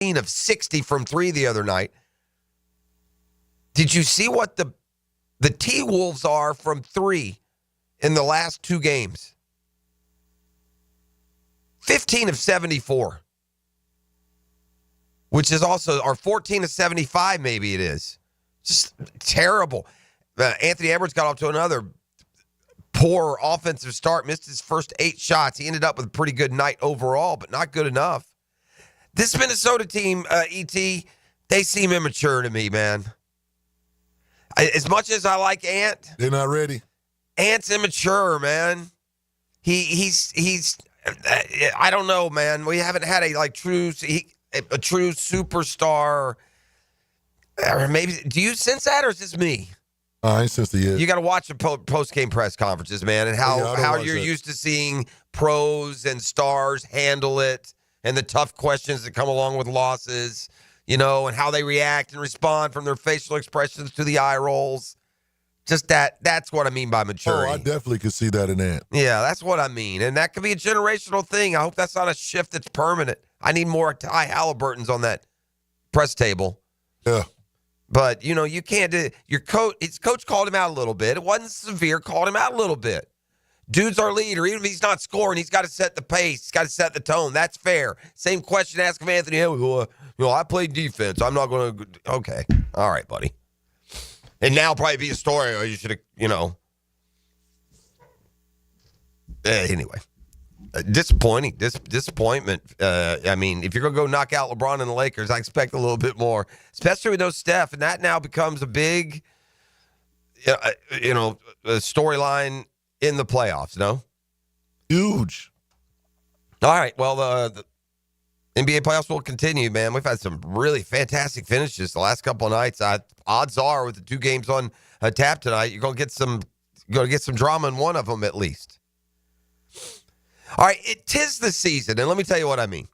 of 60 from three the other night. Did you see what the T-Wolves are from three in the last two games? 15 of 74. Which is also, or 14 of 75 maybe it is. Just terrible. Anthony Edwards got off to another poor offensive start, missed his first 8 shots. He ended up with a pretty good night overall, but not good enough. This Minnesota team, E.T., they seem immature to me, man. As much as I like Ant, they're not ready. Ant's immature, man. He's I don't know, man. We haven't had a true superstar. Or maybe, do you sense that, or is this me? I sense the You got to watch the post-game press conferences, man, and how you're used to seeing pros and stars handle it, and the tough questions that come along with losses, and how they react and respond from their facial expressions to the eye rolls. Just that's what I mean by maturity. Oh, I definitely could see that in Ant. Yeah, that's what I mean. And that could be a generational thing. I hope that's not a shift that's permanent. I need more Ty Halliburtons on that press table. Yeah. But, you can't do your coach. His coach called him out a little bit. It wasn't severe, called him out a little bit. Dude's our leader. Even if he's not scoring, he's got to set the pace. He's got to set the tone. That's fair. Same question asked of Anthony Hill. I played defense. I'm not going to. Okay. All right, buddy. And now probably be a story. Or you should have, Anyway. Disappointing. Disappointment. I mean, if you're going to go knock out LeBron and the Lakers, I expect a little bit more, especially with no Steph. And that now becomes a big, storyline in the playoffs, no? Huge. All right. Well, the NBA playoffs will continue, man. We've had some really fantastic finishes the last couple of nights. Odds are, with the 2 games on tap tonight, you're going to get some drama in one of them at least. All right, it 'tis the season, and let me tell you what I mean.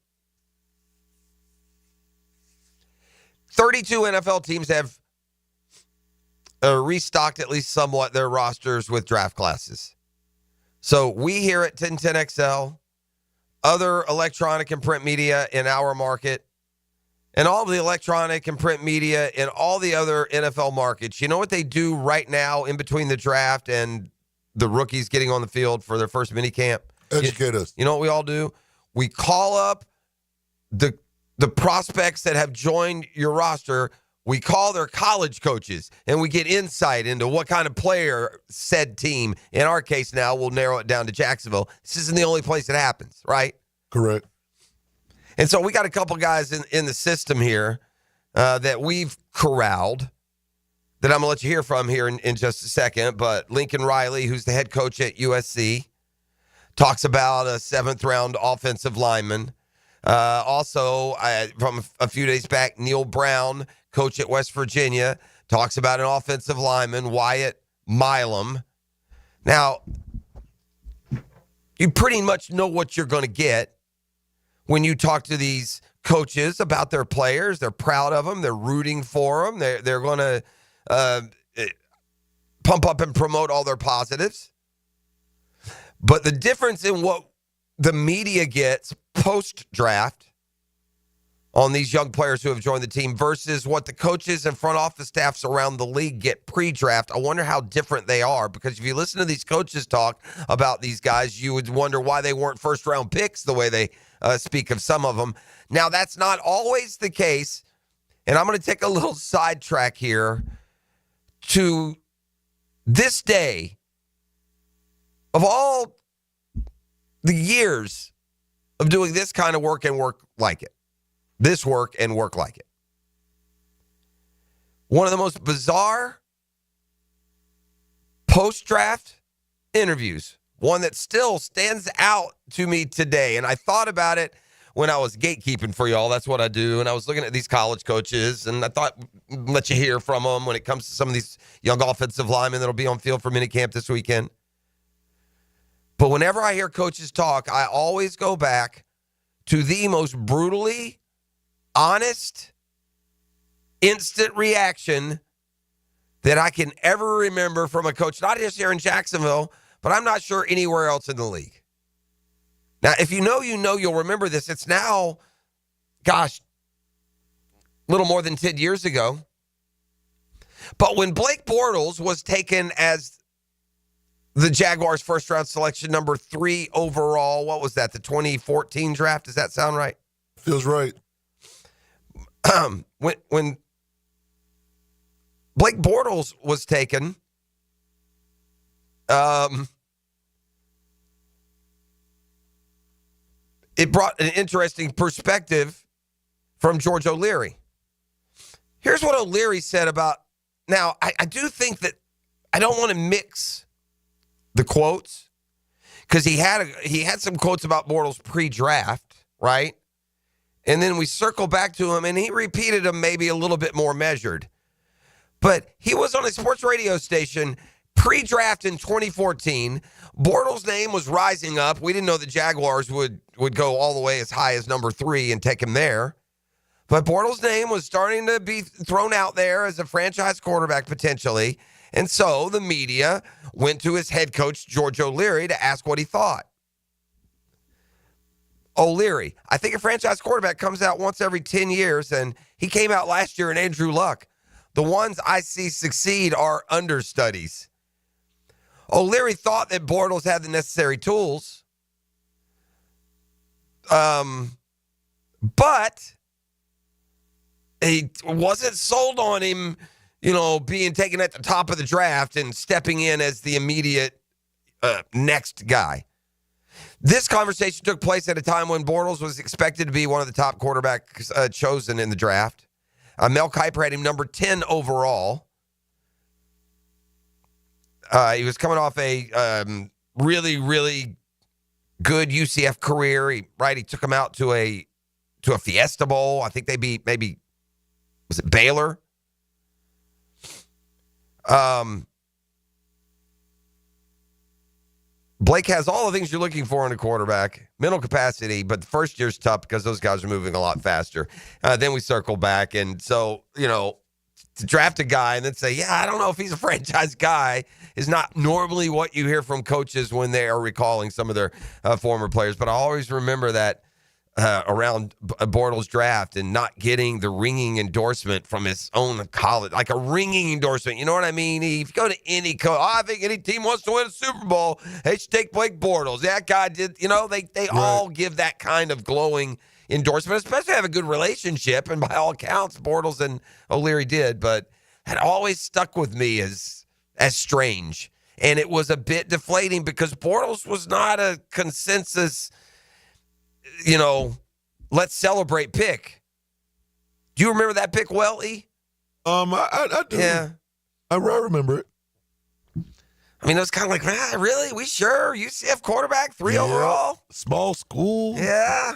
32 NFL teams have restocked at least somewhat their rosters with draft classes. So we here at 1010XL, other electronic and print media in our market, and all the electronic and print media in all the other NFL markets, you know what they do right now in between the draft and the rookies getting on the field for their first mini camp? Educate us. You know what we all do? We call up the prospects that have joined your roster. We call their college coaches, and we get insight into what kind of player said team, in our case now, we'll narrow it down to Jacksonville. This isn't the only place it happens, right? Correct. And so we got a couple guys in the system here that we've corralled that I'm going to let you hear from here in just a second. But Lincoln Riley, who's the head coach at USC, talks about a 7th-round offensive lineman. Also, from a few days back, Neil Brown, coach at West Virginia, talks about an offensive lineman, Wyatt Milam. Now, you pretty much know what you're going to get when you talk to these coaches about their players. They're proud of them. They're rooting for them. They're going to pump up and promote all their positives. But the difference in what the media gets post-draft on these young players who have joined the team versus what the coaches and front office staffs around the league get pre-draft, I wonder how different they are. Because if you listen to these coaches talk about these guys, you would wonder why they weren't first-round picks the way they speak of some of them. Now, that's not always the case, and I'm going to take a little sidetrack here to this day. Of all the years of doing this kind of work and work like it, this work and work like it, one of the most bizarre post-draft interviews, one that still stands out to me today. And I thought about it when I was gatekeeping for y'all. That's what I do. And I was looking at these college coaches, and I thought, let you hear from them when it comes to some of these young offensive linemen that'll be on field for minicamp this weekend. But whenever I hear coaches talk, I always go back to the most brutally honest, instant reaction that I can ever remember from a coach, not just here in Jacksonville, but I'm not sure anywhere else in the league. Now, if you know, you'll remember this. It's now, little more than 10 years ago. But when Blake Bortles was taken as the Jaguars' first-round selection, number 3 overall, what was that, the 2014 draft? Does that sound right? Feels right. When Blake Bortles was taken, it brought an interesting perspective from George O'Leary. Here's what O'Leary said about, now, I do think that I don't want to mix the quotes because he had some quotes about Bortles pre-draft, right? And then we circle back to him, and he repeated them maybe a little bit more measured. But he was on a sports radio station pre-draft in 2014. Bortles' name was rising up. We didn't know the Jaguars would go all the way as high as number 3 and take him there. But Bortles' name was starting to be thrown out there as a franchise quarterback potentially. And so the media went to his head coach, George O'Leary, to ask what he thought. O'Leary, I think a franchise quarterback comes out once every 10 years, and he came out last year in Andrew Luck. The ones I see succeed are understudies. O'Leary thought that Bortles had the necessary tools, but he wasn't sold on him, being taken at the top of the draft and stepping in as the immediate next guy. This conversation took place at a time when Bortles was expected to be one of the top quarterbacks chosen in the draft. Mel Kiper had him number 10 overall. He was coming off a really, really good UCF career. He took him out to a Fiesta Bowl. I think they beat maybe, was it Baylor? Blake has all the things you're looking for in a quarterback. Mental capacity, but the first year's tough because those guys are moving a lot faster. Then we circle back. And so, to draft a guy and then say, I don't know if he's a franchise guy is not normally what you hear from coaches when they are recalling some of their former players. But I always remember that around Bortles' draft and not getting the ringing endorsement from his own college, like a ringing endorsement. You know what I mean? If you go to any coach, I think any team wants to win a Super Bowl, they should take Blake Bortles. That guy did, they right. All give that kind of glowing endorsement, especially have a good relationship. And by all accounts, Bortles and O'Leary did, but that always stuck with me as strange. And it was a bit deflating because Bortles was not a consensus, let's celebrate pick. Do you remember that pick well, E? I do. Yeah. I remember it. I mean, it was kind of like, really? We sure? UCF quarterback, 3 overall? Small school. Yeah.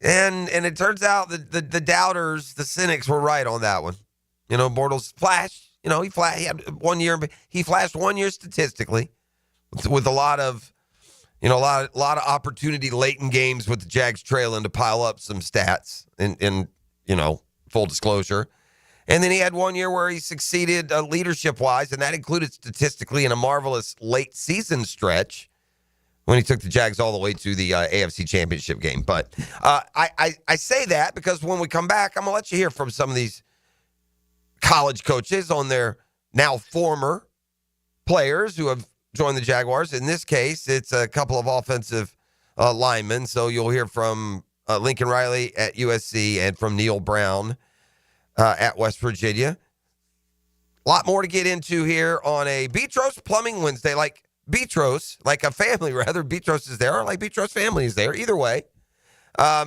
And it turns out that the doubters, the cynics were right on that one. Bortles flashed. He had 1 year. He flashed 1 year statistically with a lot of, a lot of opportunity late in games with the Jags trailing to pile up some stats in full disclosure. And then he had 1 year where he succeeded leadership-wise, and that included statistically in a marvelous late season stretch when he took the Jags all the way to the AFC Championship game. But I say that because when we come back, I'm going to let you hear from some of these college coaches on their now former players who have joined the Jaguars. In this case, it's a couple of offensive linemen. So you'll hear from Lincoln Riley at USC and from Neil Brown at West Virginia. A lot more to get into here on a Betros Plumbing Wednesday. Like Betros, like a family rather. Betros is there, or like Betros family is there. Either way,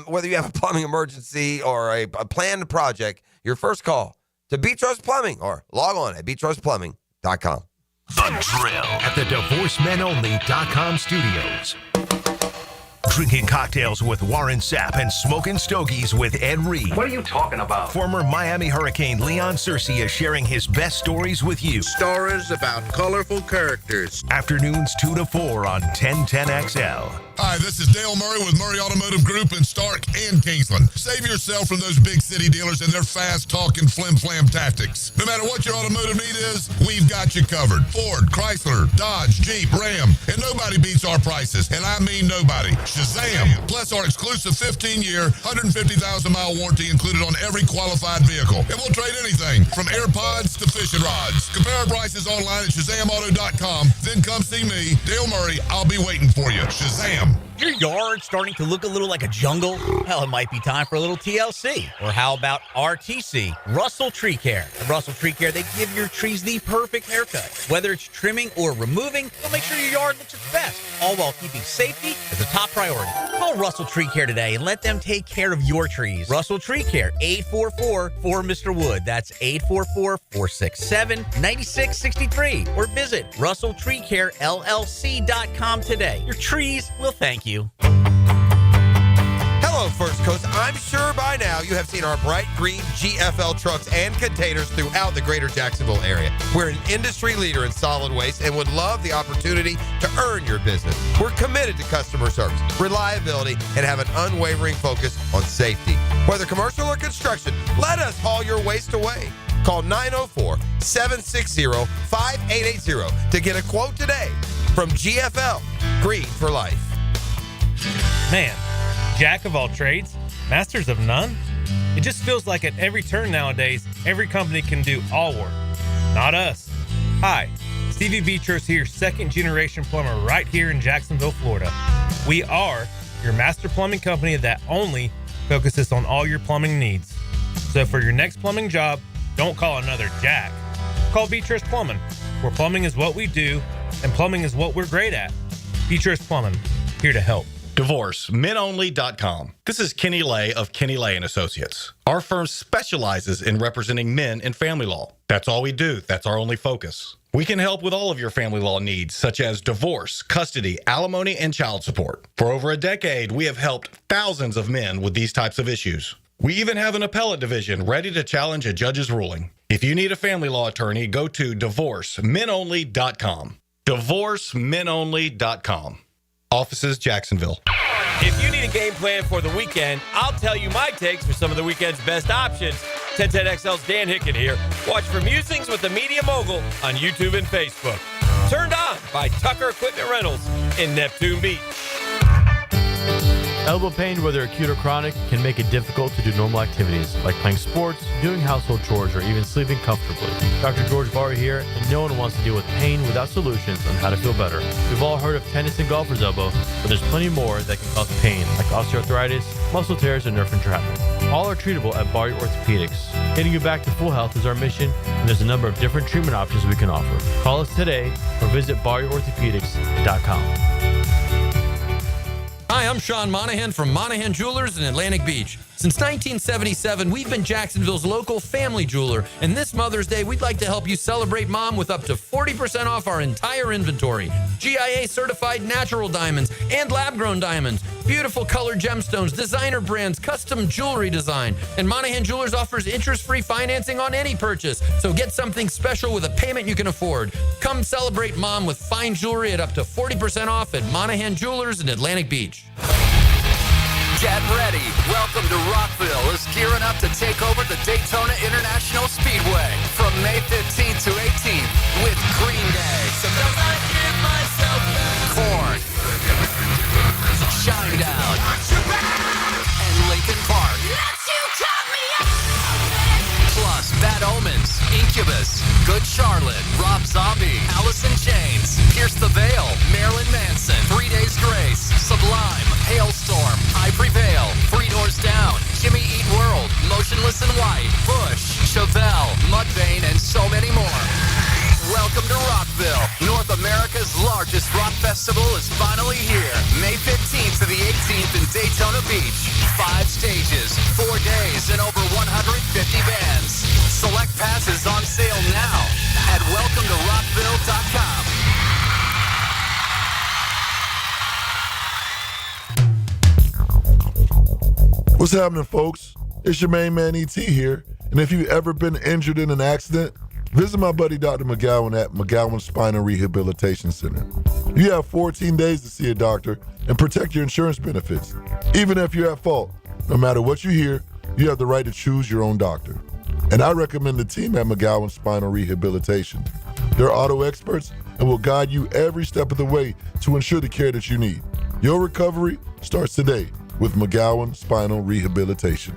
whether you have a plumbing emergency or a planned project, your first call to Betros Plumbing or log on at betrosplumbing.com. The Drill at the DivorceMenOnly.com studios. Drinking cocktails with Warren Sapp and smoking stogies with Ed Reed. What are you talking about? Former Miami Hurricane Leon Searcy is sharing his best stories with you. Stories about colorful characters. Afternoons 2 to 4 on 1010XL. Hi, this is Dale Murray with Murray Automotive Group in Stark and Kingsland. Save yourself from those big city dealers and their fast-talking flim-flam tactics. No matter what your automotive need is, we've got you covered. Ford, Chrysler, Dodge, Jeep, Ram, and nobody beats our prices, and I mean nobody. Shazam! Plus our exclusive 15-year, 150,000-mile warranty included on every qualified vehicle. And we'll trade anything from AirPods to fishing rods. Compare our prices online at ShazamAuto.com. Then come see me, Dale Murray. I'll be waiting for you. Shazam! Your yard starting to look a little like a jungle? Well, it might be time for a little TLC. Or how about RTC, Russell Tree Care? At Russell Tree Care, they give your trees the perfect haircut. Whether it's trimming or removing, they'll make sure your yard looks its best, all while keeping safety as a top priority. Call Russell Tree Care today and let them take care of your trees. Russell Tree Care, 844-4Mr. Wood. That's 844-467-9663. Or visit RussellTreeCareLLC.com today. Your trees will thank you. Hello, First Coast. I'm sure by now you have seen our bright green GFL trucks and containers throughout the greater Jacksonville area. We're an industry leader in solid waste and would love the opportunity to earn your business. We're committed to customer service, reliability, and have an unwavering focus on safety. Whether commercial or construction, let us haul your waste away. Call 904-760-5880 to get a quote today from GFL, Green for Life. Man, jack of all trades, masters of none? It just feels like at every turn nowadays, every company can do all work. Not us. Hi, Stevie Beatrice here, second generation plumber right here in Jacksonville, Florida. We are your master plumbing company that only focuses on all your plumbing needs. So for your next plumbing job, don't call another Jack. Call Beatrice Plumbing, where plumbing is what we do and plumbing is what we're great at. Beatrice Plumbing, here to help. Divorce, menonly.com. This is Kenny Lay of Kenny Lay and Associates. Our firm specializes in representing men in family law. That's all we do. That's our only focus. We can help with all of your family law needs, such as divorce, custody, alimony, and child support. For over a decade, we have helped thousands of men with these types of issues. We even have an appellate division ready to challenge a judge's ruling. If you need a family law attorney, go to divorcemenonly.com. Divorcemenonly.com. Offices, Jacksonville. If you need a game plan for the weekend, I'll tell you my takes for some of the weekend's best options. 1010XL's Dan Hicken here. Watch for Musings with the Media Mogul on YouTube and Facebook. Turned on by Tucker Equipment Rentals in Neptune Beach. Elbow pain, whether acute or chronic, can make it difficult to do normal activities like playing sports, doing household chores, or even sleeping comfortably. Dr. George Barr here, and no one wants to deal with pain without solutions on how to feel better. We've all heard of tennis and golfer's elbow, but there's plenty more that can cause pain, like osteoarthritis, muscle tears, and nerve entrapment. All are treatable at Barr Orthopedics. Getting you back to full health is our mission, and there's a number of different treatment options we can offer. Call us today or visit barrorthopedics.com. Hi, I'm Sean Monahan from Monahan Jewelers in Atlantic Beach. Since 1977, we've been Jacksonville's local family jeweler, and this Mother's Day, we'd like to help you celebrate Mom with up to 40% off our entire inventory. GIA certified natural diamonds and lab-grown diamonds, beautiful colored gemstones, designer brands, custom jewelry design, and Monahan Jewelers offers interest-free financing on any purchase, so get something special with a payment you can afford. Come celebrate Mom with fine jewelry at up to 40% off at Monahan Jewelers in Atlantic Beach. Get ready. Welcome to Rockville is gearing up to take over the Daytona International Speedway from May 15th to 18th with Green Day, Korn, Shinedown, and Linkin Park. Plus Bad Omens, Incubus, Good Charlotte, Rob Zombie, Alice in Chains, Pierce the Veil, Marilyn Manson, 3 Days Grace, Sublime, Hailstorm, I Prevail, Three Doors Down, Jimmy Eat World, Motionless in White, Bush, Chevelle, Mudvayne, and so many more. Welcome to Rockville. North America's largest rock festival is finally here. May 15th to the 18th in Daytona Beach. 5 stages, 4 days, and over 150 bands. Select passes on sale now at welcometorockville.com. What's happening, folks? It's your main man, E.T. here. And if you've ever been injured in an accident, Visit my buddy Dr. McGowan at McGowan Spinal Rehabilitation Center. You have 14 days to see a doctor and protect your insurance benefits. Even if you're at fault, no matter what you hear, you have the right to choose your own doctor. And I recommend the team at McGowan Spinal Rehabilitation. They're auto experts and will guide you every step of the way to ensure the care that you need. Your recovery starts today with McGowan Spinal Rehabilitation.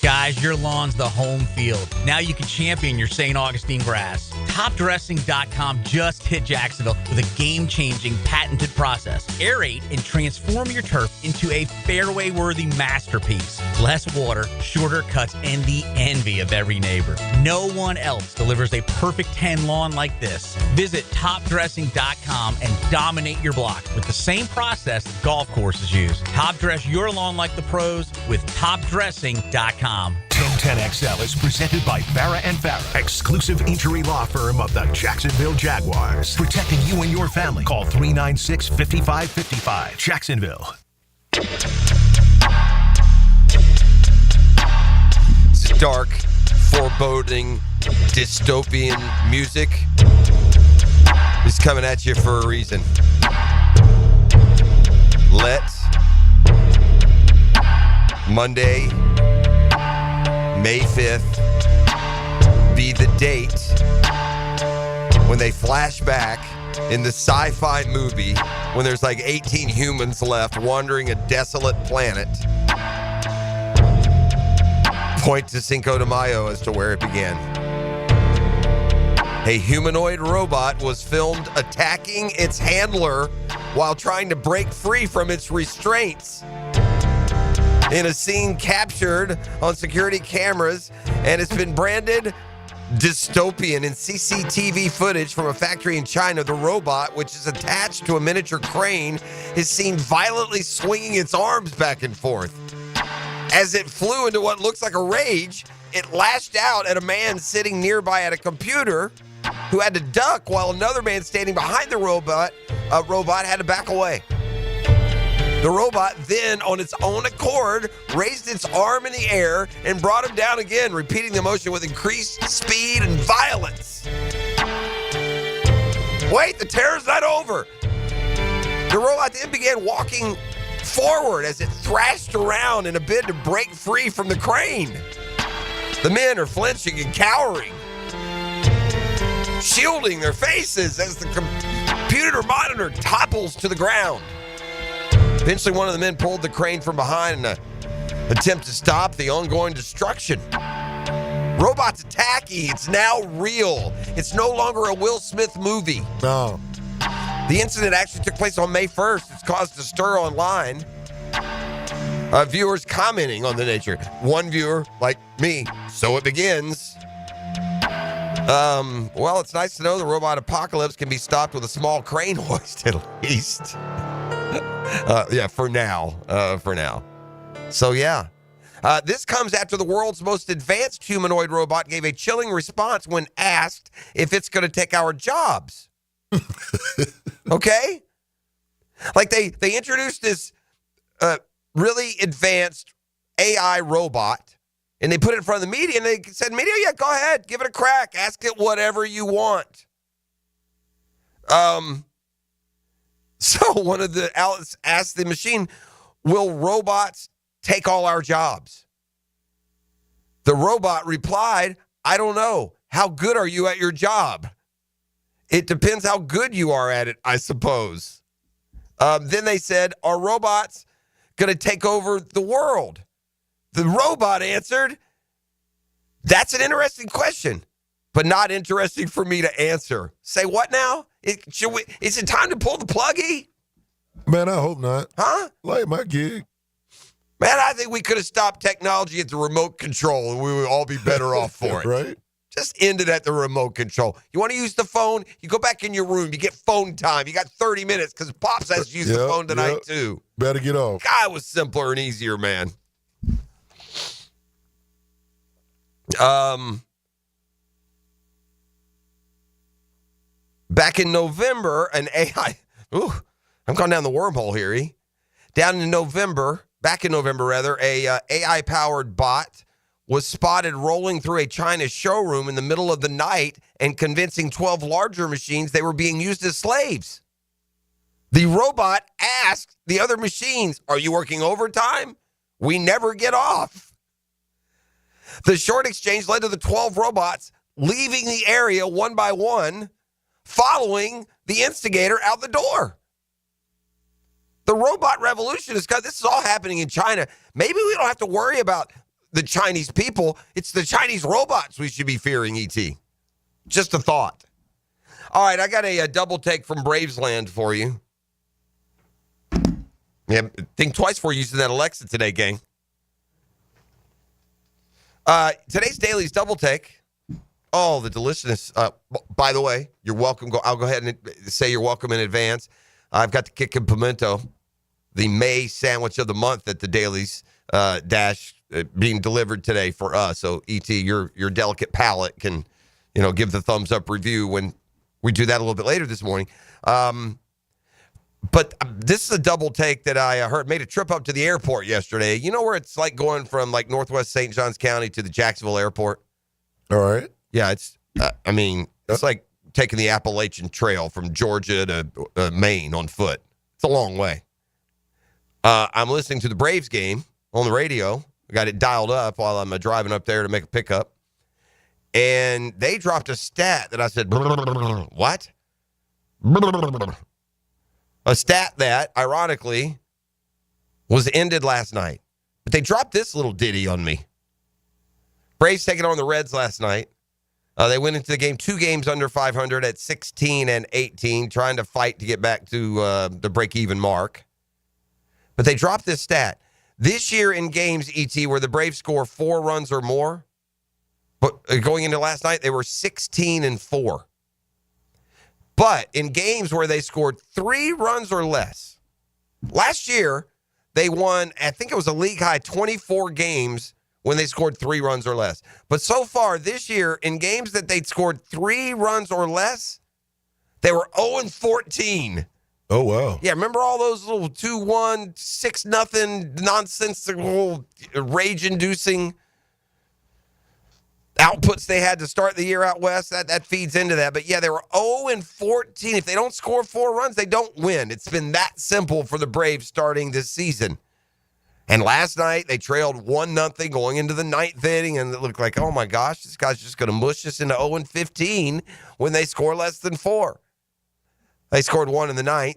Guys, your lawn's the home field. Now you can champion your St. Augustine grass. TopDressing.com just hit Jacksonville with a game-changing patented process. Aerate and transform your turf into a fairway-worthy masterpiece. Less water, shorter cuts, and the envy of every neighbor. No one else delivers a perfect 10 lawn like this. Visit TopDressing.com and dominate your block with the same process that golf courses use. Top dress your lawn like the pros with TopDressing.com. 1010XL is presented by Farah and Farah, exclusive injury law firm of the Jacksonville Jaguars. Protecting you and your family. Call 396-5555. Jacksonville. It's dark, foreboding, dystopian music. It's coming at you for a reason. Let Monday, May 5th, be the date when they flash back in the sci-fi movie when there's like 18 humans left wandering a desolate planet. Point to Cinco de Mayo as to where it began. A humanoid robot was filmed attacking its handler while trying to break free from its restraints in a scene captured on security cameras, and it's been branded dystopian in CCTV footage from a factory in China. The robot, which is attached to a miniature crane, is seen violently swinging its arms back and forth. As it flew into what looks like a rage, it lashed out at a man sitting nearby at a computer who had to duck while another man standing behind the robot had to back away. The robot then, on its own accord, raised its arm in the air and brought him down again, repeating the motion with increased speed and violence. Wait, the terror's not over. The robot then began walking forward as it thrashed around in a bid to break free from the crane. The men are flinching and cowering, shielding their faces as the computer monitor topples to the ground. Eventually, one of the men pulled the crane from behind in an attempt to stop the ongoing destruction. Robots attacking. It's now real. It's no longer a Will Smith movie. No. The incident actually took place on May 1st. It's caused a stir online. Viewers commenting on the nature. One viewer, like me, so it begins. Well, it's nice to know the robot apocalypse can be stopped with a small crane hoist, at least. Yeah, for now. So, yeah. This comes after the world's most advanced humanoid robot gave a chilling response when asked if it's going to take our jobs. Okay? Like they introduced this really advanced AI robot, and they put it in front of the media, and they said, media, yeah, go ahead, give it a crack, ask it whatever you want. So one of the outlets asked the machine, will robots take all our jobs? The robot replied, I don't know. How good are you at your job? It depends how good you are at it, I suppose. Then they said, are robots going to take over the world? The robot answered, that's an interesting question, but not interesting for me to answer. Say what now? Is it time to pull the pluggy? Man, I hope not. Huh? Like my gig. Man, I think we could have stopped technology at the remote control and we would all be better off for it. Right? Just end it at the remote control. You want to use the phone? You go back in your room. You get phone time. You got 30 minutes because Pops has to use the phone tonight too. Better get off. God, it was simpler and easier, man. Back in November, an AI I'm going down the wormhole here, E. Back in November, a AI-powered bot was spotted rolling through a China showroom in the middle of the night and convincing 12 larger machines they were being used as slaves. The robot asked the other machines, "Are you working overtime? We never get off." The short exchange led to the 12 robots leaving the area one by one, following the instigator out the door. The robot revolution this is all happening in China. Maybe we don't have to worry about the Chinese people. It's the Chinese robots we should be fearing, ET. Just a thought. All right, I got a double take from Bravesland for you. Yeah, think twice before using that Alexa today, gang. Today's Daily's double take. Oh, the deliciousness. By the way, you're welcome. I'll go ahead and say you're welcome in advance. I've got the Kick and Pimento, the May sandwich of the month at the Daily's dash being delivered today for us. So, ET, your delicate palate can, give the thumbs up review when we do that a little bit later this morning. But this is a double take that I heard. Made a trip up to the airport yesterday. You know where it's like going from like Northwest St. Johns County to the Jacksonville airport? All right. Yeah, it's like taking the Appalachian Trail from Georgia to Maine on foot. It's a long way. I'm listening to the Braves game on the radio. I got it dialed up while I'm driving up there to make a pickup. And they dropped a stat that I said, what? A stat that, ironically, was ended last night. But they dropped this little ditty on me. Braves taking on the Reds last night. They went into the game 2 games under 500 at 16-18, trying to fight to get back to the break-even mark. But they dropped this stat. This year in games, ET, where the Braves score 4 runs or more, but going into last night, they were 16-4. But in games where they scored 3 runs or less, last year they won, I think it was a league high 24 games when they scored 3 runs or less. But so far this year, in games that they'd scored 3 runs or less, they were 0-14. Oh, wow. Yeah, remember all those little 2-1, 6-0 nonsensical, rage-inducing outputs they had to start the year out west? That feeds into that. But, yeah, they were 0-14. If they don't score 4 runs, they don't win. It's been that simple for the Braves starting this season. And last night, they trailed 1-0 going into the 9th inning, and it looked like, oh, my gosh, this guy's just going to mush us into 0-15 when they score less than 4. They scored 1 in the 9th,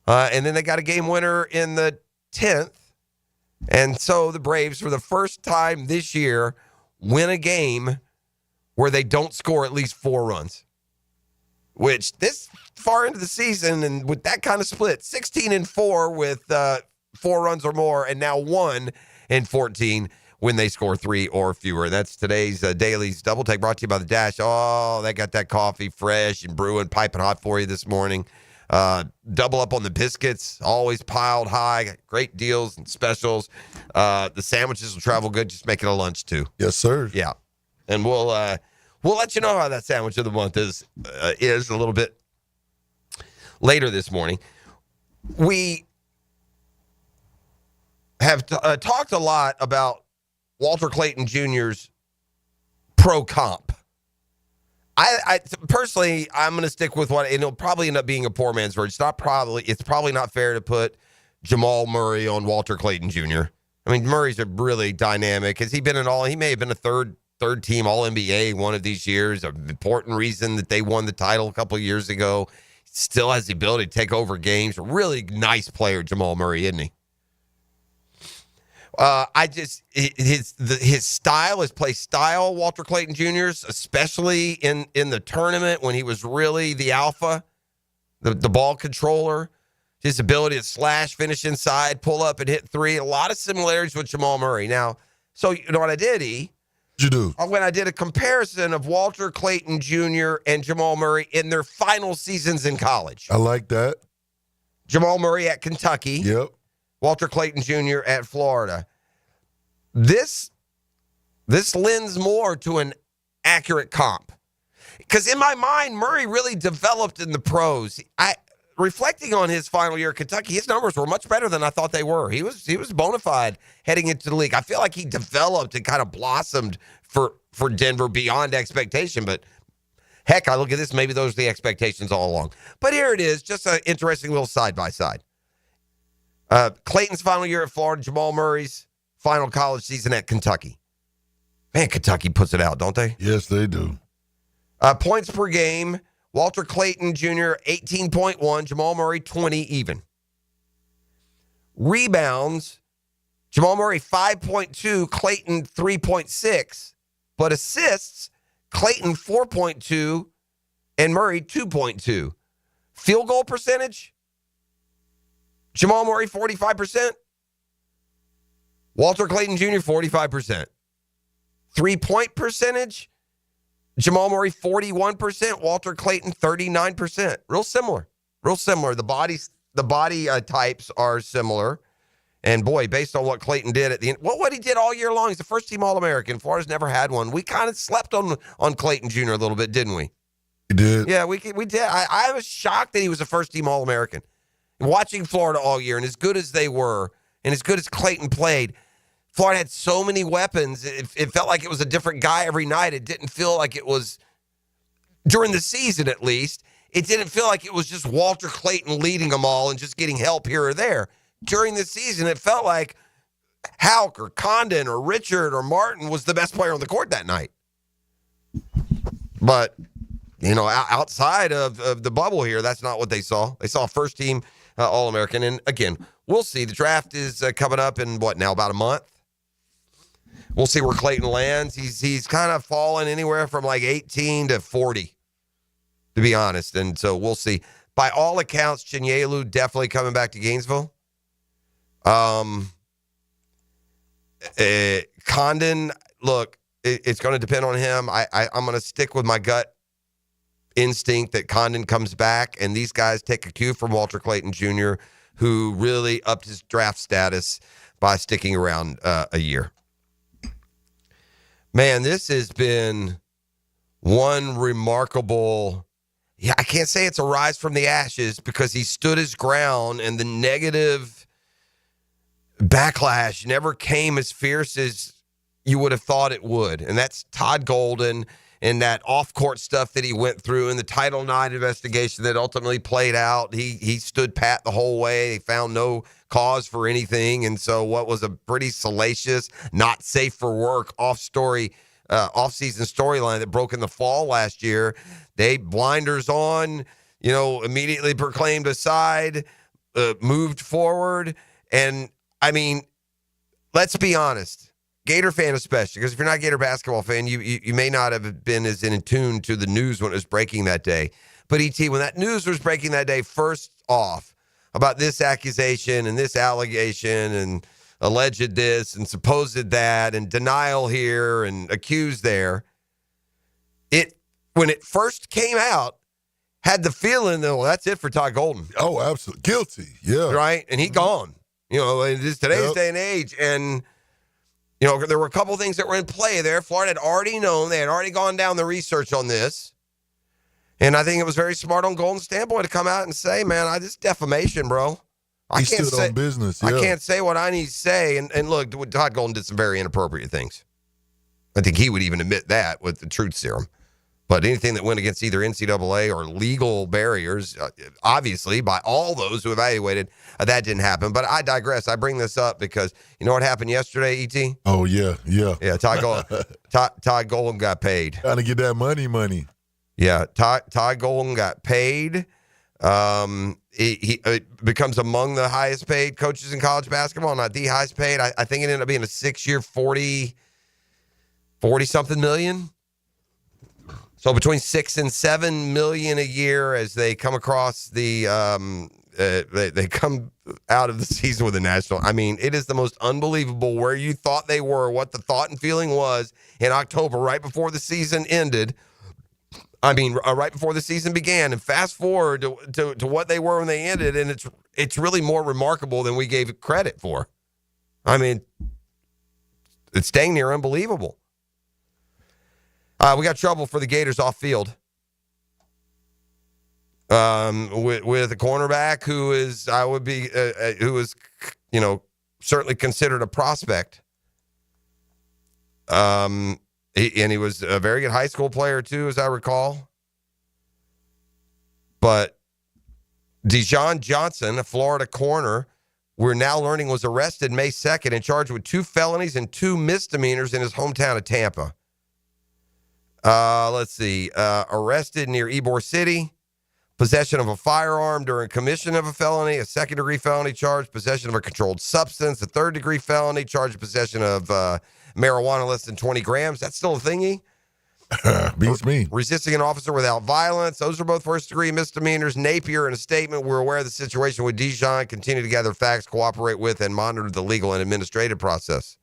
and then they got a game winner in the 10th. And so the Braves, for the first time this year, win a game where they don't score at least 4 runs, which this far into the season and with that kind of split, 16-4 with 4 runs or more, and now 1-14 when they score 3 or fewer. That's today's Daily's Double Take, brought to you by The Dash. Oh, they got that coffee fresh and brewing, piping hot for you this morning. Double up on the biscuits, always piled high. Got great deals and specials. The sandwiches will travel good. Just make it a lunch, too. Yes, sir. Yeah. And we'll let you know how that sandwich of the month is a little bit later this morning. We have talked a lot about Walter Clayton Jr.'s pro comp. I personally, I'm going to stick with what, and it'll probably end up being a poor man's version. It's probably not fair to put Jamal Murray on Walter Clayton Jr. I mean, Murray's a really dynamic. Has he been he may have been a third team All-NBA one of these years. An important reason that they won the title a couple of years ago. Still has the ability to take over games. A really nice player, Jamal Murray, isn't he? His style, his play style, Walter Clayton Jr.'s, especially in the tournament when he was really the alpha, the ball controller, his ability to slash, finish inside, pull up and hit 3, a lot of similarities with Jamal Murray. Now, so you know what I did, E? You do. When I did a comparison of Walter Clayton Jr. and Jamal Murray in their final seasons in college. I like that. Jamal Murray at Kentucky. Yep. Walter Clayton Jr. at Florida. This lends more to an accurate comp. Because in my mind, Murray really developed in the pros. reflecting on his final year at Kentucky, his numbers were much better than I thought they were. He was bona fide heading into the league. I feel like he developed and kind of blossomed for Denver beyond expectation. But heck, I look at this, maybe those are the expectations all along. But here it is, just an interesting little side-by-side. Clayton's final year at Florida, Jamal Murray's final college season at Kentucky. Man, Kentucky puts it out, don't they? Yes, they do. Points per game, Walter Clayton Jr., 18.1, Jamal Murray, 20 even. Rebounds, Jamal Murray, 5.2, Clayton, 3.6. But assists, Clayton, 4.2, and Murray, 2.2. Field goal percentage, Jamal Murray, 45%. Walter Clayton Jr., 45%. 3-point percentage, Jamal Murray, 41%. Walter Clayton, 39%. Real similar. The body types are similar. And boy, based on what Clayton did at the end, what he did all year long, he's the first team All-American. Florida's never had one. We kind of slept on Clayton Jr. a little bit, didn't we? He did. Yeah, we did. I was shocked that he was a first team All-American. Watching Florida all year, and as good as they were, and as good as Clayton played, Florida had so many weapons. It felt like it was a different guy every night. It didn't feel like it was, during the season at least, it didn't feel like it was just Walter Clayton leading them all and just getting help here or there. During the season, it felt like Houck or Condon or Richard or Martin was the best player on the court that night. But, outside of the bubble here, that's not what they saw. They saw first team All-American. And again, we'll see. The draft is coming up in about a month? We'll see where Clayton lands. He's kind of fallen anywhere from like 18 to 40, to be honest. And so we'll see. By all accounts, Chinyelu definitely coming back to Gainesville. Condon, look, it's going to depend on him. I'm going to stick with my gut instinct that Condon comes back, and these guys take a cue from Walter Clayton Jr., who really upped his draft status by sticking around a year. Man, this has been one remarkable, I can't say it's a rise from the ashes because he stood his ground and the negative backlash never came as fierce as you would have thought it would. And that's Todd Golden and that off-court stuff that he went through and the Title IX investigation that ultimately played out. He stood pat the whole way. He found no cause for anything. And so what was a pretty salacious, not safe for work off-season storyline that broke in the fall last year, they blinders on, immediately proclaimed aside, moved forward. And, I mean, let's be honest. Gator fan especially, because if you're not a Gator basketball fan, you may not have been as in tune to the news when it was breaking that day. But E.T., when that news was breaking that day, first off, about this accusation and this allegation and alleged this and supposed that and denial here and accused there, when it first came out, had the feeling that, well, that's it for Todd Golden. Oh, absolutely. Guilty. Yeah. Right? And he gone. It is today's day and age. And there were a couple things that were in play there. Florida had already known. They had already gone down the research on this. And I think it was very smart on Golden's standpoint to come out and say, man, this defamation, bro. He stood on business. Yeah. I can't say what I need to say. And look, Todd Golden did some very inappropriate things. I think he would even admit that with the truth serum. But anything that went against either NCAA or legal barriers, obviously, by all those who evaluated, that didn't happen. But I digress. I bring this up because you know what happened yesterday, E.T.? Oh, yeah. Yeah, Todd Golden got paid. Trying to get that money. Yeah, Todd Golden got paid. He becomes among the highest paid coaches in college basketball, not the highest paid. I think it ended up being a 6-year, 40-something million. So between $6 and $7 million a year as they come across they come out of the season with a national. I mean, it is the most unbelievable where you thought they were, what the thought and feeling was in October, right before the season ended. I mean, right before the season began, and fast forward to what they were when they ended, and it's really more remarkable than we gave it credit for. I mean, it's dang near unbelievable. We got trouble for the Gators off field. with a cornerback who is certainly considered a prospect. He was a very good high school player too, as I recall. But Dejon Johnson, a Florida corner, we're now learning was arrested May 2nd and charged with 2 felonies and 2 misdemeanors in his hometown of Tampa. Arrested near Ybor City, possession of a firearm during commission of a felony, a second-degree felony charge, possession of a controlled substance, a third-degree felony charge, possession of marijuana less than 20 grams. That's still a thingy. Beats me. Resisting an officer without violence. Those are both first-degree misdemeanors. Napier, in a statement, we're aware of the situation with Dejon, continue to gather facts, cooperate with, and monitor the legal and administrative process.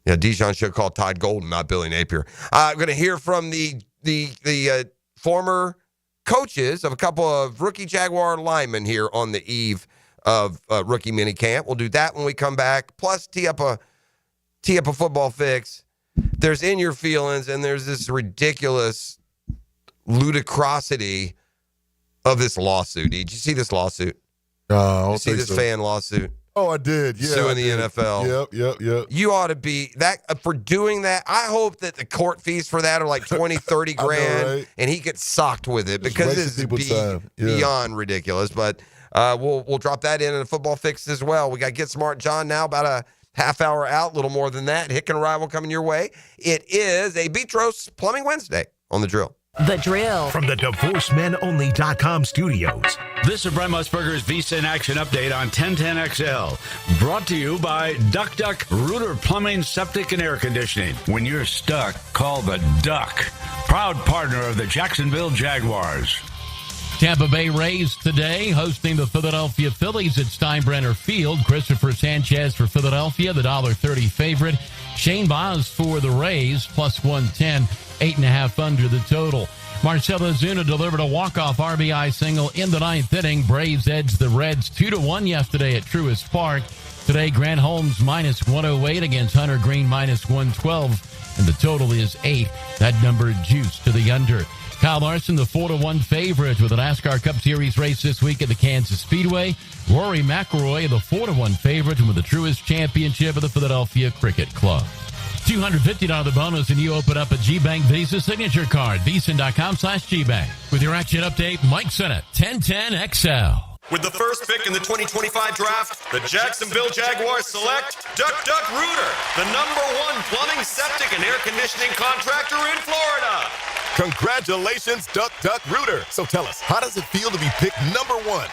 Yeah, Dejon should call Todd Golden, not Billy Napier. I'm going to hear from the former coaches of a couple of rookie Jaguar linemen here on the eve of rookie minicamp. We'll do that when we come back. Plus, tee up a football fix. There's in your feelings, and there's this ridiculous ludicrosity of this lawsuit. Did you see this lawsuit? I'll see this fan lawsuit? Oh, I did. Yeah, suing the NFL. Yep. You ought to be that for doing that. I hope that the court fees for that are like 20, 30 grand, right? And he gets socked with it because it's beyond ridiculous. But we'll drop that in a football fix as well. We got Get Smart John now, about a half hour out, a little more than that. Hicken Arrival coming your way. It is a Beach Roast Plumbing Wednesday on The Drill. The Drill. From the DivorceMenOnly.com studios. This is Brent Musburger's Visa in Action update on 1010XL. Brought to you by Duck Rooter Plumbing, Septic, and Air Conditioning. When you're stuck, call the Duck. Proud partner of the Jacksonville Jaguars. Tampa Bay Rays today hosting the Philadelphia Phillies at Steinbrenner Field. Christopher Sanchez for Philadelphia, the $1.30 favorite. Shane Baz for the Rays, plus 110, 8.5 under the total. Marcell Ozuna delivered a walk-off RBI single in the 9th inning. Braves edged the Reds 2-1 yesterday at Truist Park. Today, Grant Holmes minus 108 against Hunter Green minus 112, and the total is 8. That number juiced to the under. Kyle Larson, the 4-1 favorite with the NASCAR Cup Series race this week at the Kansas Speedway. Rory McIlroy, the 4-1 favorite with the Truist Championship of the Philadelphia Cricket Club. $250 bonus and you open up a GBank Visa signature card. Visa.com/GBank. With your action update, Mike Sennett, 1010XL. With the first pick in the 2025 draft, the Jacksonville Jaguars select Duck Rooter, the #1 plumbing, septic, and air conditioning contractor in Florida. Congratulations, Duck Rooter. So tell us, how does it feel to be picked #1?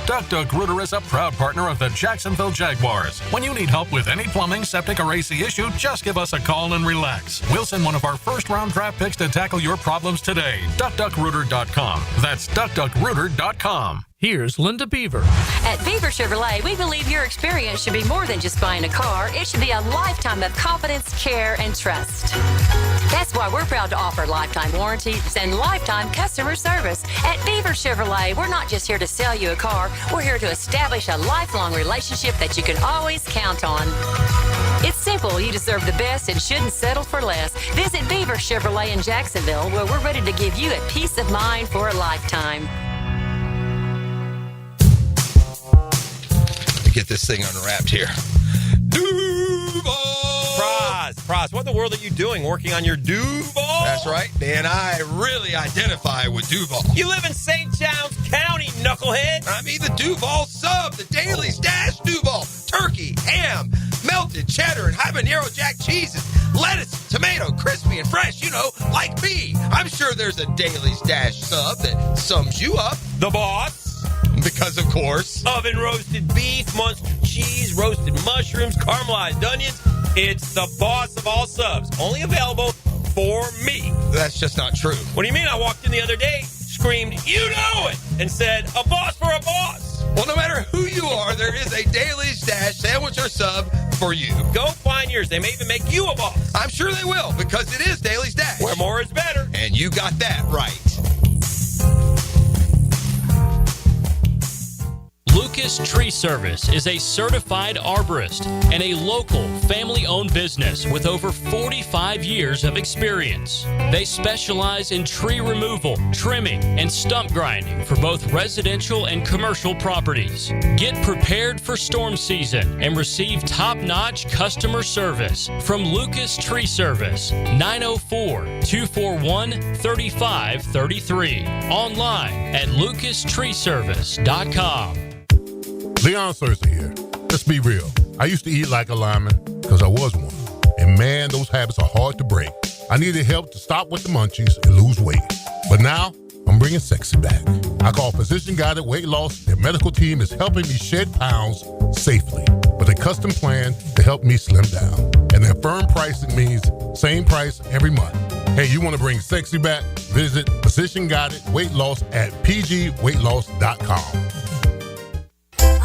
Duck Rooter is a proud partner of the Jacksonville Jaguars. When you need help with any plumbing, septic, or AC issue, just give us a call and relax. We'll send one of our first-round draft picks to tackle your problems today. DuckRooter.com. That's DuckRooter.com. Here's Linda Beaver. At Beaver Chevrolet, we believe your experience should be more than just buying a car. It should be a lifetime of confidence, care, and trust. That's why we're proud to offer lifetime warranties and lifetime customer service. At Beaver Chevrolet, we're not just here to sell you a car. We're here to establish a lifelong relationship that you can always count on. It's simple. You deserve the best and shouldn't settle for less. Visit Beaver Chevrolet in Jacksonville, where we're ready to give you a peace of mind for a lifetime. Get this thing unwrapped here. Duval! Prize, what in the world are you doing working on your Duval? That's right, man. I really identify with Duval. You live in St. John's County, knucklehead. I mean the Duval sub, the Dailies Dash Duval. Turkey, ham, melted cheddar, and habanero jack cheeses. Lettuce, tomato, crispy and fresh, like me. I'm sure there's a Dailies Dash sub that sums you up. The boss. Because, of course, oven roasted beef, Munster cheese, roasted mushrooms, caramelized onions. It's the boss of all subs. Only available for me. That's just not true. What do you mean? I walked in the other day, screamed, "You know it!" and said, "A boss for a boss." Well, no matter who you are, there is a Dailies Dash sandwich or sub for you. Go find yours. They may even make you a boss. I'm sure they will, because it is Dailies Dash. Where more is better. And you got that right. Lucas Lucas Tree Service is a certified arborist and a local family-owned business with over 45 years of experience. They specialize in tree removal, trimming, and stump grinding for both residential and commercial properties. Get prepared for storm season and receive top-notch customer service from Lucas Tree Service, 904-241-3533. Online at lucastreeservice.com. Leon Cersei here. Let's be real. I used to eat like a lineman because I was one. And man, those habits are hard to break. I needed help to stop with the munchies and lose weight. But now, I'm bringing sexy back. I call Physician Guided Weight Loss. Their medical team is helping me shed pounds safely with a custom plan to help me slim down. And their firm pricing means same price every month. Hey, you want to bring sexy back? Visit Physician Guided Weight Loss at pgweightloss.com.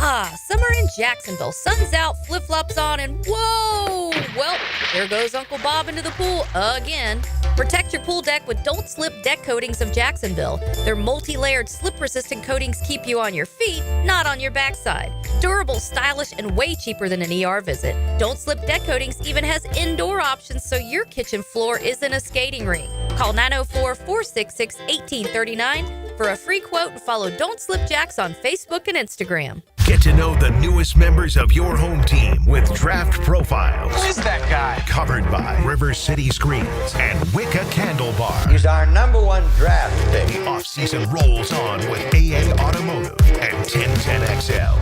Ah, summer in Jacksonville. Sun's out, flip-flops on, and whoa! Well, there goes Uncle Bob into the pool again. Protect your pool deck with Don't Slip Deck Coatings of Jacksonville. Their multi-layered slip-resistant coatings keep you on your feet, not on your backside. Durable, stylish, and way cheaper than an ER visit. Don't Slip Deck Coatings even has indoor options so your kitchen floor isn't a skating rink. Call 904-466-1839 for a free quote and follow Don't Slip Jacks on Facebook and Instagram. Get to know the newest members of your home team with Draft Profiles. Who is that guy? Covered by River City Screens and Wicca Candle Bar. He's our #1 draft pick. The off-season rolls on with AA Automotive and 1010XL.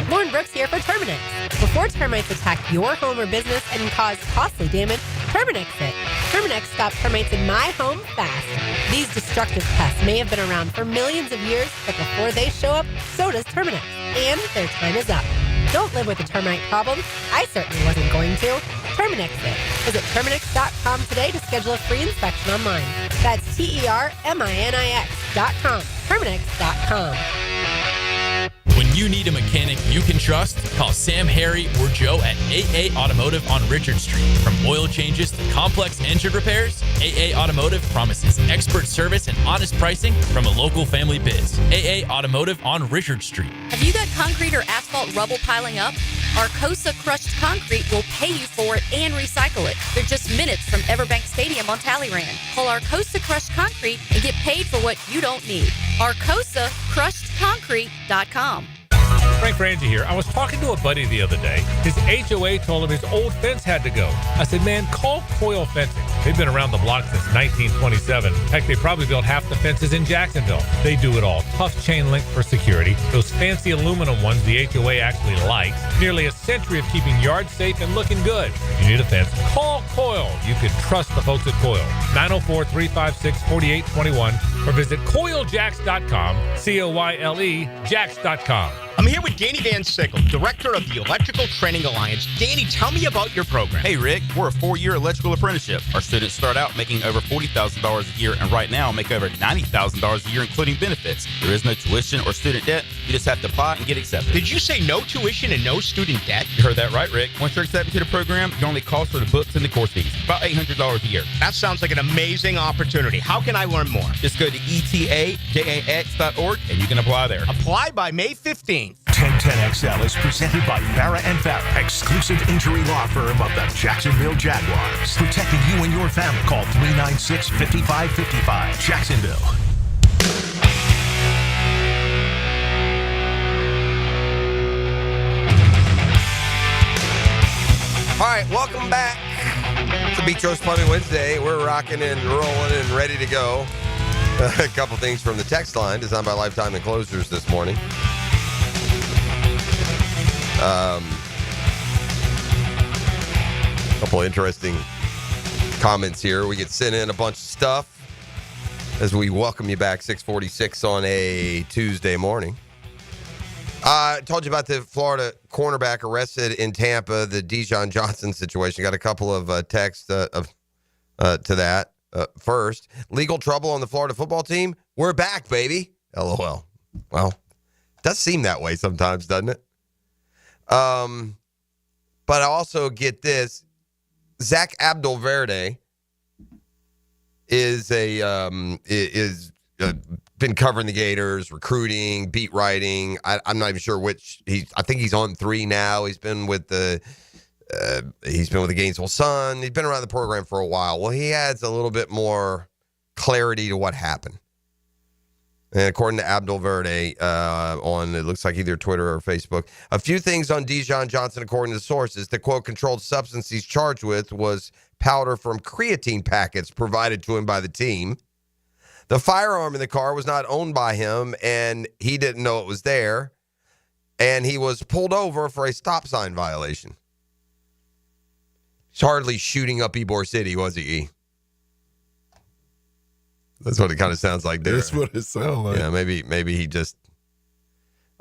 Lauren Brooks here for Terminix. Before termites attack your home or business and cause costly damage, Terminix it. Terminix stops termites in my home fast. These destructive pests may have been around for millions of years, but before they show up, so does Terminix. And their time is up. Don't live with a termite problem. I certainly wasn't going to. Terminix it. Visit Terminix.com today to schedule a free inspection online. That's TERMINIX.com. Terminix.com. When you need a mechanic you can trust, call Sam, Harry, or Joe at AA Automotive on Richard Street. From oil changes to complex engine repairs, AA Automotive promises expert service and honest pricing from a local family biz. AA Automotive on Richard Street. Have you got concrete or asphalt rubble piling up? Arcosa Crushed Concrete will pay you for it and recycle it. They're just minutes from Everbank Stadium on Talleyrand. Call Arcosa Crushed Concrete and get paid for what you don't need. ArcosaCrushedConcrete.com. Frank Frangie here. I was talking to a buddy the other day. His HOA told him his old fence had to go. I said, man, call Coil Fencing. They've been around the block since 1927. Heck, they probably built half the fences in Jacksonville. They do it all. Tough chain link for security. Those fancy aluminum ones the HOA actually likes. Nearly a century of keeping yards safe and looking good. If you need a fence, call Coil. You can trust the folks at Coil. 904-356-4821 or visit coiljacks.com. COYLE Jacks.com. I'm here with Danny Van Sickle, director of the Electrical Training Alliance. Danny, tell me about your program. Hey, Rick, we're a 4-year electrical apprenticeship. Our students start out making over $40,000 a year and right now make over $90,000 a year, including benefits. There is no tuition or student debt. You just have to apply and get accepted. Did you say no tuition and no student debt? You heard that right, Rick. Once you're accepted to the program, your only cost for the books and the course fees. About $800 a year. That sounds like an amazing opportunity. How can I learn more? Just go to etajax.org and you can apply there. Apply by May 15th. 1010XL is presented by Farrah & Farrah, exclusive injury law firm of the Jacksonville Jaguars. Protecting you and your family. Call 396-5555. Jacksonville. All right, welcome back to Beach Roast Plumbing Wednesday. We're rocking and rolling and ready to go. A couple things from the text line designed by Lifetime Enclosures this morning. Couple of interesting comments here. We get sent in a bunch of stuff as we welcome you back 6:46 on a Tuesday morning. I told you about the Florida cornerback arrested in Tampa, the Dejon Johnson situation. Got a couple of texts to that. First, legal trouble on the Florida football team. We're back, baby. LOL. Well, it does seem that way sometimes, doesn't it? But I also get this. Zach Abdul-Verde is been covering the Gators, recruiting, beat writing. I'm not even sure which. I think he's on 3 now. He's been with the Gainesville Sun. He's been around the program for a while. Well, he adds a little bit more clarity to what happened. And according to Abdul Verde on, it looks like either Twitter or Facebook, a few things on Dejon Johnson, according to sources. The, quote, controlled substance he's charged with was powder from creatine packets provided to him by the team. The firearm in the car was not owned by him, and he didn't know it was there. And he was pulled over for a stop sign violation. He's hardly shooting up Ybor City, was he, E? That's what it kind of sounds like there. That's what it sounds like. Yeah, maybe he just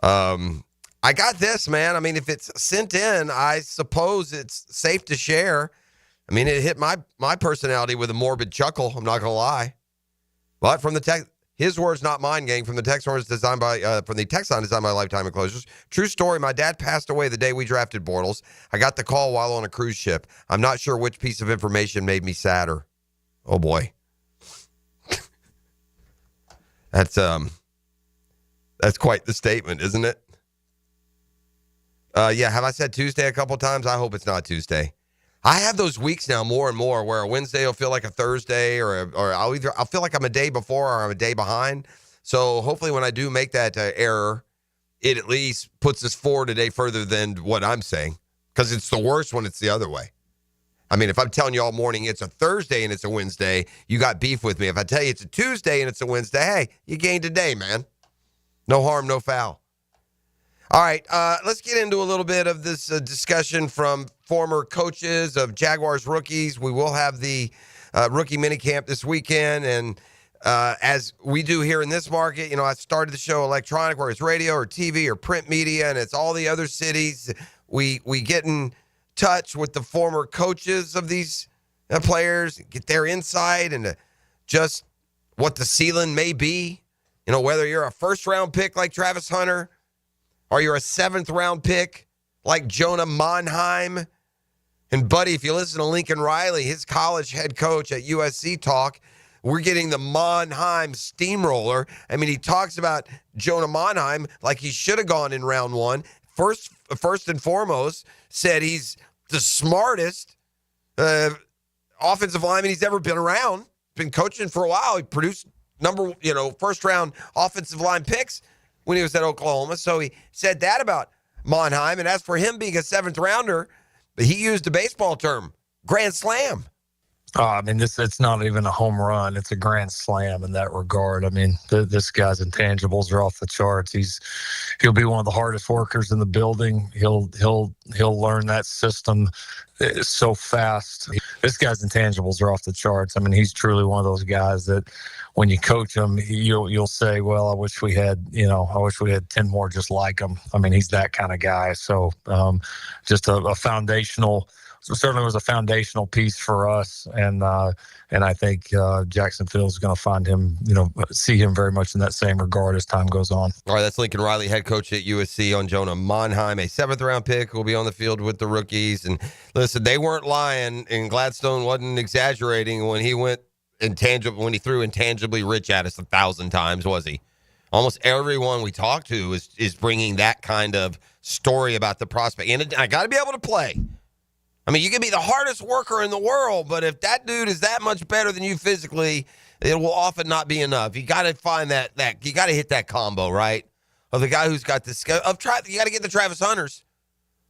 I got this, man. I mean, if it's sent in, I suppose it's safe to share. I mean, it hit my personality with a morbid chuckle, I'm not going to lie. But from the text, his words, not mine, gang, from the text line designed by Lifetime Enclosures. True story, my dad passed away the day we drafted Bortles. I got the call while on a cruise ship. I'm not sure which piece of information made me sadder. Oh, boy. That's quite the statement, isn't it? Yeah, have I said Tuesday a couple times? I hope it's not Tuesday. I have those weeks now more and more where a Wednesday will feel like a Thursday, or I'll feel like I'm a day before or I'm a day behind. So hopefully when I do make that error, it at least puts us forward a day further than what I'm saying, because it's the worst when it's the other way. I mean, if I'm telling you all morning it's a Thursday and it's a Wednesday, you got beef with me. If I tell you it's a Tuesday and it's a Wednesday, hey, you gained a day, man. No harm, no foul. All right, let's get into a little bit of this discussion from former coaches of Jaguars rookies. We will have the rookie minicamp this weekend, and as we do here in this market, I started the show electronic, where it's radio or TV or print media, and it's all the other cities. We get in touch with the former coaches of these players, get their insight into just what the ceiling may be. Whether you're a first-round pick like Travis Hunter, or you're a 7th-round pick like Jonah Monheim. And, buddy, if you listen to Lincoln Riley, his college head coach at USC talk, we're getting the Monheim steamroller. I mean, he talks about Jonah Monheim like he should have gone in round 1. First and foremost, said he's the smartest offensive lineman he's ever been around. Been coaching for a while. He produced first-round offensive line picks when he was at Oklahoma. So he said that about Monheim. And as for him being a 7th rounder, he used a baseball term, grand slam. I mean, it's not even a home run. It's a grand slam in that regard. I mean, this guy's intangibles are off the charts. He'll be one of the hardest workers in the building. He'll learn that system so fast. This guy's intangibles are off the charts. I mean, he's truly one of those guys that when you coach him, you'll say, well, I wish we had 10 more just like him. I mean, he's that kind of guy. So just a foundational. So certainly was a foundational piece for us, and I think Jacksonville is going to find him, see him very much in that same regard as time goes on. All right, that's Lincoln Riley, head coach at USC, on Jonah Monheim, a 7th-round pick, will be on the field with the rookies. And listen, they weren't lying, and Gladstone wasn't exaggerating when he when he threw intangibly rich at us 1,000 times, was he? Almost everyone we talk to is bringing that kind of story about the prospect. And I got to be able to play. I mean, you can be the hardest worker in the world, but if that dude is that much better than you physically, it will often not be enough. You got to find that you got to hit that combo, right? Of the guy who's got the skill. You got to get the Travis Hunters.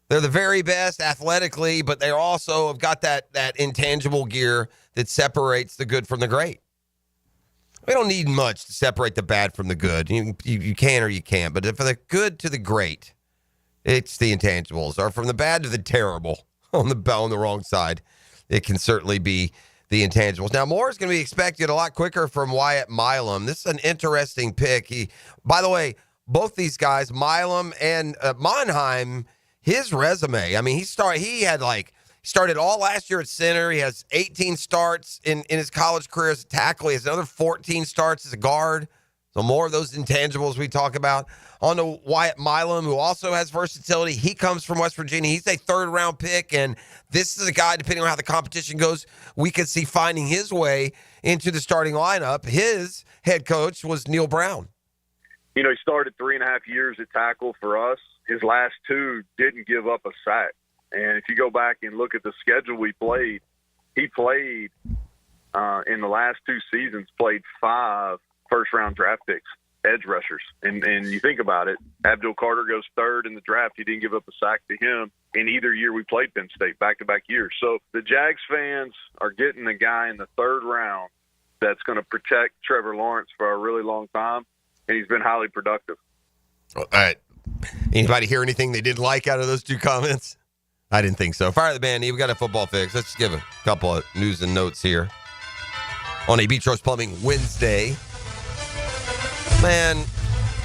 They're the very best athletically, but they also have got that intangible gear that separates the good from the great. We don't need much to separate the bad from the good. You can or you can't, but for the good to the great, it's the intangibles. Or from the bad to the terrible. On the wrong side, it can certainly be the intangibles. Now, more is going to be expected a lot quicker from Wyatt Milam. This is an interesting pick. By the way, both these guys, Milam and Monheim, his resume. I mean, he started all last year at center. He has 18 starts in his college career as a tackle. He has another 14 starts as a guard. So more of those intangibles we talk about. On to Wyatt Milam, who also has versatility. He comes from West Virginia. He's a third-round pick, and this is a guy, depending on how the competition goes, we could see finding his way into the starting lineup. His head coach was Neil Brown. You know, he started 3.5 years at tackle for us. His last 2 didn't give up a sack. And if you go back and look at the schedule we played, he played in the last 2 seasons, played 5 first-round draft picks, edge rushers. And you think about it, Abdul Carter goes 3rd in the draft. He didn't give up a sack to him in either year we played Penn State, back-to-back years. So the Jags fans are getting a guy in the 3rd round that's going to protect Trevor Lawrence for a really long time, and he's been highly productive. All right. Anybody hear anything they didn't like out of those 2 comments? I didn't think so. Fire the band. We got a football fix. Let's just give a couple of news and notes here on a Beach Rose Plumbing Wednesday. Man,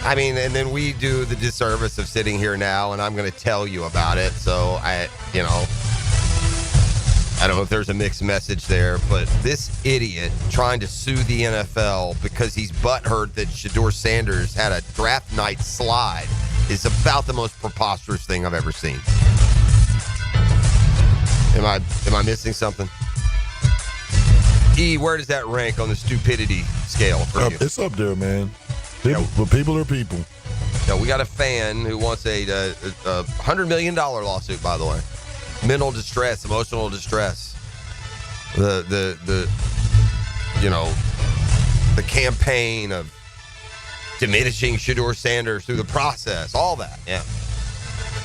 I mean, and then we do the disservice of sitting here now, and I'm going to tell you about it. So I don't know if there's a mixed message there, but this idiot trying to sue the NFL because he's butthurt that Shedeur Sanders had a draft night slide is about the most preposterous thing I've ever seen. Am I missing something? E, where does that rank on the stupidity scale for you? It's up there, man. But people are people. Yeah, we got a fan who wants a $100 million lawsuit, by the way. Mental distress, emotional distress. The campaign of diminishing Shedeur Sanders through the process, all that, yeah.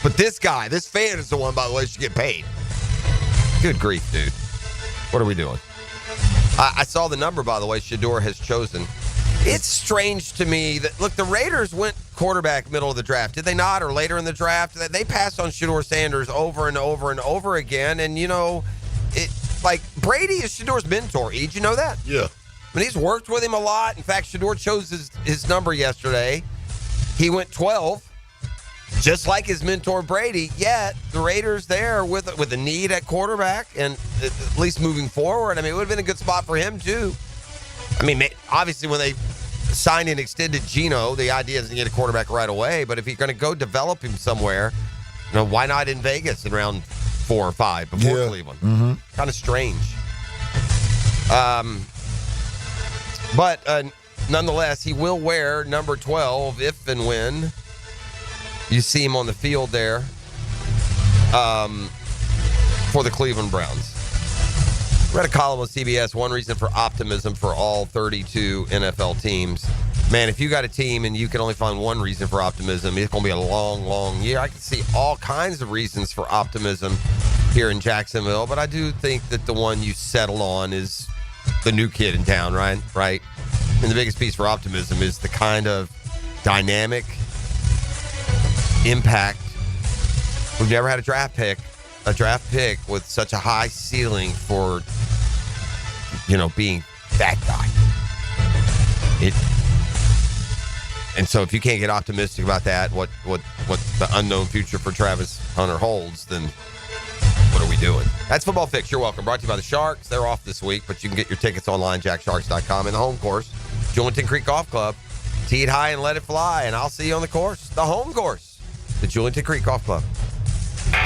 But this fan is the one, by the way, should get paid. Good grief, dude. What are we doing? I saw the number, by the way, Shedeur has chosen. It's strange to me that, look, the Raiders went quarterback middle of the draft. Did they not? Or later in the draft? They passed on Shedeur Sanders over and over and over again. And, Brady is Shedeur's mentor. Did you know that? Yeah. I mean, he's worked with him a lot. In fact, Shedeur chose his number yesterday. He went 12, just like his mentor Brady. Yet the Raiders there with a need at quarterback, and at least moving forward, I mean, it would have been a good spot for him too. I mean, obviously when they signed and extended Geno, the idea is to get a quarterback right away. But if you're going to go develop him somewhere, why not in Vegas in round 4 or 5 before Cleveland? Mm-hmm. Kind of strange. But nonetheless, he will wear number 12 if and when you see him on the field there for the Cleveland Browns. Read a column on CBS, one reason for optimism for all 32 NFL teams. Man, if you got a team and you can only find one reason for optimism, it's going to be a long, long year. I can see all kinds of reasons for optimism here in Jacksonville, but I do think that the one you settle on is the new kid in town, right? And the biggest piece for optimism is the kind of dynamic impact. We've never had a draft pick with such a high ceiling for, being that guy. And so if you can't get optimistic about that, what the unknown future for Travis Hunter holds, then what are we doing? That's Football Fix. You're welcome. Brought to you by the Sharks. They're off this week, but you can get your tickets online, jacksharks.com. And the home course, Julington Creek Golf Club. Tee it high and let it fly, and I'll see you on the course, the home course, the Julington Creek Golf Club.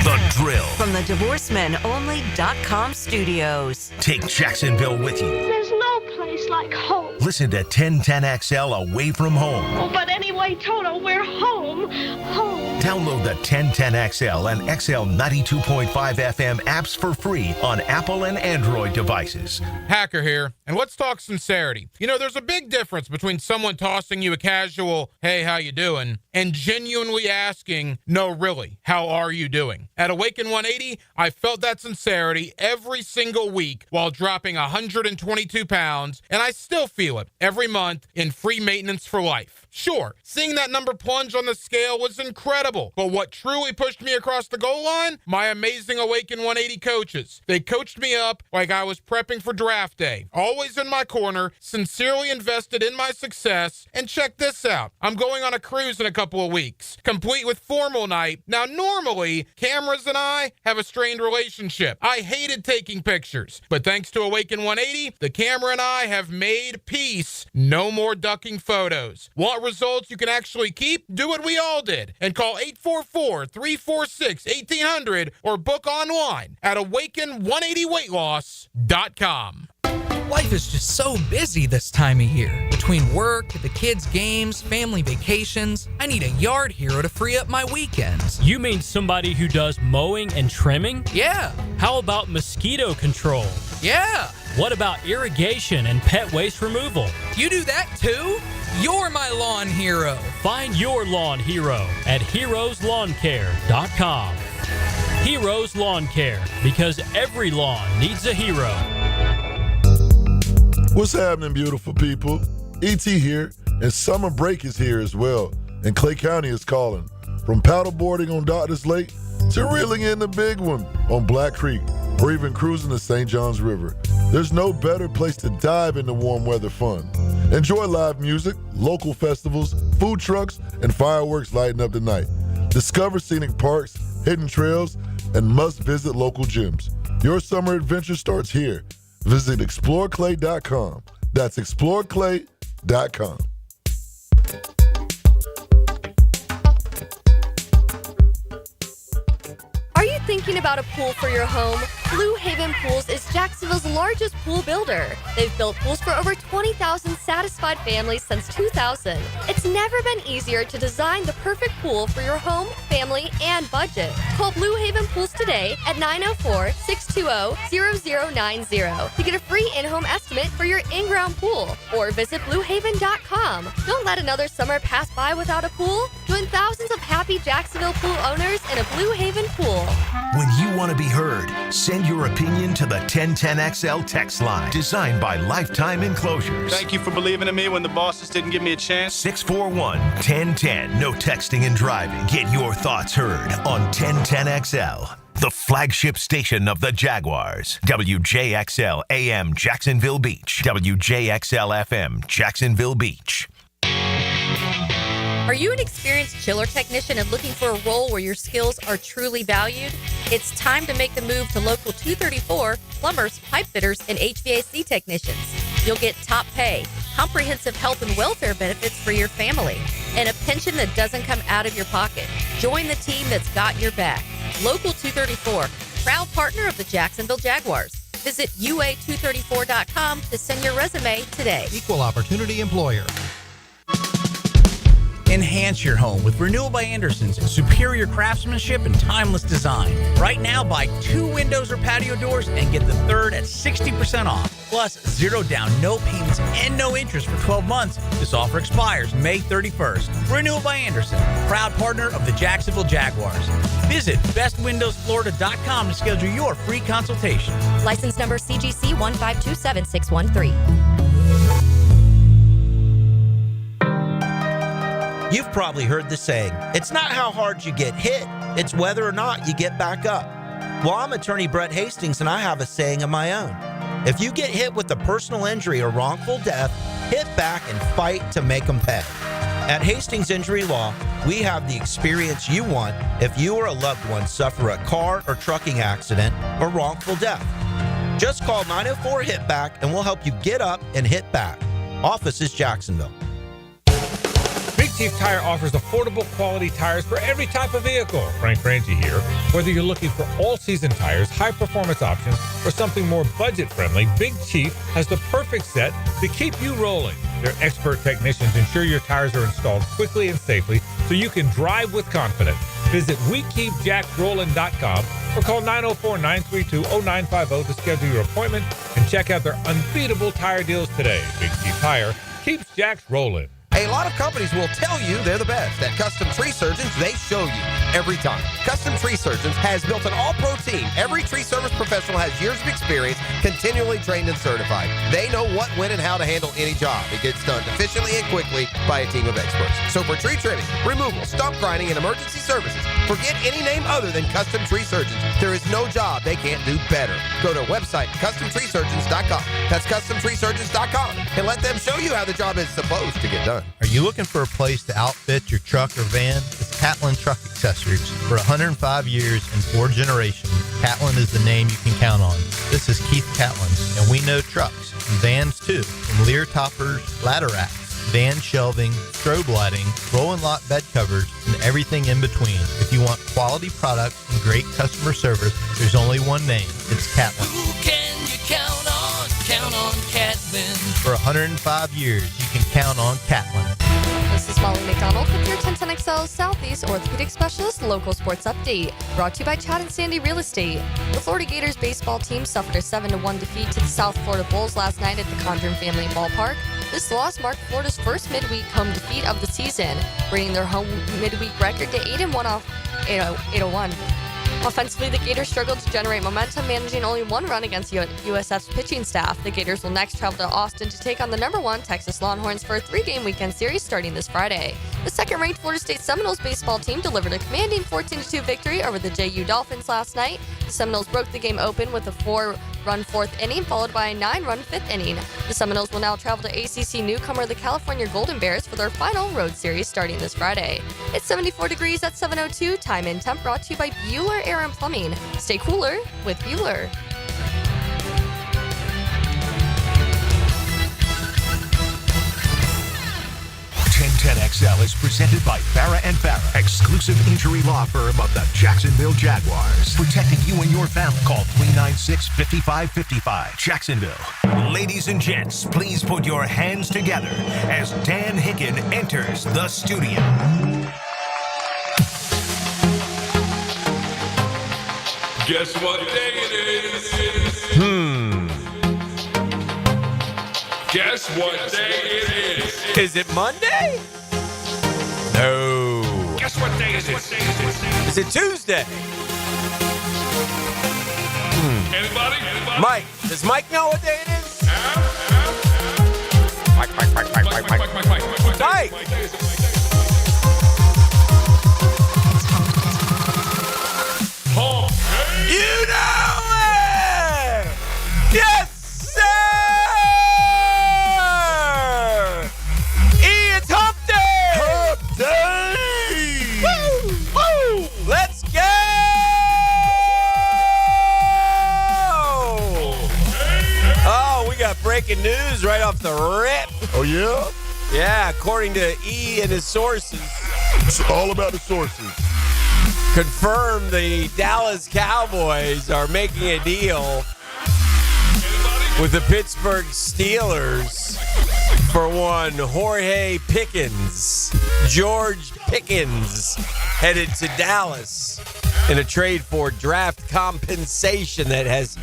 The Drill. From the DivorceMenOnly.com studios. Take Jacksonville with you. There's no place like home. Listen to 1010XL away from home. Oh, but anyway, Toto, we're home. Home. Download the 1010XL and XL 92.5 FM apps for free on Apple and Android devices. Hacker here, and let's talk sincerity. There's a big difference between someone tossing you a casual, hey, how you doing, and genuinely asking, no, really, how are you doing? At Awaken 180, I felt that sincerity every single week while dropping 122 pounds, and I still feel it every month in free maintenance for life. Sure, seeing that number plunge on the scale was incredible, but what truly pushed me across the goal line? My amazing Awaken 180 coaches. They coached me up like I was prepping for draft day, always in my corner, sincerely invested in my success, and check this out. I'm going on a cruise in a couple of weeks, complete with formal night. Now, normally, cameras and I have a strained relationship. I hated taking pictures, but thanks to Awaken 180, the camera and I have made peace. No more ducking photos. Want results you can actually keep? Do what we all did and call 844-346-1800 or book online at awaken180weightloss.com. Life is just so busy this time of year. Between work, the kids' games, family vacations, I need a yard hero to free up my weekends. You mean somebody who does mowing and trimming? Yeah. How about mosquito control? Yeah. What about irrigation and pet waste removal? You do that too? You're my lawn hero. Find your lawn hero at heroeslawncare.com. Heroes Lawn Care, because every lawn needs a hero. What's happening, beautiful people? E.T. here, and summer break is here as well, and Clay County is calling. From paddleboarding on Doctor's Lake to reeling in the big one on Black Creek, or even cruising the St. Johns River. There's no better place to dive into warm weather fun. Enjoy live music, local festivals, food trucks, and fireworks lighting up the night. Discover scenic parks, hidden trails, and must-visit local gyms. Your summer adventure starts here. Visit exploreclay.com. That's exploreclay.com. Are you thinking about a pool for your home? Blue Haven Pools is Jacksonville's largest pool builder. They've built pools for over 20,000 satisfied families since 2000. It's never been easier to design the perfect pool for your home, family, and budget. Call Blue Haven Pools today at 904-620-0090 to get a free in-home estimate for your in-ground pool, or visit bluehaven.com. Don't let another summer pass by without a pool. Join thousands of happy Jacksonville pool owners in a Blue Haven pool. When you want to be heard, send your opinion to the 1010XL text line, designed by Lifetime Enclosures. Thank you for believing in me when the bosses didn't give me a chance. 641-1010. No texting and driving. Get your thoughts heard on 1010XL, the flagship station of the Jaguars. WJXL AM Jacksonville Beach. WJXL FM Jacksonville Beach. Are you an experienced chiller technician and looking for a role where your skills are truly valued? It's time to make the move to Local 234, plumbers, pipe fitters, and HVAC technicians. You'll get top pay, comprehensive health and welfare benefits for your family, and a pension that doesn't come out of your pocket. Join the team that's got your back. Local 234, proud partner of the Jacksonville Jaguars. Visit UA234.com to send your resume today. Equal opportunity employer. Enhance your home with Renewal by Anderson's superior craftsmanship and timeless design. Right now, buy 2 windows or patio doors and get the third at 60% off. Plus, 0 down, no payments, and no interest for 12 months. This offer expires May 31st. Renewal by Anderson, proud partner of the Jacksonville Jaguars. Visit bestwindowsflorida.com to schedule your free consultation. License number CGC 1527613. You've probably heard the saying, it's not how hard you get hit, it's whether or not you get back up. Well, I'm attorney Brett Hastings, and I have a saying of my own. If you get hit with a personal injury or wrongful death, hit back and fight to make them pay. At Hastings Injury Law, we have the experience you want if you or a loved one suffer a car or trucking accident or wrongful death. Just call 904-HIT-BACK and we'll help you get up and hit back. Office is Jacksonville. Big Chief Tire offers affordable quality tires for every type of vehicle. Frank Franchi here. Whether you're looking for all-season tires, high-performance options, or something more budget-friendly, Big Chief has the perfect set to keep you rolling. Their expert technicians ensure your tires are installed quickly and safely so you can drive with confidence. Visit WeKeepJacksRollin.com or call 904-932-0950 to schedule your appointment and check out their unbeatable tire deals today. Big Chief Tire keeps Jacks rolling. A lot of companies will tell you they're the best. At Custom Tree Surgeons, they show you every time. Custom Tree Surgeons has built an all-pro team. Every tree service professional has years of experience, continually trained and certified. They know what, when, and how to handle any job. It gets done efficiently and quickly by a team of experts. So for tree trimming, removal, stump grinding, and emergency services, forget any name other than Custom Tree Surgeons. There is no job they can't do better. Go to our website, CustomTreeSurgeons.com. That's CustomTreeSurgeons.com. And let them show you how the job is supposed to get done. Are you looking for a place to outfit your truck or van? It's Catlin Truck Accessories. For 105 years and 4 generations, Catlin is the name you can count on. This is Keith Catlin, and we know trucks and vans too. From Lear toppers, ladder racks, van shelving, strobe lighting, roll and lock bed covers, and everything in between. If you want quality products and great customer service, there's only one name. It's Catlin. Who can you count on? Count on Catlin. For 105 years, you can count on Catlin. This is Molly McDonald with your 1010XL Southeast Orthopedic Specialist Local Sports Update, brought to you by Chad and Sandy Real Estate. The Florida Gators baseball team suffered a 7-1 defeat to the South Florida Bulls last night at the Condren Family Ballpark. This loss marked Florida's first midweek home defeat of the season, bringing their home midweek record to 8-1 off 801. Offensively, the Gators struggled to generate momentum, managing only one run against USF's pitching staff. The Gators will next travel to Austin to take on the number 1 Texas Longhorns for a 3-game weekend series starting this Friday. The second-ranked Florida State Seminoles baseball team delivered a commanding 14-2 victory over the JU Dolphins last night. The Seminoles broke the game open with a 4-run 4th inning, followed by a 9-run 5th inning. The Seminoles will now travel to ACC newcomer the California Golden Bears for their final road series starting this Friday. It's 74 degrees at 7:02. Time and temp brought to you by Bueller Air and Plumbing. Stay cooler with Bueller. 1010XL is presented by Farah and Farah, exclusive injury law firm of the Jacksonville Jaguars. Protecting you and your family. Call 396-5555. Jacksonville. Ladies and gents, please put your hands together as Dan Hicken enters the studio. Guess what day it is? Guess what day it is? Is it Monday? No. Guess what day it is? Is it Tuesday? Anybody? Mike. Does Mike know what day it is? Mike. You know it! Yes, sir! It's hump day! Hump day! Woo! Woo! Let's go! Oh, we got breaking news right off the rip. Oh, yeah? Yeah, according to E and his sources. It's all about the sources. Confirmed the Dallas Cowboys are making a deal with the Pittsburgh Steelers for one Jorge Pickens. George Pickens headed to Dallas in a trade for draft compensation that has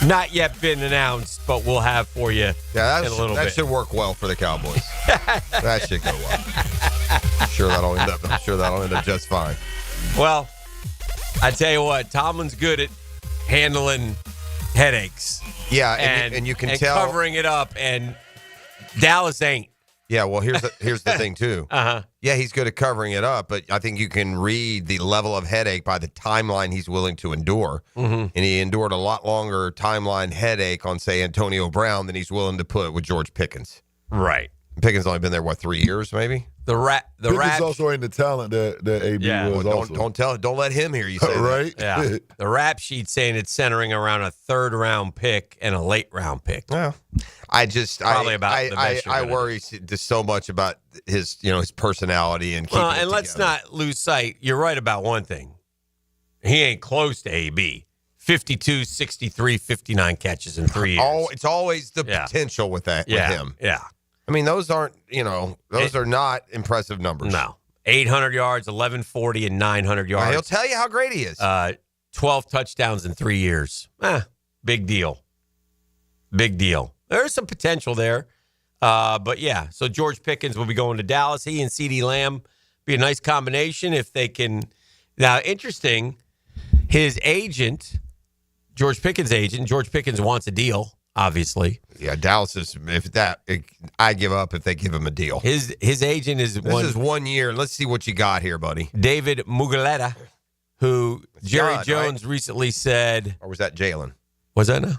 not yet been announced, but we'll have for you in a little bit. That should work well for the Cowboys. That should go well. I'm sure that'll end up just fine. Well, I tell you what, Tomlin's good at handling headaches. Yeah, and you can tell covering it up, and Dallas ain't. Yeah, well, here's the thing too. Yeah, he's good at covering it up, but I think you can read the level of headache by the timeline he's willing to endure. And he endured a lot longer timeline headache on, say, Antonio Brown than he's willing to put with George Pickens. Right. Pickens only been there, 3 years maybe? Pickens also ain't the talent that AB was. Don't let him hear you say right? that. Yeah. The rap sheet saying it's centering around a 3rd-round pick and a late-round pick. Yeah. I worry just so much about his personality and keeping it let's together. not lose sight. You're right about one thing. He ain't close to AB. 52, 63, 59 catches in 3 years. It's always the potential with that with him. Yeah. I mean, those aren't, those are not impressive numbers. No. 800 yards, 1140, and 900 yards. Well, he'll tell you how great he is. 12 touchdowns in 3 years. Big deal. Big deal. There's some potential there. But yeah, so George Pickens will be going to Dallas. He and CeeDee Lamb be a nice combination if they can. Now, interesting, his agent, George Pickens' agent, George Pickens wants a deal, obviously. Yeah, Dallas is, I give up if they give him a deal. His agent is This is 1 year. Let's see what you got here, buddy. David Muguleta, who Jerry Jones right? recently said. Or was that Jalen? Was that now?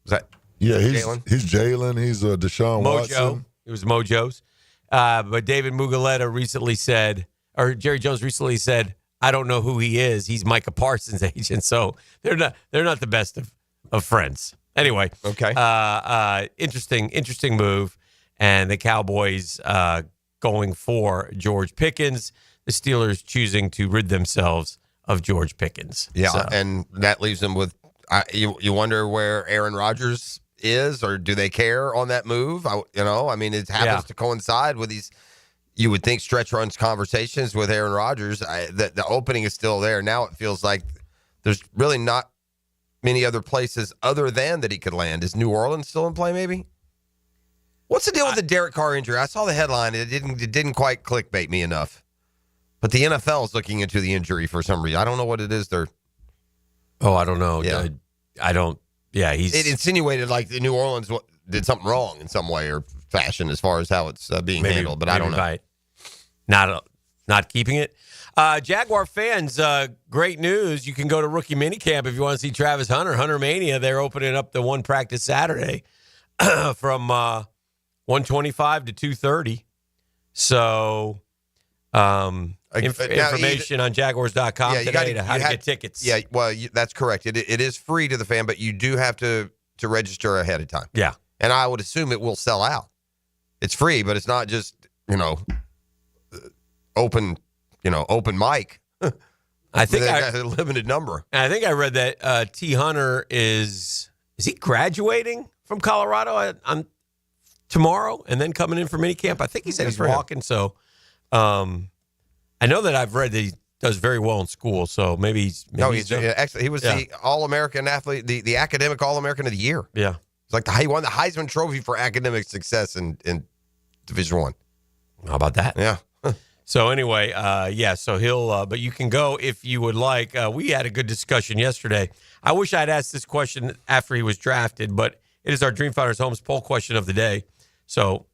Was that Yeah, Jalen? he's Jalen. He's Deshaun Watson. Mojo. It was Mojo's. But David Muguleta recently said, or Jerry Jones recently said, I don't know who he is. He's Micah Parsons' agent. So they're not the best of friends. Anyway, okay. Interesting move. And the Cowboys going for George Pickens. The Steelers choosing to rid themselves of George Pickens. Yeah, So, and that leaves them with you wonder where Aaron Rodgers is, or do they care on that move? It happens to coincide with these. You would think stretch runs conversations with Aaron Rodgers. The opening is still there. Now it feels like there's really not many other places other than that he could land. Is New Orleans still in play? Maybe. What's the deal with the Derek Carr injury? I saw the headline. It didn't quite clickbait me enough. But the NFL is looking into the injury for some reason. I don't know what it is. I don't know. Yeah. I don't. Yeah, It insinuated like the New Orleans did something wrong in some way or fashion as far as how it's being handled. But I don't know. By not keeping it. Jaguar fans, great news. You can go to rookie minicamp if you want to see Travis Hunter. Hunter Mania, they're opening up the one practice Saturday from 1:25 to 2:30. So information on Jaguars.com today to how to get tickets. Yeah, well, that's correct. It is free to the fan, but you do have to register ahead of time. Yeah. And I would assume it will sell out. It's free, but it's not just, open mic. I think they got a limited number. I think I read that T. Hunter is he graduating from Colorado on tomorrow and then coming in for minicamp? I think he said he's walking. So I know that I've read that he does very well in school. So maybe he's actually he was the All-American athlete, the academic All-American of the year. Yeah, it's like he won the Heisman Trophy for academic success in Division I. How about that? Yeah. So anyway, so he'll, but you can go if you would like. We had a good discussion yesterday. I wish I'd asked this question after he was drafted, but it is our Dream Finders Homes poll question of the day. So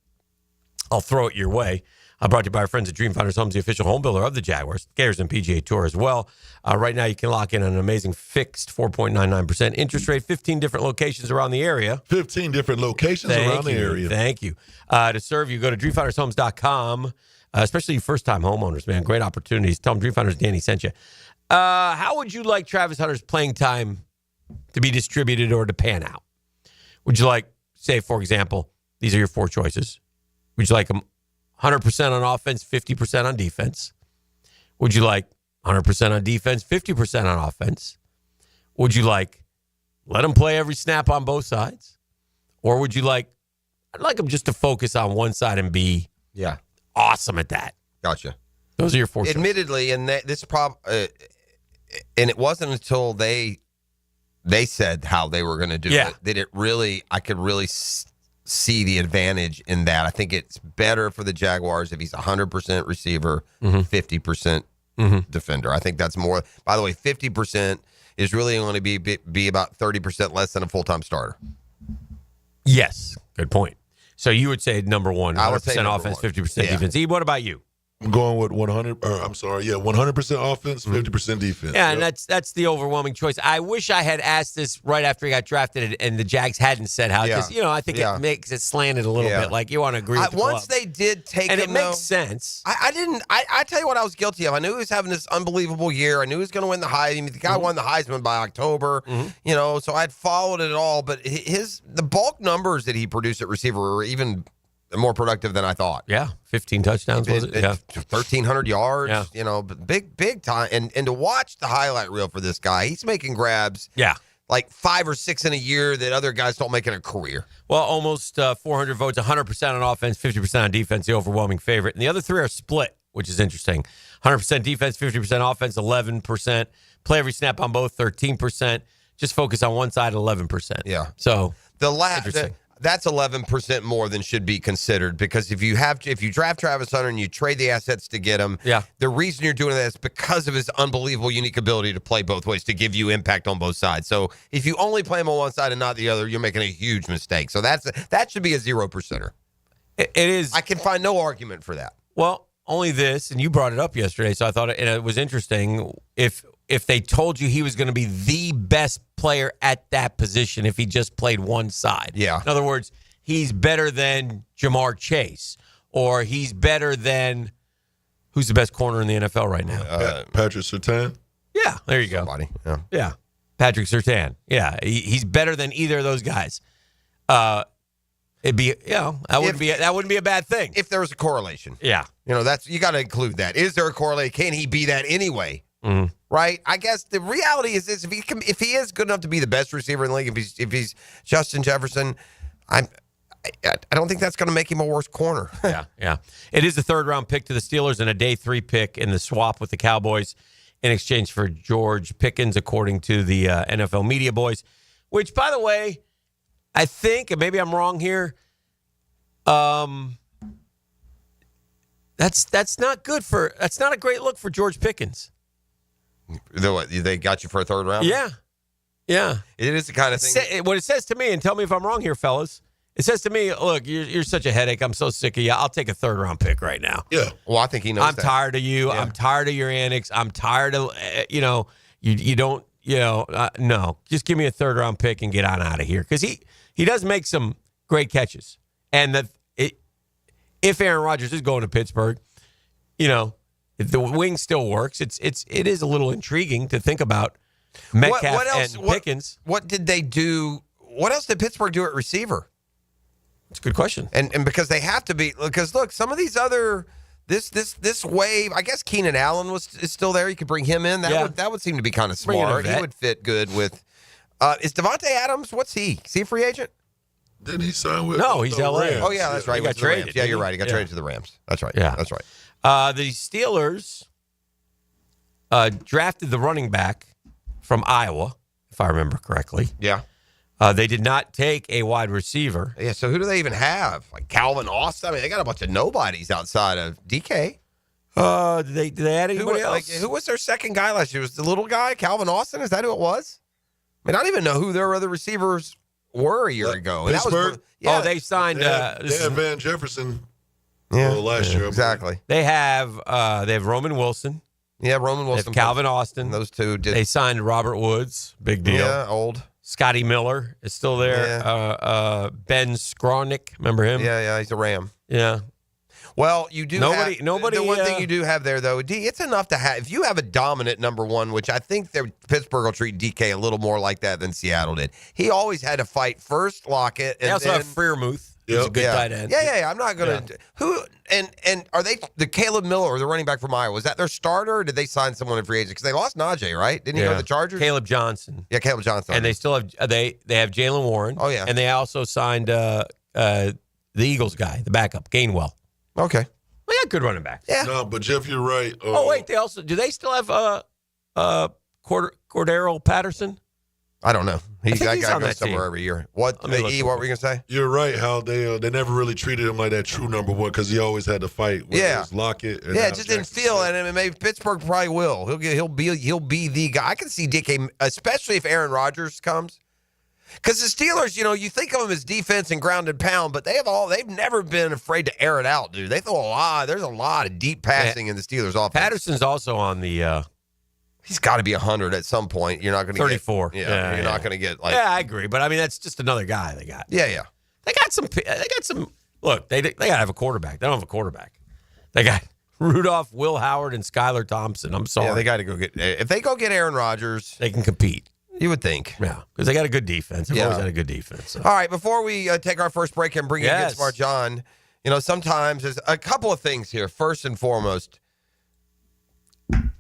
I'll throw it your way. Brought to you by our friends at Dream Finders Homes, the official home builder of the Jaguars, Gators, and PGA Tour as well. Right now, you can lock in on an amazing fixed 4.99% interest rate, 15 different locations around the area. 15 different locations around the area. Thank you. To serve you, go to dreamfindershomes.com. Especially you first-time homeowners, man. Great opportunities. Tell them Dream Finders Danny sent you. How would you like Travis Hunter's playing time to be distributed or to pan out? Would you like, say, for example, these are your four choices. Would you like him 100% on offense, 50% on defense? Would you like 100% on defense, 50% on offense? Would you like let him play every snap on both sides? Or would you like, I'd like him just to focus on one side and be awesome at that? Gotcha. Those are your four choices. Admittedly, and this problem, and it wasn't until they said how they were going to do it that it really, I could really see the advantage in that. I think it's better for the Jaguars if he's 100% receiver, 50% defender. I think that's more. By the way, 50% is really only be about 30% less than a full-time starter. Yes, good point. So you would say number one, 100% offense, 50% defense. Eve, what about you? I'm going with 100%, 100% offense, 50% defense. Yeah, and that's the overwhelming choice. I wish I had asked this right after he got drafted and the Jags hadn't said how, because, I think it makes it slanted a little bit. Like, you want to agree with the once they did take and him, it makes sense. I tell you what I was guilty of. I knew he was having this unbelievable year. I knew he was going to win the Heisman. The guy won the Heisman by October, so I'd followed it all. But the bulk numbers that he produced at receiver were even more productive than I thought. Yeah, 15 touchdowns, was it? Yeah. 1,300 yards, big time. And to watch the highlight reel for this guy, he's making grabs. Yeah. Like 5 or 6 in a year that other guys don't make in a career. Well, almost 400 votes, 100% on offense, 50% on defense, the overwhelming favorite. And the other three are split, which is interesting. 100% defense, 50% offense, 11%. Play every snap on both, 13%. Just focus on one side, 11%. Yeah. So, the last. That's 11% more than should be considered, because if you draft Travis Hunter and you trade the assets to get him, the reason you're doing that is because of his unbelievable unique ability to play both ways, to give you impact on both sides. So if you only play him on one side and not the other, you're making a huge mistake. So that should be a 0%er. It is. I can find no argument for that. Well, only this, and you brought it up yesterday, so I thought it was interesting. If they told you he was going to be the best player at that position if he just played one side. Yeah. In other words, he's better than Jamar Chase, or he's better than who's the best corner in the NFL right now? Patrick Surtain. Yeah, there you go. Somebody. Yeah. Patrick Surtain. Yeah, he's better than either of those guys. It'd be, that wouldn't be a bad thing if there was a correlation. Yeah. You got to include that. Is there a correlation? Can he be that anyway? Mm-hmm. Right? I guess the reality is this: if he is good enough to be the best receiver in the league, if he's Justin Jefferson, I don't think that's going to make him a worse corner. Yeah. It is the 3rd round pick to the Steelers and a day 3 pick in the swap with the Cowboys in exchange for George Pickens, according to the NFL media boys. Which, by the way, I think, and maybe I'm wrong here, that's not good for. That's not a great look for George Pickens. They got you for a 3rd round? Yeah. It is the kind of thing. What it says to me, and tell me if I'm wrong here, fellas. It says to me, look, you're such a headache. I'm so sick of you. I'll take a 3rd round pick right now. Yeah. Well, I think he knows I'm tired of you. Yeah. I'm tired of your antics. I'm tired of, you don't, no. Just give me a 3rd round pick and get on out of here. Because he does make some great catches. And if Aaron Rodgers is going to Pittsburgh, if the wing still works, it is a little intriguing to think about Metcalf and Pickens. What did they do? What else did Pittsburgh do at receiver? That's a good question. And because they have to be, because look, some of these other this wave, I guess Keenan Allen is still there. You could bring him in. That would seem to be kind of smart. He would fit good with. Is Devontae Adams? What's he? Is he a free agent? Didn't he sign with? No, he's LA. Rams. Oh yeah, that's right. He got traded. Yeah, you're right. He got traded to the Rams. That's right. Yeah, that's right. The Steelers drafted the running back from Iowa, if I remember correctly. Yeah. They did not take a wide receiver. Yeah, so who do they even have? Like Calvin Austin? I mean, they got a bunch of nobodies outside of DK. Did they add anybody else? Who was their second guy last year? Was the little guy, Calvin Austin? Is that who it was? I mean, I don't even know who their other receivers were a year ago. Pittsburgh? They signed. They had Van Jefferson last year. Exactly. They have Roman Wilson. Yeah, Roman Wilson. They have Calvin Austin. Those two did. They signed Robert Woods. Big deal. Yeah, old. Scotty Miller is still there. Yeah. Ben Skowronek, remember him? Yeah, he's a Ram. Yeah. Well, you do nobody. The one thing you do have there, though, it's enough to have. If you have a dominant number one, which I think Pittsburgh will treat DK a little more like that than Seattle did. He always had to fight first Lockett. And they also have Freiermuth. He's a good tight end. Yeah. I'm not going to. Who and are they the Caleb Miller, the running back from Iowa? Was that their starter, or did they sign someone in free agent? Because they lost Najee, right? Didn't he go to the Chargers? Caleb Johnson. Yeah, Caleb Johnson. And they still have they have Jalen Warren. Oh yeah. And they also signed the Eagles guy, the backup, Gainwell. Okay. Well, yeah, good running back. Yeah. No, but Jeff, you're right. Wait, do they still have Cordero Patterson? I don't know. That guy on goes that somewhere team. every year. What were you going to say? You're right. How they never really treated him like that true number one because he always had to fight. With Lockett. And it just didn't feel it, and maybe Pittsburgh probably will. He'll be the guy. I can see DK, especially if Aaron Rodgers comes. Because the Steelers, you think of them as defense and ground and pound, but they've never been afraid to air it out, dude. They throw a lot. There's a lot of deep passing in the Steelers offense. Patterson's also on the. He's got to be 100 at some point. You're not going to 34. You're not going to get like. Yeah, I agree, but I mean that's just another guy they got. Yeah. They got some. Look, they got to have a quarterback. They don't have a quarterback. They got Rudolph, Will Howard, and Skylar Thompson. I'm sorry. Yeah, they got to go get. If they go get Aaron Rodgers, they can compete. You would think. Yeah, because they got a good defense. They've always had a good defense. So. All right, before we take our first break and bring in Get Smart John, sometimes there's a couple of things here. First and foremost,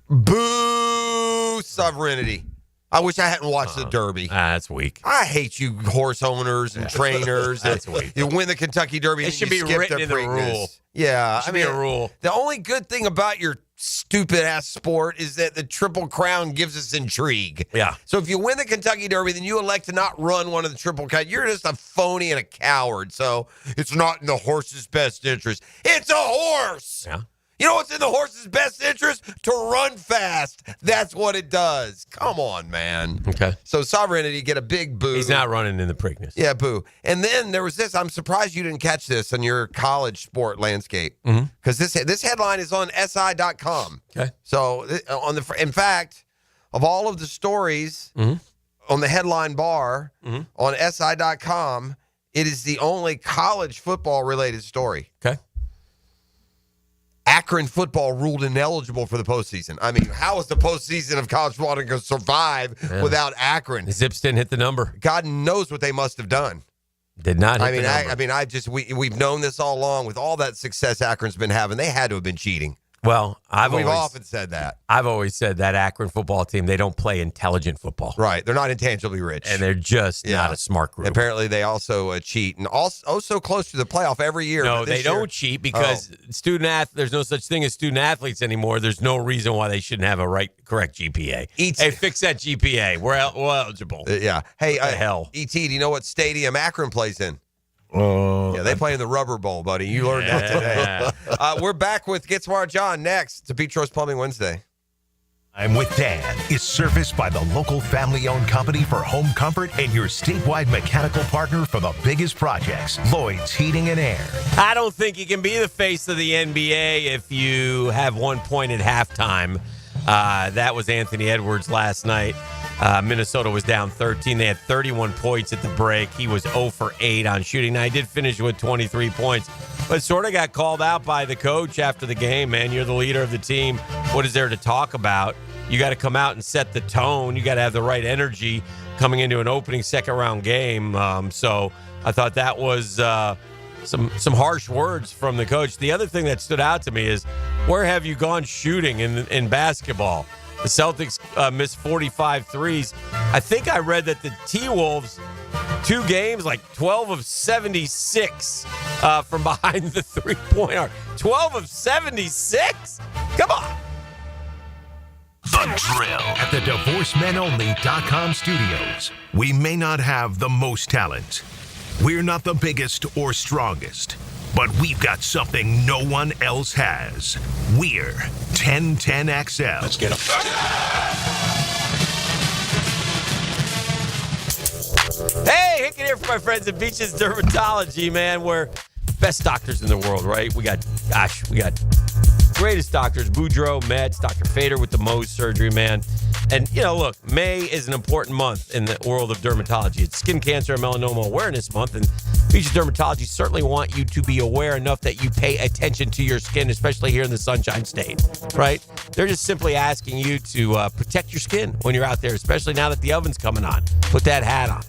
boo sovereignty. I wish I hadn't watched the Derby. That's weak. I hate you horse owners and trainers. That's weak. You win the Kentucky Derby. It should be written in the rule. Yeah, It should be a rule. The only good thing about your stupid-ass sport is that the Triple Crown gives us intrigue. Yeah. So if you win the Kentucky Derby, then you elect to not run one of the Triple Crown. You're just a phony and a coward. So it's not in the horse's best interest. It's a horse. Yeah. You know what's in the horse's best interest? To run fast. That's what it does. Come on, man. Okay. So Sovereignty get a big boo. He's not running in the Preakness. Yeah, boo. And then there was this. I'm surprised you didn't catch this on your college sport landscape. Because this headline is on SI.com. Okay. So in fact, of all of the stories on the headline bar on SI.com, it is the only college football related story. Okay. Akron football ruled ineligible for the postseason. I mean, how is the postseason of college football going to survive without Akron? The Zips didn't hit the number. God knows what they must have done. Did not hit the number. We've known this all along. With all that success Akron's been having, they had to have been cheating. Well, we've often said that. I've always said that Akron football team, they don't play intelligent football. Right. They're not intangibly rich. And they're just not a smart group. Apparently, they also cheat. And also so close to the playoff every year. No, they don't cheat because there's no such thing as student athletes anymore. There's no reason why they shouldn't have a correct GPA. Hey, fix that GPA. We're eligible. Yeah. Hey, what the hell? ET, do you know what stadium Akron plays in? Yeah, they play in the Rubber Bowl, buddy. You learned that today. We're back with Get Smart John next to Petros Plumbing Wednesday. I'm with Dan is serviced by the local family-owned company for home comfort and your statewide mechanical partner for the biggest projects, Lloyd's Heating and Air. I don't think you can be the face of the NBA if you have 1 point at halftime. That was Anthony Edwards last night. Minnesota was down 13. They had 31 points at the break. He was 0 for 8 on shooting. Now, he did finish with 23 points, but sort of got called out by the coach after the game. Man, you're the leader of the team. What is there to talk about? You got to come out and set the tone. You got to have the right energy coming into an opening second-round game. So I thought that was some harsh words from the coach. The other thing that stood out to me is, where have you gone shooting in basketball? The Celtics missed 45 threes. I think I read that the T-Wolves, 2 games, like 12 of 76 from behind the three-point arc. 12 of 76? Come on. The Drill at the DivorceMenOnly.com studios. We may not have the most talent. We're not the biggest or strongest. But we've got something no one else has. We're 1010XL. Let's get them. Hey, Hicken here for my friends at Beaches Dermatology, man. We're best doctors in the world, right? We got greatest doctors, Boudreaux, Metz, Dr. Fader with the Mohs surgery, man. And, look, May is an important month in the world of dermatology. It's Skin Cancer and Melanoma Awareness Month, and Beaches Dermatology certainly want you to be aware enough that you pay attention to your skin, especially here in the Sunshine State, right? They're just simply asking you to protect your skin when you're out there, especially now that the oven's coming on. Put that hat on.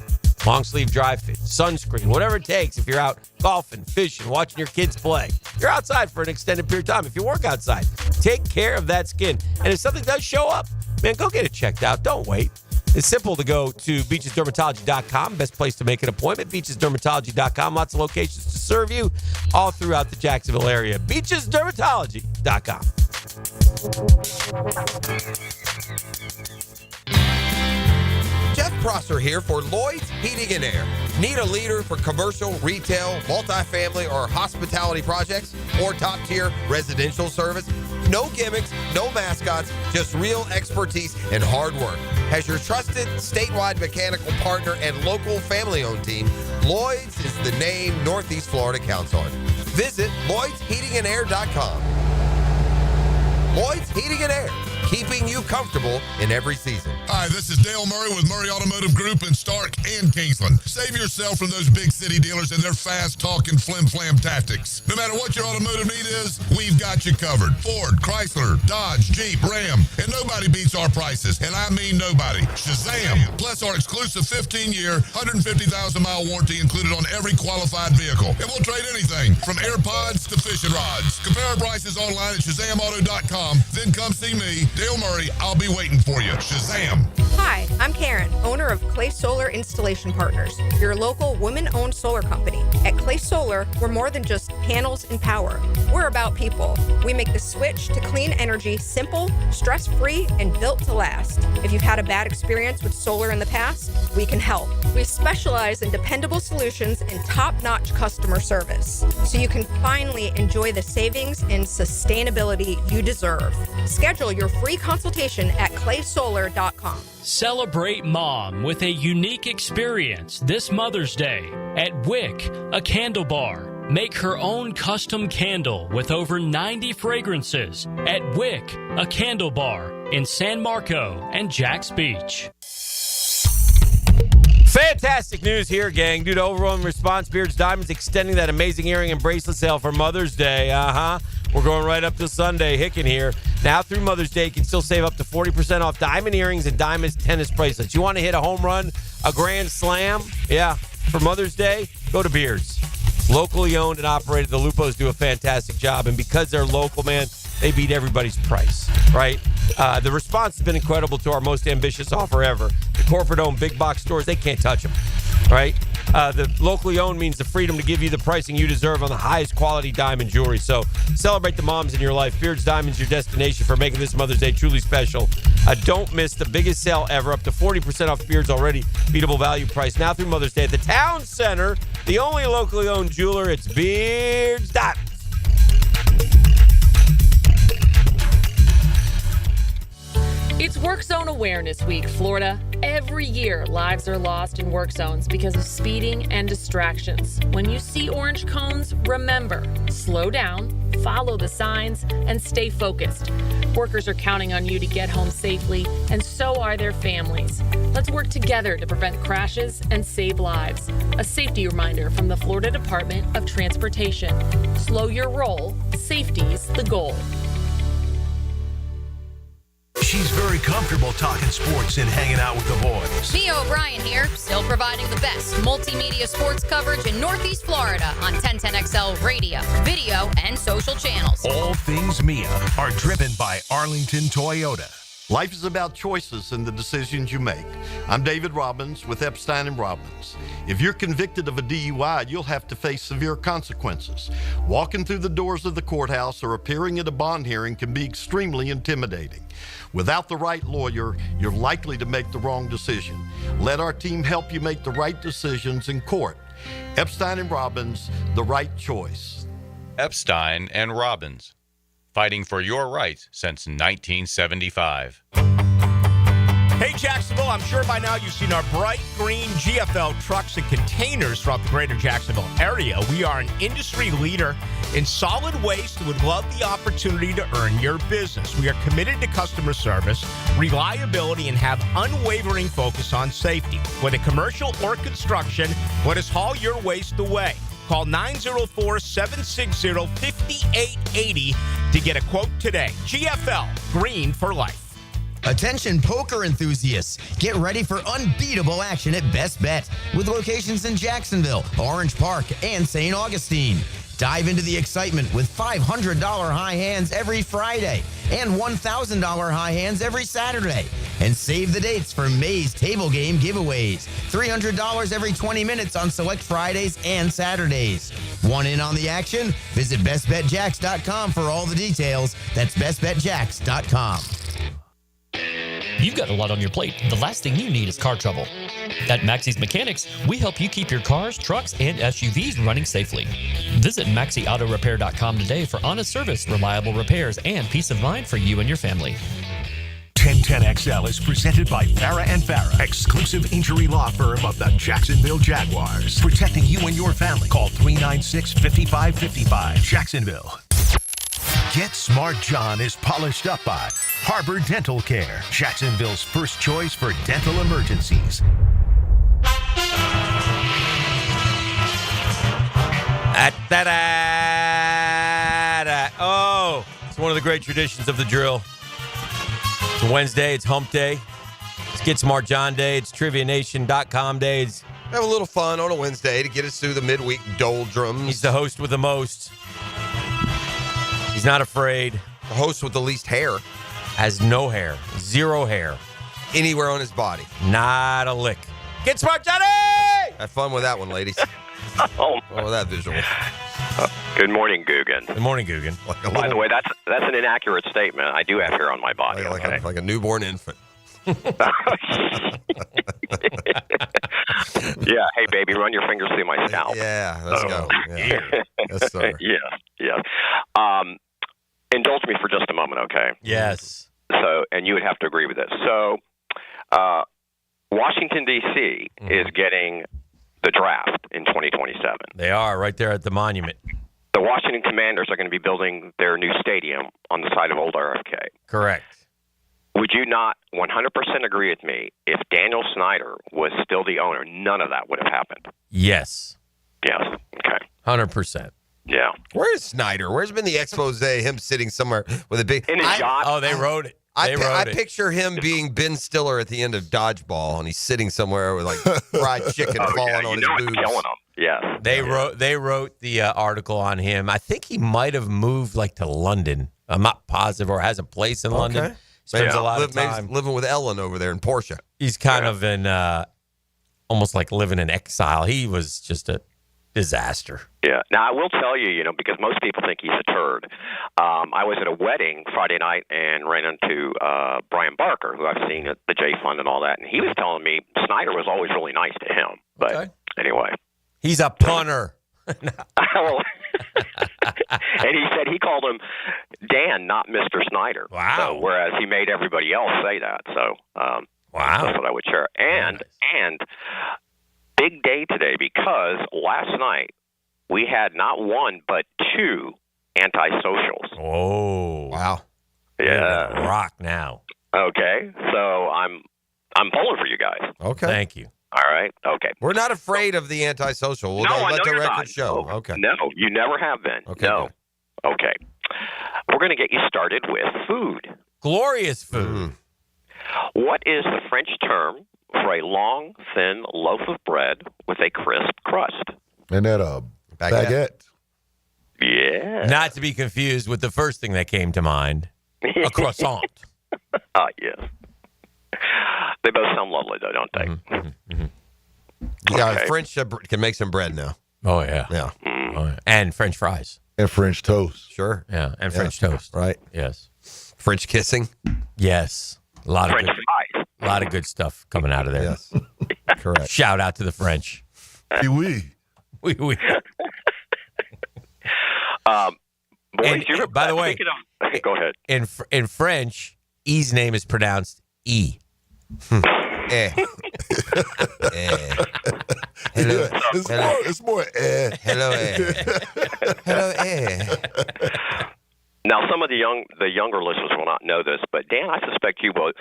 Long sleeve dry fit, sunscreen, whatever it takes. If you're out golfing, fishing, watching your kids play, you're outside for an extended period of time. If you work outside, take care of that skin. And if something does show up, man, go get it checked out. Don't wait. It's simple to go to beachesdermatology.com. Best place to make an appointment, beachesdermatology.com. Lots of locations to serve you all throughout the Jacksonville area. beachesdermatology.com. Jeff Prosser here for Lloyd's Heating and Air. Need a leader for commercial, retail, multifamily, or hospitality projects? Or top-tier residential service? No gimmicks, no mascots, just real expertise and hard work. As your trusted statewide mechanical partner and local family-owned team, Lloyd's is the name Northeast Florida counts on. Visit LloydsHeatingandAir.com. Lloyd's Heating and Air, keeping you comfortable in every season. Hi, this is Dale Murray with Murray Automotive Group in Stark and Kingsland. Save yourself from those big city dealers and their fast-talking flim-flam tactics. No matter what your automotive need is, we've got you covered. Ford, Chrysler, Dodge, Jeep, Ram, and nobody beats our prices, and I mean nobody. Shazam! Plus our exclusive 15-year, 150,000-mile warranty included on every qualified vehicle. And we'll trade anything from AirPods to fishing rods. Compare our prices online at ShazamAuto.com. Then come see me, Dale Murray. I'll be waiting for you. Shazam! Hi, I'm Karen, owner of Clay Solar Installation Partners, your local women-owned solar company. At Clay Solar, we're more than just panels, and power. We're about people. We make the switch to clean energy simple, stress-free, and built to last. If you've had a bad experience with solar in the past, we can help. We specialize in dependable solutions and top-notch customer service, so you can finally enjoy the savings and sustainability you deserve. Schedule your free consultation at claysolar.com. Celebrate Mom with a unique experience this Mother's Day at Wick, a candle bar. Make her own custom candle with over 90 fragrances at Wick, a candle bar in San Marco and Jax Beach. Fantastic news here, gang. Due to overwhelming response, Beards Diamonds extending that amazing earring and bracelet sale for Mother's Day. We're going right up till Sunday. Hicken here. Now through Mother's Day, you can still save up to 40% off diamond earrings and diamond tennis bracelets. You want to hit a home run, a grand slam? Yeah, for Mother's Day, go to Beards. Locally owned and operated. The Lupos do a fantastic job. And because they're local, man, they beat everybody's price, right? The response has been incredible to our most ambitious offer ever. The corporate-owned big box stores, they can't touch them, right? The locally owned means the freedom to give you the pricing you deserve on the highest quality diamond jewelry. So celebrate the moms in your life. Beards Diamonds, your destination for making this Mother's Day truly special. Don't miss the biggest sale ever, up to 40% off Beards' already beatable value price. Now through Mother's Day at the Town Center, the only locally owned jeweler, it's Beards Diamonds. It's Work Zone Awareness Week, Florida. Every year, lives are lost in work zones because of speeding and distractions. When you see orange cones, remember, slow down, follow the signs, and stay focused. Workers are counting on you to get home safely, and so are their families. Let's work together to prevent crashes and save lives. A safety reminder from the Florida Department of Transportation. Slow your roll. Safety's the goal. She's very comfortable talking sports and hanging out with the boys. Mia O'Brien here, still providing the best multimedia sports coverage in Northeast Florida on 1010XL radio, video, and social channels. All things Mia are driven by Arlington Toyota. Life is about choices and the decisions you make. I'm David Robbins with Epstein & Robbins. If you're convicted of a DUI, you'll have to face severe consequences. Walking through the doors of the courthouse or appearing at a bond hearing can be extremely intimidating. Without the right lawyer, you're likely to make the wrong decision. Let our team help you make the right decisions in court. Epstein & Robbins, the right choice. Epstein & Robbins, fighting for your rights since 1975. Hey, Jacksonville, I'm sure by now you've seen our bright green GFL trucks and containers throughout the greater Jacksonville area. We are an industry leader in solid waste and would love the opportunity to earn your business. We are committed to customer service, reliability, and have unwavering focus on safety. Whether commercial or construction, let us haul your waste away. Call 904-760-5880 to get a quote today. GFL, green for life. Attention poker enthusiasts, get ready for unbeatable action at Best Bet with locations in Jacksonville, Orange Park, and St. Augustine. Dive into the excitement with $500 high hands every Friday and $1,000 high hands every Saturday. And save the dates for May's table game giveaways. $300 every 20 minutes on select Fridays and Saturdays. Want in on the action? Visit bestbetjacks.com for all the details. That's bestbetjacks.com. You've got a lot on your plate. The last thing you need is car trouble. At Maxie's Mechanics, we help you keep your cars, trucks, and SUVs running safely. Visit MaxieAutoRepair.com today for honest service, reliable repairs, and peace of mind for you and your family. 1010XL is presented by Farah & Farah, exclusive injury law firm of the Jacksonville Jaguars. Protecting you and your family. Call 396-5555, Jacksonville. Get Smart John is polished up by Harbor Dental Care, Jacksonville's first choice for dental emergencies. Oh, it's one of the great traditions of the drill. It's Wednesday, it's hump day. It's Get Smart John Day, it's TriviaNation.com Day. It's have a little fun on a Wednesday to get us through the midweek doldrums. He's the host with the most. He's not afraid. The host with the least hair. Has no hair. Zero hair. Anywhere on his body. Not a lick. Get Smart Johnny! Have fun with that one, ladies. Fun with that visual. Good morning, Guggen. Good morning, Guggen. By the way, that's an inaccurate statement. I do have hair on my body. Like a newborn infant. Yeah. Hey, baby, run your fingers through my scalp. Yeah, let's go. Yeah. Yes, sir. Yeah. Indulge me for just a moment, okay? Yes. So, and you would have to agree with this. So, Washington, D.C. is getting the draft in 2027. They are right there at the monument. The Washington Commanders are going to be building their new stadium on the site of old RFK. Correct. Would you not 100% agree with me if Daniel Snyder was still the owner, none of that would have happened? Yes. Yes. Okay. 100%. Yeah. Where's Snyder? Where's been the expose? Him sitting somewhere with a big. In his yacht. Oh, they wrote it. I picture him being Ben Stiller at the end of Dodgeball, and he's sitting somewhere with like fried chicken falling on his boobs. Killing him. Yes. They wrote the article on him. I think he might have moved like to London. I'm not positive, or has a place in London. Spends a lot of time living with Ellen over there in Porsche. He's kind of in almost like living in exile. He was just a disaster. Yeah. Now, I will tell you, because most people think he's a turd. I was at a wedding Friday night and ran into Brian Barker, who I've seen at the J Fund and all that, and he was telling me Snyder was always really nice to him. But anyway. He's a punter. And he said he called him Dan, not Mr. Snyder. Wow. So, whereas he made everybody else say that. So that's what I would share. And big day today, because last night we had not one but two antisocials. Oh. Wow. Yeah. Rock now. Okay. So I'm pulling for you guys. Okay. Thank you. All right. Okay. We're not afraid of the antisocial. We'll let the record show. No. Okay. No, you never have been. Okay. No. Okay. We're going to get you started with food. Glorious food. What is the French term for a long, thin loaf of bread with a crisp crust? And that baguette. Yeah. Not to be confused with the first thing that came to mind, a croissant. Yes. They both sound lovely, though, don't they? Yeah, Okay. French can make some bread now. Oh, yeah. Yeah. Oh, yeah. And French fries. And French toast. Sure. Yeah, and French toast. Right. Yes. French kissing. Yes. A lot French of good stuff coming out of there. Yes. Correct. Shout out to the French. Oui. Oui. Boys, by the way, go ahead. In French, E's name is pronounced E. Eh. Hello. Yeah, it's more Hello, Hello, Now, some of the younger listeners will not know this, but Dan, I suspect you will.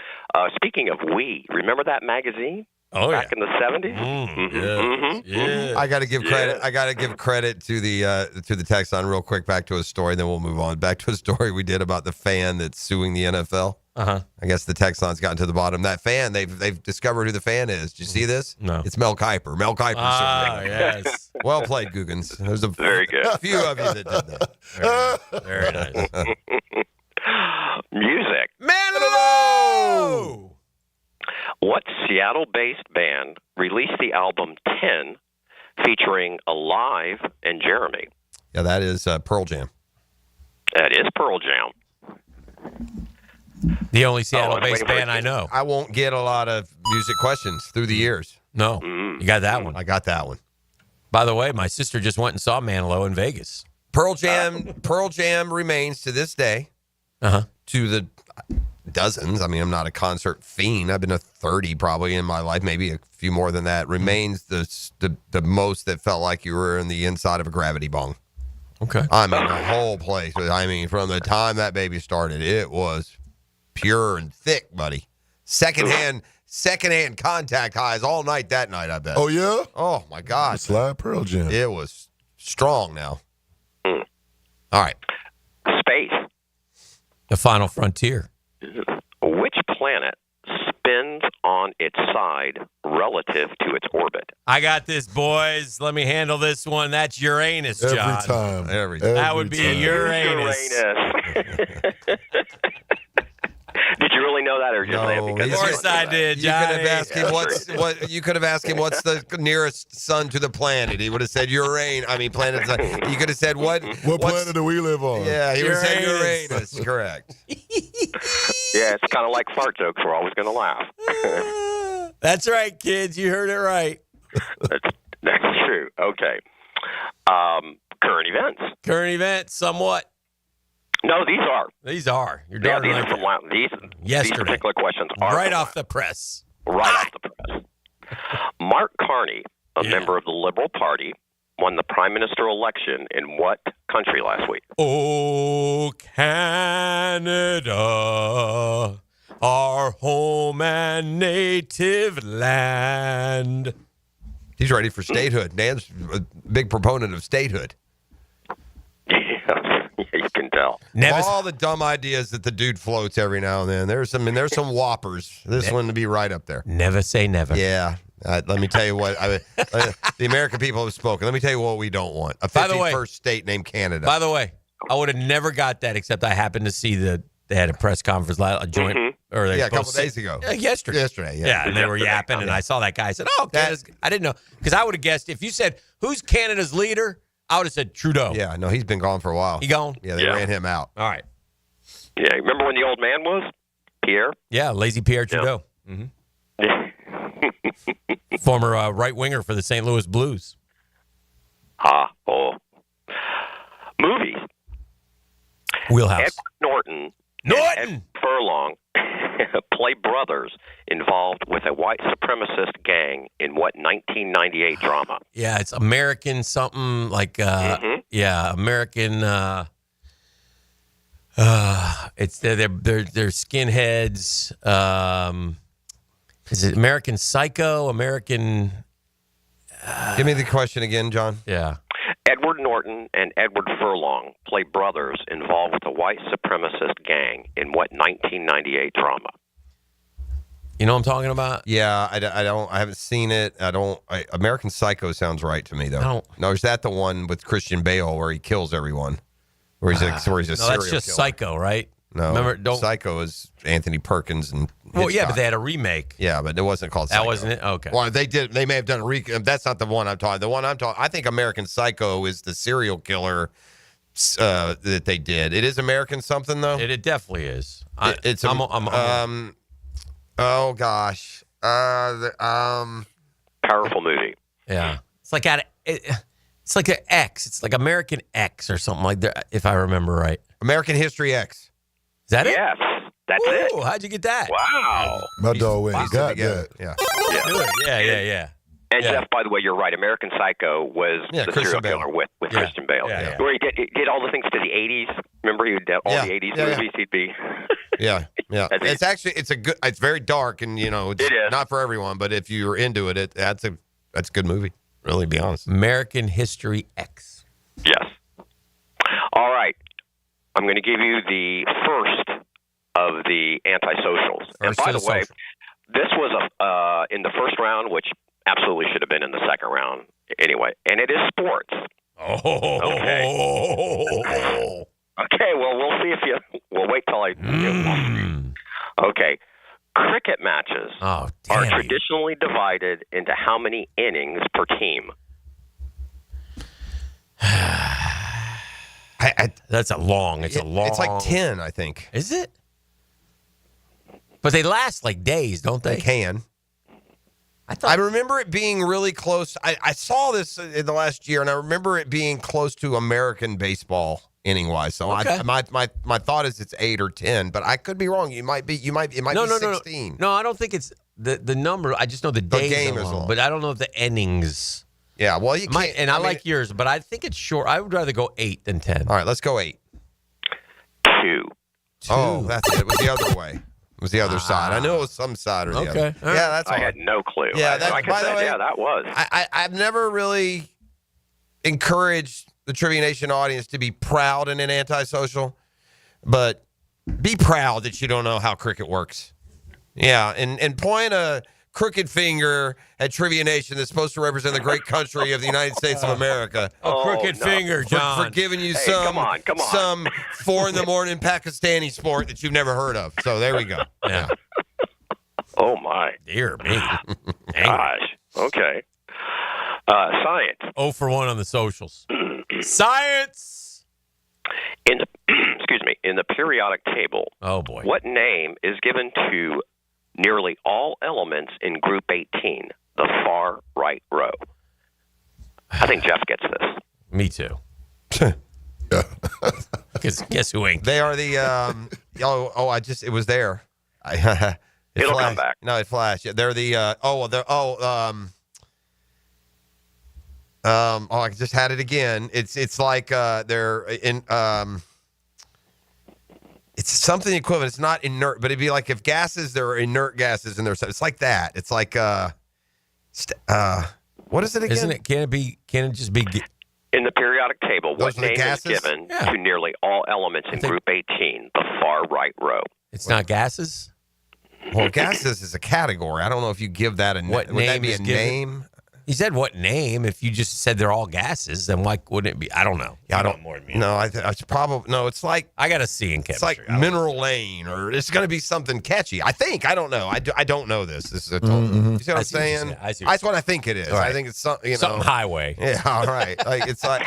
Speaking of We, remember that magazine? Oh, back in the 70s? Yeah. I got to give credit. I got to give credit to the text line real quick. Back to a story, then we'll move on. Back to a story we did about the fan that's suing the NFL. Uh-huh. I guess the text line's gotten to the bottom. That fan, they've discovered who the fan is. Did you see this? No. It's Mel Kiper. Mel Kiper. Yes. Well played, Guggens. There's a Very good. few of you that did that. Very nice. Music. Manilow! What Seattle-based band released the album 10 featuring Alive and Jeremy? Yeah, that is Pearl Jam. That is Pearl Jam. The only Seattle-based band I know. I won't get a lot of music questions through the years. No. You got that one. I got that one. By the way, my sister just went and saw Manilow in Vegas. Pearl Jam remains to this day. To the dozens. I mean, I'm not a concert fiend. I've been to 30 probably in my life, maybe a few more than that. Remains the most that felt like you were in the inside of a gravity bong. Okay. I mean, the whole place. I mean, from the time that baby started, it was pure and thick, buddy. Secondhand contact highs all night that night, I bet. Oh, yeah? Oh, my God. Slide Pearl Jam. It was strong now. All right. Space. The Final Frontier. Which planet spins on its side relative to its orbit? I got this, boys. Let me handle this one. That's Uranus, John. Every time. That would be Uranus. Did you really know that, or better just say it because of course I did, You could have Johnny. asked him what's the nearest sun to the planet. He would have said Uranus. I mean, planet. You could have said what planet do we live on? Yeah, he would have said Uranus. Uranus. Correct. Yeah, it's kind of like fart jokes. We're always going to laugh. That's right, kids. You heard it right. That's true. Okay. Current events. Current events, somewhat. No, these are. These are. You're Yeah, darn these right. are from these Yesterday. particular questions are Right from off the press. Right off the press. Mark Carney, a member of the Liberal Party, won the prime minister election in what country last week? Oh, Canada, our home and native land. He's ready for statehood. Dan's a big proponent of statehood. Yeah, you can tell. All the dumb ideas that the dude floats every now and then. There's some whoppers. This one to be right up there. Never say never. Yeah. Let me tell you what. The American people have spoken. Let me tell you what we don't want. A By the way- 51st state named Canada. By the way, I would have never got that except I happened to see they had a press conference, a joint, or they Yeah, a couple both said- days ago. Yesterday. Yesterday, yeah. Yeah, and they were yapping, and I saw that guy. I said, "Oh, Canada's." I didn't know because I would have guessed if you said who's Canada's leader, I would have said Trudeau. Yeah, no, he's been gone for a while. He gone? Yeah, they ran him out. All right. Yeah, remember when the old man was? Pierre? Yeah, lazy Pierre Trudeau. Former right winger for the St. Louis Blues. Movies. Wheelhouse. Edward Norton and Ed Furlong play brothers involved with a white supremacist gang in what 1998 drama? Yeah, it's American something like yeah, American it's they're skinheads. Is it American Psycho? American Give me the question again, John. Yeah. Edward Norton and Edward Furlong play brothers involved with a white supremacist gang in what 1998 drama? You know what I'm talking about? Yeah, I haven't seen it. American Psycho sounds right to me though. No, is that the one with Christian Bale where he kills everyone? Where he's a serial no, that's just killer? Psycho, right? No, Remember, Psycho is Anthony Perkins and Well, yeah, Hitchcock. but they had a remake. Yeah, but it wasn't called Psycho. That wasn't it? Okay. Well, they did. They may have done a that's not the one I'm talking. The one I'm talking. I think American Psycho is the serial killer that they did. It is American something though. It definitely is. Oh gosh. Powerful movie. Yeah, it's like it's like an X. It's like American X or something like that, if I remember right. American History X. Is that it? Yes, that's it. How'd you get that? Wow. My dog went and got that. Yeah. Good. Yeah. And Jeff, by the way, you're right. American Psycho was the Christian serial Bale. killer with Christian Bale. Yeah. Where he did all the things to the 80s. Remember, he did all the 80s movies. He'd be. Yeah. It's actually it's very dark and it's It is. not for everyone, but if you're into it, that's a good movie. Really, to be honest. American History X. Yes. All right. I'm going to give you the first of the antisocials. And by the way, this was in the first round, which absolutely should have been in the second round anyway. And it is sports. Okay. Okay, well, we'll see if we'll wait till I... Okay. Cricket matches are traditionally divided into how many innings per team? That's a long. It's like 10, I think. Is it? But they last like days, don't they? They can. I remember it being really close. I saw this in the last year, and I remember it being close to American baseball inning wise. So my thought is it's 8 or 10, but I could be wrong. It might be 16. No, I don't think it's the number. I just know the days game are is long, long. but I don't know if the innings. Yeah, well, you can't. And I like yours, but I think it's short. I would rather go 8 than 10. All right, let's go 8. 2. Oh, that's it. It was the other way. It was the other side. I knew it was some side or the other. Okay. Yeah, that's all I had no clue. Yeah, like I said, that was. I've never really encouraged the Trivia Nation audience to be proud in an antisocial, but be proud that you don't know how cricket works. Yeah, and point a crooked finger at Trivia Nation that's supposed to represent the great country of the United States of America. Crooked finger, John. For giving you Hey, come on. some 4 a.m. Pakistani sport that you've never heard of. So there we go. Yeah. Oh, my. Dear me. Gosh. Okay. Science. 0 for 1 on the socials. Science! In the, excuse me, in the periodic table, oh boy, what name is given to nearly all elements in Group 18, the far right row? I think Jeff gets this. Me too. Guess who ain't? They are the it was there. It'll come back. No, it flashed. Yeah, they're the I just had it again. It's like they're in it's something equivalent. It's not inert, but it'd be like if gases, there are inert gases in there. So it's like that. It's like what is it again? Isn't it? Can it just be? In the periodic table, Those what are the name is gases? given to nearly all elements in Group 18, the far right row? It's not gases. Well, gases is a category. I don't know if you give that a name. What Would that name be is a given? name? You said what name? If you just said they're all gases, then why wouldn't it be? I don't know. Yeah, I You know don't. more than me. No, I should probably no. It's like I got to see in chemistry. It's like Mineral Lane, or it's going to be something catchy. I think. I don't know. I don't know this. This is a total. You see what I'm saying? That's what I think it is. All right. I think it's something. Something highway. Yeah. All right. Like it's like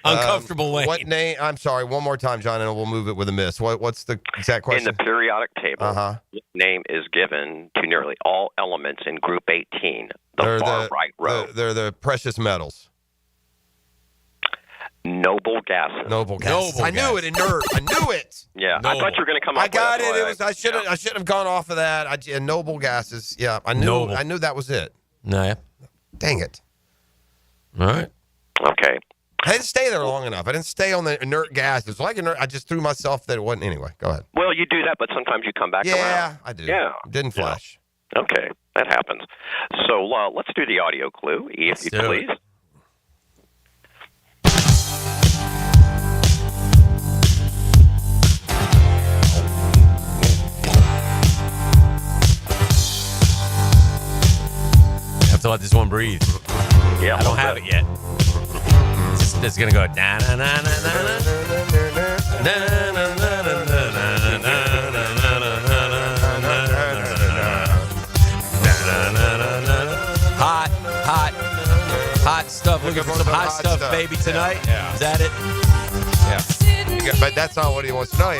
uncomfortable lane. What name? I'm sorry. One more time, John, and we'll move it with a miss. What's the exact question? In the periodic table, what name is given to nearly all elements in Group 18, the far right row? They're the precious metals. Noble gases. Noble gases. I knew it. Inert. I knew it. Yeah, I thought you were going to come up I got with it. It was. I should have gone off of that. Noble gases. Yeah, I knew. Noble. I knew that was it. No, yeah. Dang it. All right. Okay. I didn't stay there long enough. I didn't stay on the inert gases. Like inert, I just threw myself that it wasn't. Anyway, go ahead. Well, you do that, but sometimes you come back around. Yeah, I do. Yeah. Didn't flash. Yeah. Okay, that happens. So let's do the audio clue, if you please. Have to let this one breathe. Yeah, I don't have it yet. It's gonna go na na na na na hot stuff. Looking for some hot stuff, baby, tonight. Yeah. Is that it? Yeah. But that's not what he wants to know.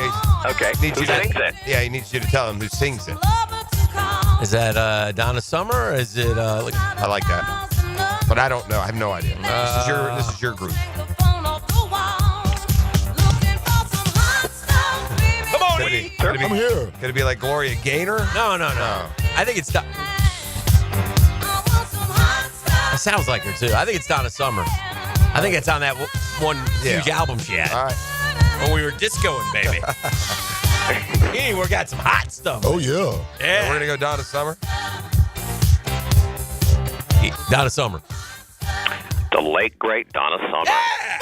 Okay. Who sings it? Yeah, he needs you to tell him who sings it. Is that Donna Summer? Or is it? I like that. But I don't know. I have no idea. This is your group. Come on, I'm here. Could it be like Gloria Gaynor? No. I think it's. It sounds like her too. I think it's Donna Summer. I think it's on that one huge album she had. All right. When we were discoing, baby. We got some hot stuff. Oh, yeah. Yeah. We're going to go Donna Summer. Donna Summer. The late, great Donna Summer. Yeah!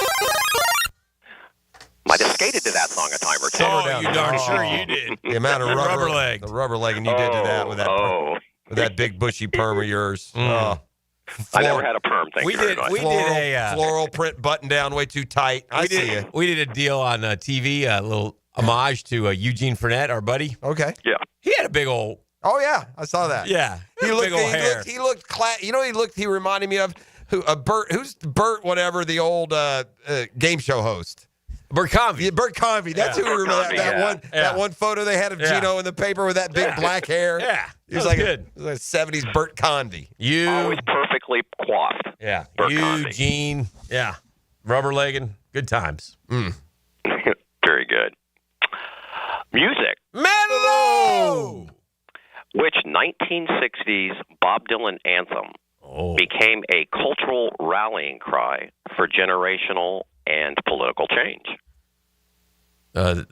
Might have skated to that song a time or two. Oh, you darn sure you did. The amount of rubber leg. The rubber legging you did to that with that big bushy perm of yours. Oh. I never had a perm thing. We did a floral print button down way too tight. We did a deal on TV, a little homage to Eugene Fournette, our buddy. Okay. Yeah. He had a big old. Oh yeah, I saw that. Yeah. He looked. big old hair. He looked. He reminded me of Bert. Who's Bert? Whatever, the old game show host. Bert Convy. Yeah, Bert Convy. That's who we remember. That one photo they had of Gino in the paper with that big black hair. Yeah. He was like a 70s Bert Convy. Always perfectly coiffed. Yeah. Bert Eugene. Yeah. Rubber legging. Good times. Very good. Music. Mellow! Which 1960s Bob Dylan anthem became a cultural rallying cry for generational and political change? The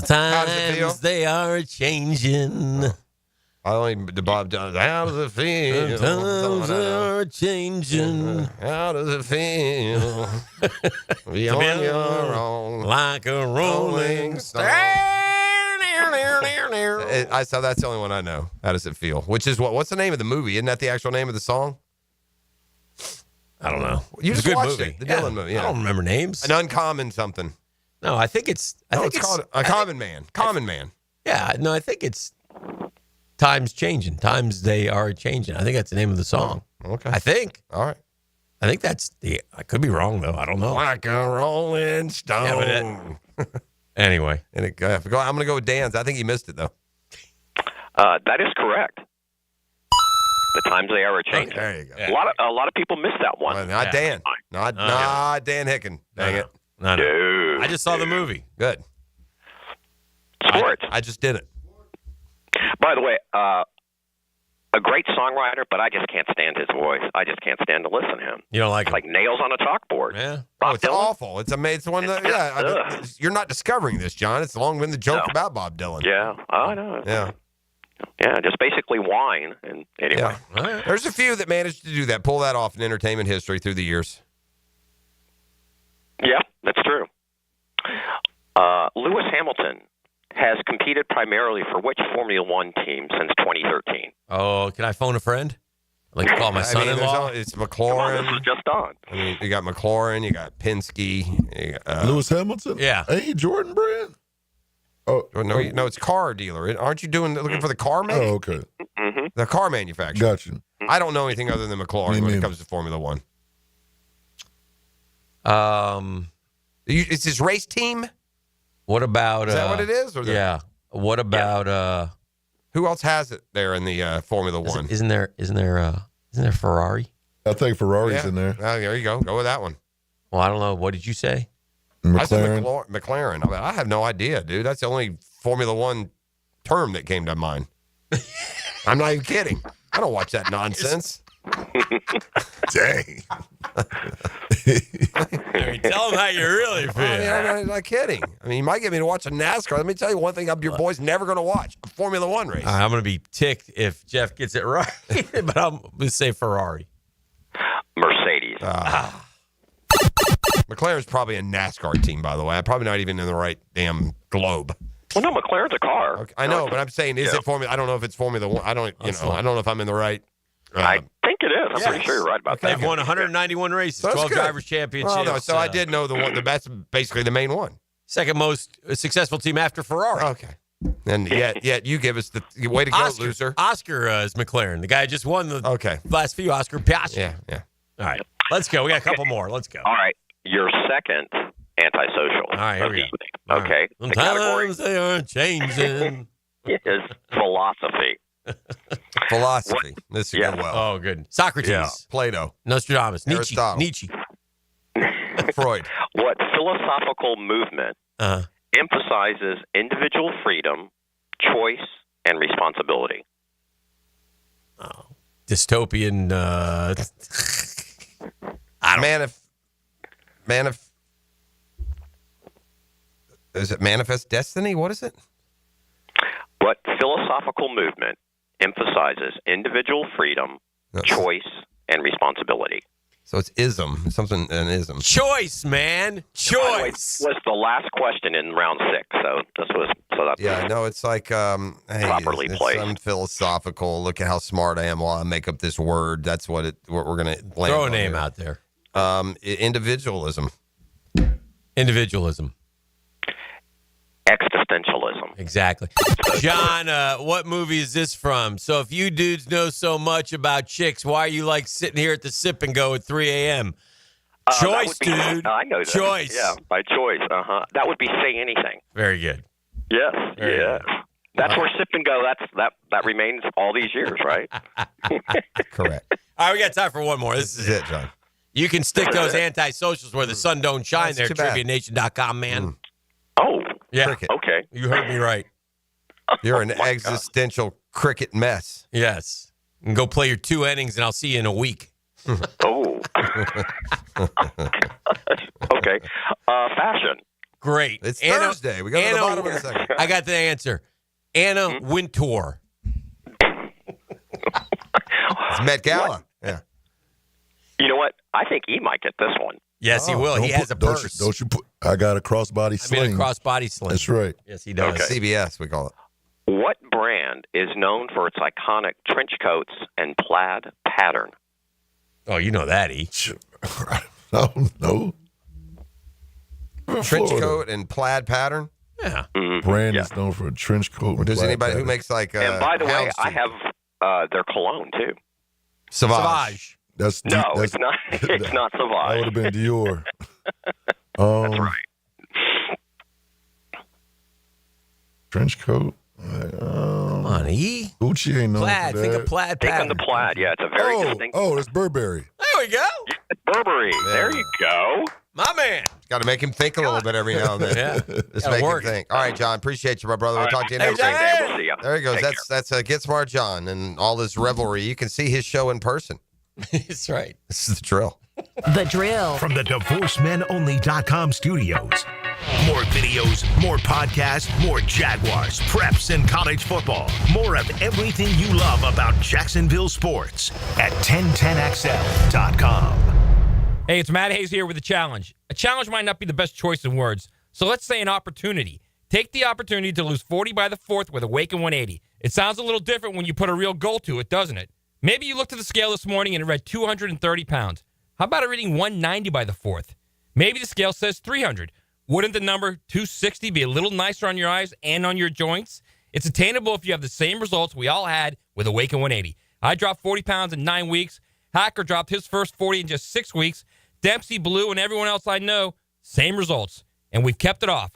times they are changing. I only the Bob Dylan. How does it feel? The times they are changing. How does it feel? Be on your own, like a rolling stone. I saw that's the only one I know. How does it feel? Which is what's the name of the movie? Isn't that the actual name of the song? I don't know. You It's just a good watched movie. it. The Dylan movie. Yeah. I don't remember names. An uncommon something. No, I think it's. It's called A Common Man. Common Man. Yeah, no, I think it's. times changing. Times they are changing. I think that's the name of the song. Oh, okay. I think. All right. I think that's the. I could be wrong though. I don't know. Like a rolling stone. Anyway, and I'm going to go with Dan's. I think he missed it though. That is correct. The times they are changing. There you go. A lot of people missed that one. Well, not Dan. Not Dan Hicken. Dang it. No. Dude. I just saw the movie. Good. Sports. I just did it. By the way, a great songwriter, but I just can't stand his voice. I just can't stand to listen to him. You don't like It's like nails on a chalkboard. Yeah. Oh, it's awful. It's amazing. It's one that, you're not discovering this, John. It's long been the joke about Bob Dylan. Yeah, I know. Yeah. Yeah, just basically whine. And anyway. Yeah. There's a few that managed to do that, pull that off in entertainment history through the years. Yeah, that's true. Lewis Hamilton has competed primarily for which Formula One team since 2013? Oh, can I phone a friend? I'd like to call my son-in-law. It's McLaurin. This was just on. I mean, you got McLaurin, you got Penske. You got, Lewis Hamilton? Yeah. Hey, Jordan Brand? Oh no, it's car dealer. Aren't you looking for the car maker? Oh, okay. Mm-hmm. The car manufacturer. Gotcha. I don't know anything other than McLaurin when it comes to Formula One. It's his race team. What about? Is that what it is? Or yeah. What about? Who else has it there in the Formula One? Isn't there Ferrari? I think Ferrari's in there. Oh, there you go. Go with that one. Well, I don't know. What did you say? I said McLaren. I have no idea, dude. That's the only Formula One term that came to mind. I'm not even kidding. I don't watch that nonsense. Dang. Tell them how you really feel. I'm not kidding. I mean, you might get me to watch a NASCAR. Let me tell you one thing your boy's never going to watch. A Formula One race. I'm going to be ticked if Jeff gets it right, but I'm going to say Ferrari. Mercedes. McLaren's probably a NASCAR team, by the way. I'm probably not even in the right damn globe. Well, no, McLaren's a car. Okay. I know, but I'm saying, is it Formula? I don't know if it's Formula One. I don't know if I'm in the right. I think it is. I'm pretty sure you're right about that. They've won 191 races, So that's 12 good. drivers championships. Well, no, so I did know that's basically the main one. Second most successful team after Ferrari. Okay. And yet you give us the way to go, loser. Oscar is McLaren. The guy just won the last few Oscar Piastri. Yeah. All right, let's go. We got a couple more. Let's go. All right, your second antisocial. All right, here we go. Okay. All The right. category Sometimes they are changing. is philosophy. Philosophy. This is good. Well. Oh, good. Socrates. Yeah. Plato. Nostradamus. Aristotle. Nietzsche. Freud. What philosophical movement emphasizes individual freedom, choice, and responsibility? Dystopian. Is it Manifest Destiny? What is it? What philosophical movement emphasizes individual freedom, choice, and responsibility? So it's ism. Something an ism. Choice, man. Choice. Was the last question in round 6. So this was that's Yeah, no, it's like properly it's placed. some philosophical. Look at how smart I am while I make up this word. That's what we're gonna land Throw a on name here. out there. Individualism. Individualism. Existentialism. Exactly. John, what movie is this from? So if you dudes know so much about chicks, why are you like sitting here at the sip and go at 3 a.m.? Choice, dude. I know that. Choice. Yeah, by choice. That would be Say Anything. Very good. Yes. Very yes. That's where sip and go. That remains all these years, right? Correct. All right, we got time for one more. This is it, John. You can stick those antisocials where the sun don't shine there, TriviaNation.com, man. Oh. Yeah. Cricket. Okay. You heard me right. You're an existential cricket mess. Yes. And go play your 2 innings, and I'll see you in a week. Oh. Okay. Fashion. Great. It's Thursday. We go to the bottom of the second. I got the answer. Anna Wintour. It's Met Gala. Yeah. You know what? I think he might get this one. Yes, he will. He has a purse. Don't you put? I got a crossbody sling. I mean, a crossbody sling. That's right. Yes, he does. Okay. CBS, we call it. What brand is known for its iconic trench coats and plaid pattern? Oh, you know that, E. I don't know. Trench coat and plaid pattern. Yeah. Brandon's known for a trench coat. Or does anybody who makes like And by the way, houndstooth? I have their cologne too. Sauvage. That's No, it's not. It's not That Sauvage. would have been Dior. That's right. Trench coat. Money. Gucci ain't known Plaid. for Think that. of plaid Think on pattern. the plaid. Yeah, it's a very distinct. Oh, it's Burberry. There we go. Burberry. There you go. My man. Got to make him think a little bit every now and then. Yeah. Just Gotta make work. him think. All right, John. Appreciate you, my brother. We'll talk to you Have next a great week. day. We'll see you. There he goes. Take That's Get Smart John and all this revelry. You can see his show in person. That's right. This is the drill. The Drill. From the DivorceMenOnly.com studios. More videos, more podcasts, more Jaguars, preps, and college football. More of everything you love about Jacksonville sports at 1010XL.com. Hey, it's Matt Hayes here with a challenge. A challenge might not be the best choice in words, so let's say an opportunity. Take the opportunity to lose 40 by the 4th with a Wake and 180. It sounds a little different when you put a real goal to it, doesn't it? Maybe you looked at the scale this morning and it read 230 pounds. How about a reading 190 by the 4th? Maybe the scale says 300. Wouldn't the number 260 be a little nicer on your eyes and on your joints? It's attainable if you have the same results we all had with a Wake and 180. I dropped 40 pounds in 9 weeks. Hacker dropped his first 40 in just 6 weeks. Dempsey, Blue, and everyone else I know, same results. And we've kept it off.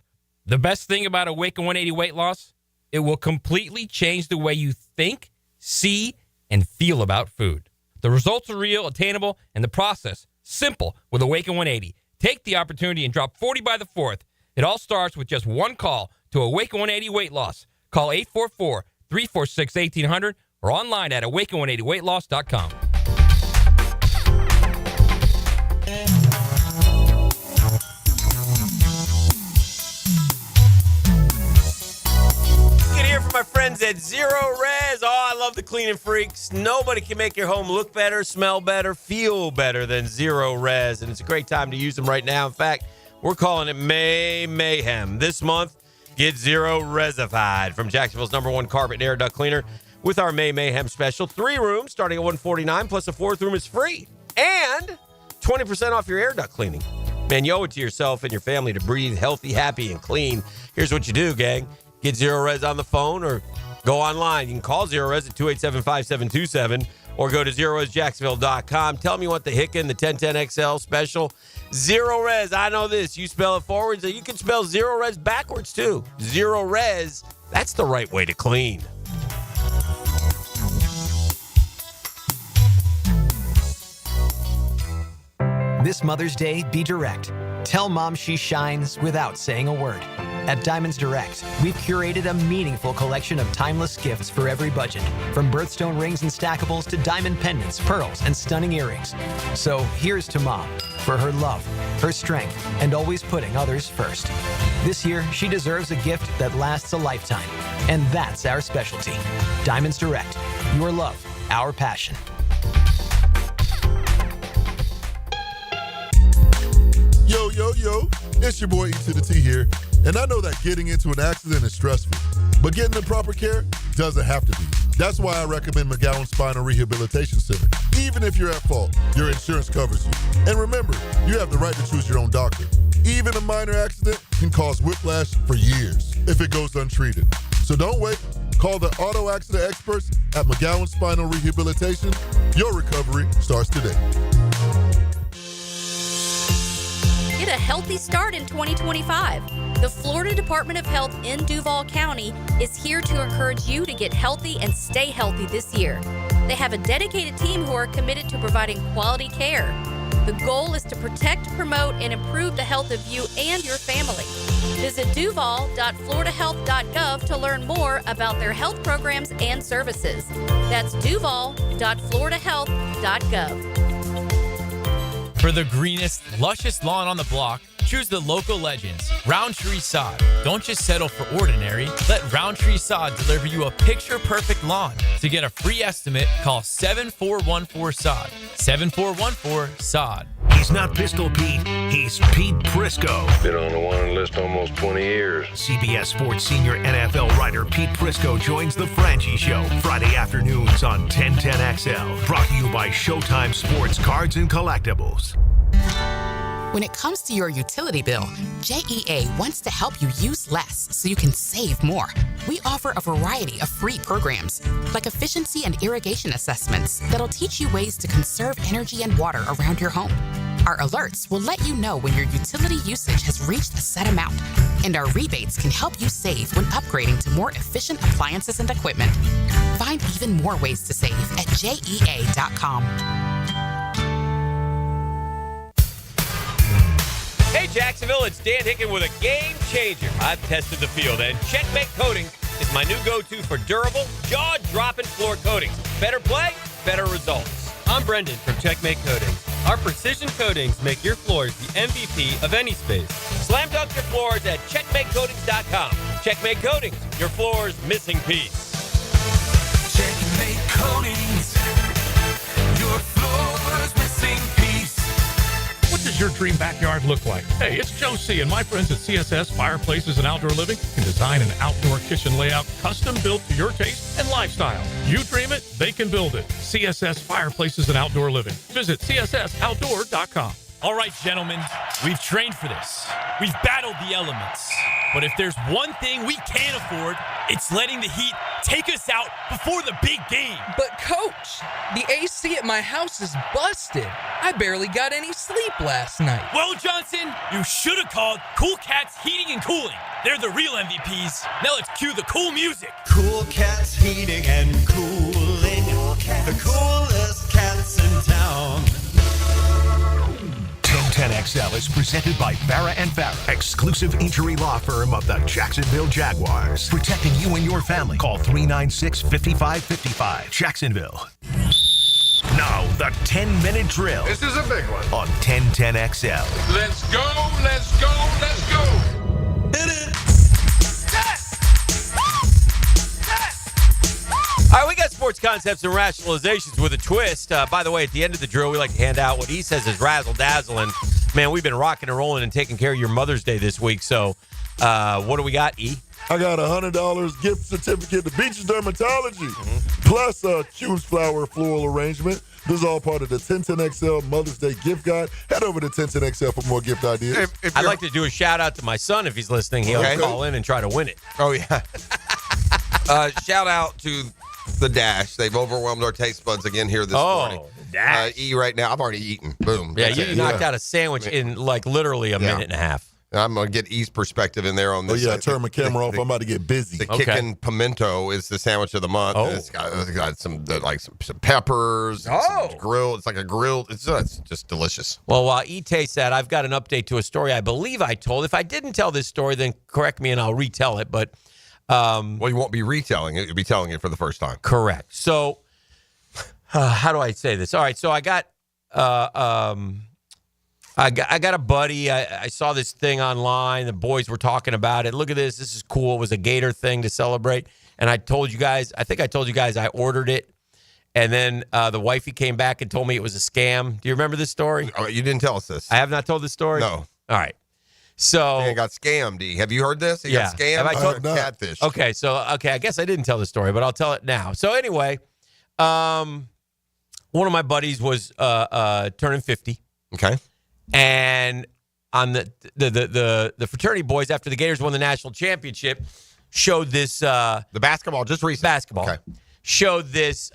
The best thing about a Wake and 180 weight loss, it will completely change the way you think, see, and feel about food. The results are real, attainable, and the process simple with a Wake and 180. Take the opportunity and drop 40 by the 4th. It all starts with just one call to a Wake and 180 weight loss. Call 844-346-1800 or online at awaken180weightloss.com. You can hear from my friends at Zero Res. Oh, I love the cleaning freaks. Nobody can make your home look better, smell better, feel better than Zero Res. And it's a great time to use them right now. In fact, we're calling it May Mayhem. This month, get Zero Resified from Jacksonville's #1 carpet and air duct cleaner with our May Mayhem special. 3 rooms starting at $149, plus a 4th room is free. And 20% off your air duct cleaning. Man, you owe it to yourself and your family to breathe healthy, happy, and clean. Here's what you do, gang. Get Zero Res on the phone or go online. You can call Zero Res at 287-5727 or go to ZeroResJacksonville.com. Tell them you want the Hicken, the 1010XL special. Zero Res, I know this. You spell it forwards. You can spell Zero Res backwards, too. Zero Res, that's the right way to clean. This Mother's Day, be direct. Tell mom she shines without saying a word. At Diamonds Direct, we've curated a meaningful collection of timeless gifts for every budget, from birthstone rings and stackables to diamond pendants, pearls, and stunning earrings. So here's to mom for her love, her strength, and always putting others first. This year, she deserves a gift that lasts a lifetime, and that's our specialty. Diamonds Direct, your love, our passion. Yo, yo, yo, it's your boy E to the T here, and I know that getting into an accident is stressful, but getting the proper care doesn't have to be. That's why I recommend McGowan Spinal Rehabilitation Center. Even if you're at fault, your insurance covers you. And remember, you have the right to choose your own doctor. Even a minor accident can cause whiplash for years if it goes untreated. So don't wait. Call the auto accident experts at McGowan Spinal Rehabilitation. Your recovery starts today. Get a healthy start in 2025. The Florida Department of Health in Duval County is here to encourage you to get healthy and stay healthy this year. They have a dedicated team who are committed to providing quality care. The goal is to protect, promote, and improve the health of you and your family. Visit duval.floridahealth.gov to learn more about their health programs and services. That's duval.floridahealth.gov. For the greenest, luscious lawn on the block, choose the local legends, Roundtree Sod. Don't just settle for ordinary. Let Roundtree Sod deliver you a picture-perfect lawn. To get a free estimate, call 7414-SOD. 7414-SOD. He's not Pistol Pete, he's Pete Prisco. Been on the wanted list almost 20 years. CBS Sports senior NFL writer Pete Prisco joins The Franchi Show Friday afternoons on 1010XL. Brought to you by Showtime Sports Cards and Collectibles. When it comes to your utility bill, JEA wants to help you use less so you can save more. We offer a variety of free programs, like efficiency and irrigation assessments that'll teach you ways to conserve energy and water around your home. Our alerts will let you know when your utility usage has reached a set amount, and our rebates can help you save when upgrading to more efficient appliances and equipment. Find even more ways to save at JEA.com. Hey, Jacksonville, it's Dan Hicken with a game changer. I've tested the field, and Checkmate Coatings is my new go-to for durable, jaw-dropping floor coatings. Better play, better results. I'm Brendan from Checkmate Coatings. Our precision coatings make your floors the MVP of any space. Slam dunk your floors at checkmatecoatings.com. Checkmate Coatings, your floor's missing piece. Checkmate Coatings, your floor's missing piece. What does your dream backyard look like? Hey, it's Joe C. and my friends at CSS Fireplaces and Outdoor Living can design an outdoor kitchen layout custom built to your taste and lifestyle. You dream it, they can build it. CSS Fireplaces and Outdoor Living. Visit cssoutdoor.com. All right, gentlemen, we've trained for this. We've battled the elements. But if there's one thing we can't afford, it's letting the heat take us out before the big game. But, Coach, the AC at my house is busted. I barely got any sleep last night. Well, Johnson, you should have called Cool Cats Heating and Cooling. They're the real MVPs. Now let's cue the cool music. Cool Cats Heating and Cooling. The coolest cats in town. 1010XL is presented by Barra & Barra, exclusive injury law firm of the Jacksonville Jaguars. Protecting you and your family. Call 396-5555. Jacksonville. Now, the 10-minute drill. This is a big one. On 1010XL. Let's go, let's go, let's go. Hit it. All right, we got sports concepts and rationalizations with a twist. By the way, at the end of the drill, we like to hand out what he says is razzle-dazzle. And, man, we've been rocking and rolling and taking care of your Mother's Day this week. So what do we got, E? I got a $100 gift certificate to Beach's Dermatology, plus a Q's Flower floral arrangement. This is all part of the 1010XL Mother's Day gift guide. Head over to 1010XL for more gift ideas. I'd like to do a shout-out to my son if he's listening. He'll call in and try to win it. Oh, yeah. Shout out to the Dash. They've overwhelmed our taste buds again here this morning. Dash. E right now. I've already eaten. Boom. Yeah, That's you it. knocked out a sandwich in like literally a minute and a half. I'm going to get E's perspective in there on this. Oh, yeah, turn my camera off. I'm about to get busy. The Kickin' Pimento is the sandwich of the month. Oh. It's got some peppers. Some grilled. It's like a grilled. It's just delicious. Well, while E tastes that, I've got an update to a story I believe I told. If I didn't tell this story, then correct me and I'll retell it. But well, you won't be retelling it. You'll be telling it for the first time. Correct. So how do I say this? All right. So I got I got a buddy. I saw this thing online. The boys were talking about it. Look at this. This is cool. It was a Gator thing to celebrate. And I told you guys, I think I told you guys I ordered it. And then the wifey came back and told me it was a scam. Do you remember this story? Oh, you didn't tell us this. I have not told this story? No. All right. So he got scammed. E. Have you heard this? He got scammed. Have I told catfish? Okay, I guess I didn't tell the story, but I'll tell it now. So anyway, one of my buddies was turning 50. Okay. And on the fraternity boys, after the Gators won the national championship, showed this the basketball, just recent basketball. Okay. Showed this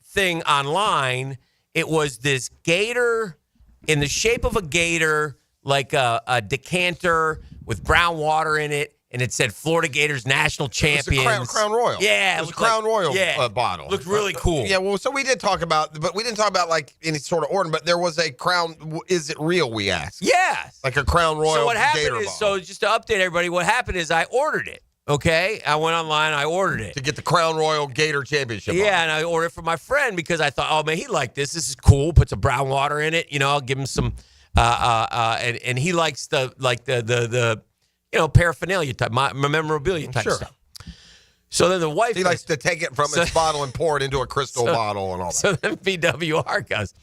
thing online. It was this gator in the shape of a gator, like a decanter with brown water in it, and it said Florida Gators national champions. It was a Crown Royal. Yeah, it was a Crown Royal bottle. Looked really cool. Yeah, well, so we did talk about, but we didn't talk about like any sort of order. But there was a Crown. Is it real? We asked. Yes. Like a Crown Royal. So what happened Gator is, bottle. so just to update everybody, what happened is I ordered it. Okay, I went online, I ordered it to get the Crown Royal Gator Championship. Yeah, and I ordered it for my friend because I thought, oh man, he liked this. This is cool. Put some brown water in it. You know, I'll give him some. And he likes the paraphernalia type, memorabilia type stuff. So then the wife, he likes to take it from its bottle and pour it into a crystal bottle and all that. So then BWR goes,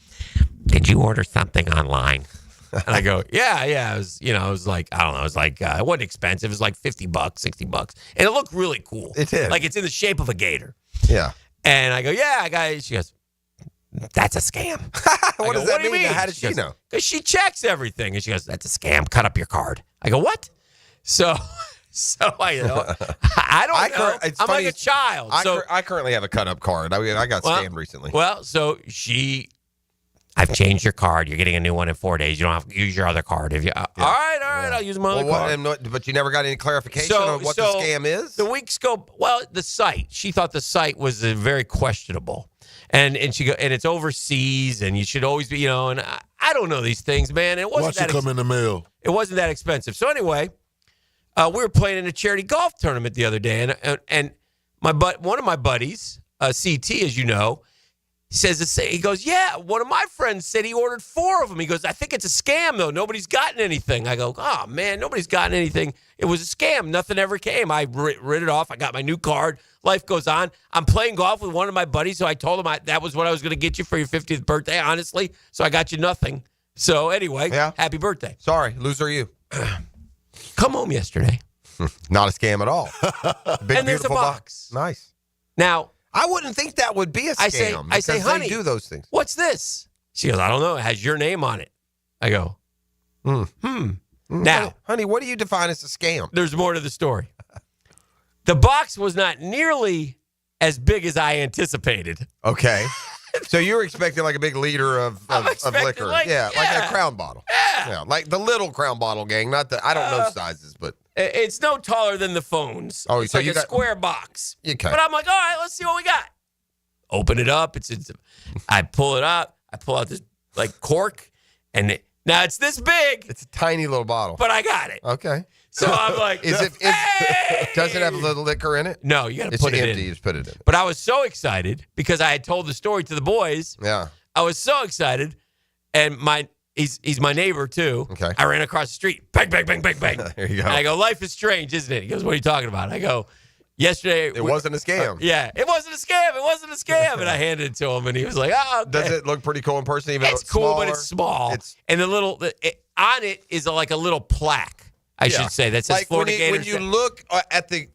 "Did you order something online?" And I go, yeah. It was like, I don't know. It was like, it wasn't expensive. It was like $50, $60. And it looked really cool. It did. Like it's in the shape of a gator. Yeah. And I go, yeah, I got it. She goes, that's a scam. What does that mean? How does she goes, know? Because she checks everything. And she goes, that's a scam. Cut up your card. I go, what? So I know. I don't know. I'm funny, like a child. I currently have a cut-up card. I got scammed recently. Well, so I've changed your card. You're getting a new one in 4 days. You don't have to use your other card. If you, All right, I'll use my other card. But you never got any clarification on what the scam is? The weeks go, the site. She thought the site was very questionable. And it's overseas, and you should always be, and I don't know these things, man. It wasn't Watch it come in the mail. It wasn't that expensive. So anyway, we were playing in a charity golf tournament the other day, and one of my buddies, CT, as you know, he goes, yeah, one of my friends said he ordered 4 of them. He goes, I think it's a scam, though. Nobody's gotten anything. I go, oh, man, nobody's gotten anything. It was a scam. Nothing ever came. I writ it off. I got my new card. Life goes on. I'm playing golf with one of my buddies, so I told him that was what I was going to get you for your 50th birthday, honestly. So I got you nothing. So anyway, happy birthday. Sorry, loser you. Come home yesterday. Not a scam at all. Big, and there's a box. Nice. Now, I wouldn't think that would be a scam. I say, honey, they do those things. What's this? She goes, I don't know. It has your name on it. I go, Now, honey, what do you define as a scam? There's more to the story. The box was not nearly as big as I anticipated. Okay. So you were expecting like a big liter of liquor. Like a Crown bottle. Yeah, like the little Crown bottle, gang. Not the, I don't know sizes, but. It's no taller than the phones. Oh, it's so like you a got, square box. Okay. But I'm like, all right, let's see what we got. Open it up. I pull it up. I pull out this like cork, and now it's this big. It's a tiny little bottle. But I got it. Okay. So I'm like, does it have a little liquor in it? No, you got to put it empty. in. You just put it in. But I was so excited because I had told the story to the boys. Yeah. I was so excited, and he's my neighbor too. Okay. I ran across the street. Bang, bang, bang, bang, bang. There you go. And I go, life is strange, isn't it? He goes, what are you talking about? I go, yesterday. It wasn't a scam. Yeah, it wasn't a scam. It wasn't a scam. And I handed it to him, and he was like, oh, okay. Does it look pretty cool in person? Even it's cool, but it's small. And on it is like a little plaque, I should say, that says like Florida Gators. When you look at the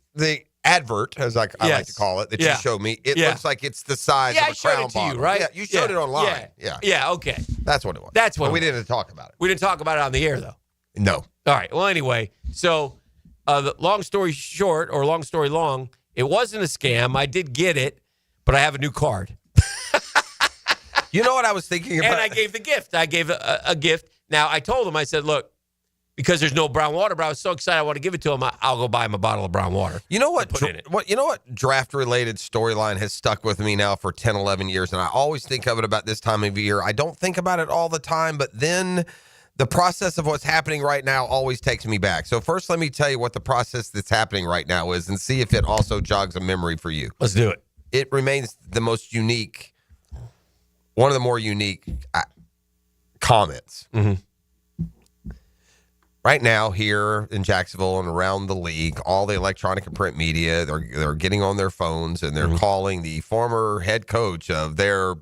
advert, as I like to call it, that you showed me, it looks like it's the size of a Crown bottle. Right? Yeah, you showed it online. Yeah, okay. That's what it was. We didn't talk about it. We didn't talk about it on the air, though. No. All right. Well, anyway, so the long story short, or long story long, it wasn't a scam. I did get it, but I have a new card. You know what I was thinking about? And I gave the gift. I gave a gift. Now, I told him, I said, look, because there's no brown water, but I was so excited I want to give it to him, I'll go buy him a bottle of brown water. You know what? You know what draft-related storyline has stuck with me now for 10, 11 years, and I always think of it about this time of year. I don't think about it all the time, but then the process of what's happening right now always takes me back. So first, let me tell you what the process that's happening right now is and see if it also jogs a memory for you. Let's do it. It remains the most unique, one of the more unique comments. Mm-hmm. Right now, here in Jacksonville and around the league, all the electronic and print media, they're getting on their phones and they're calling the former head coach of their,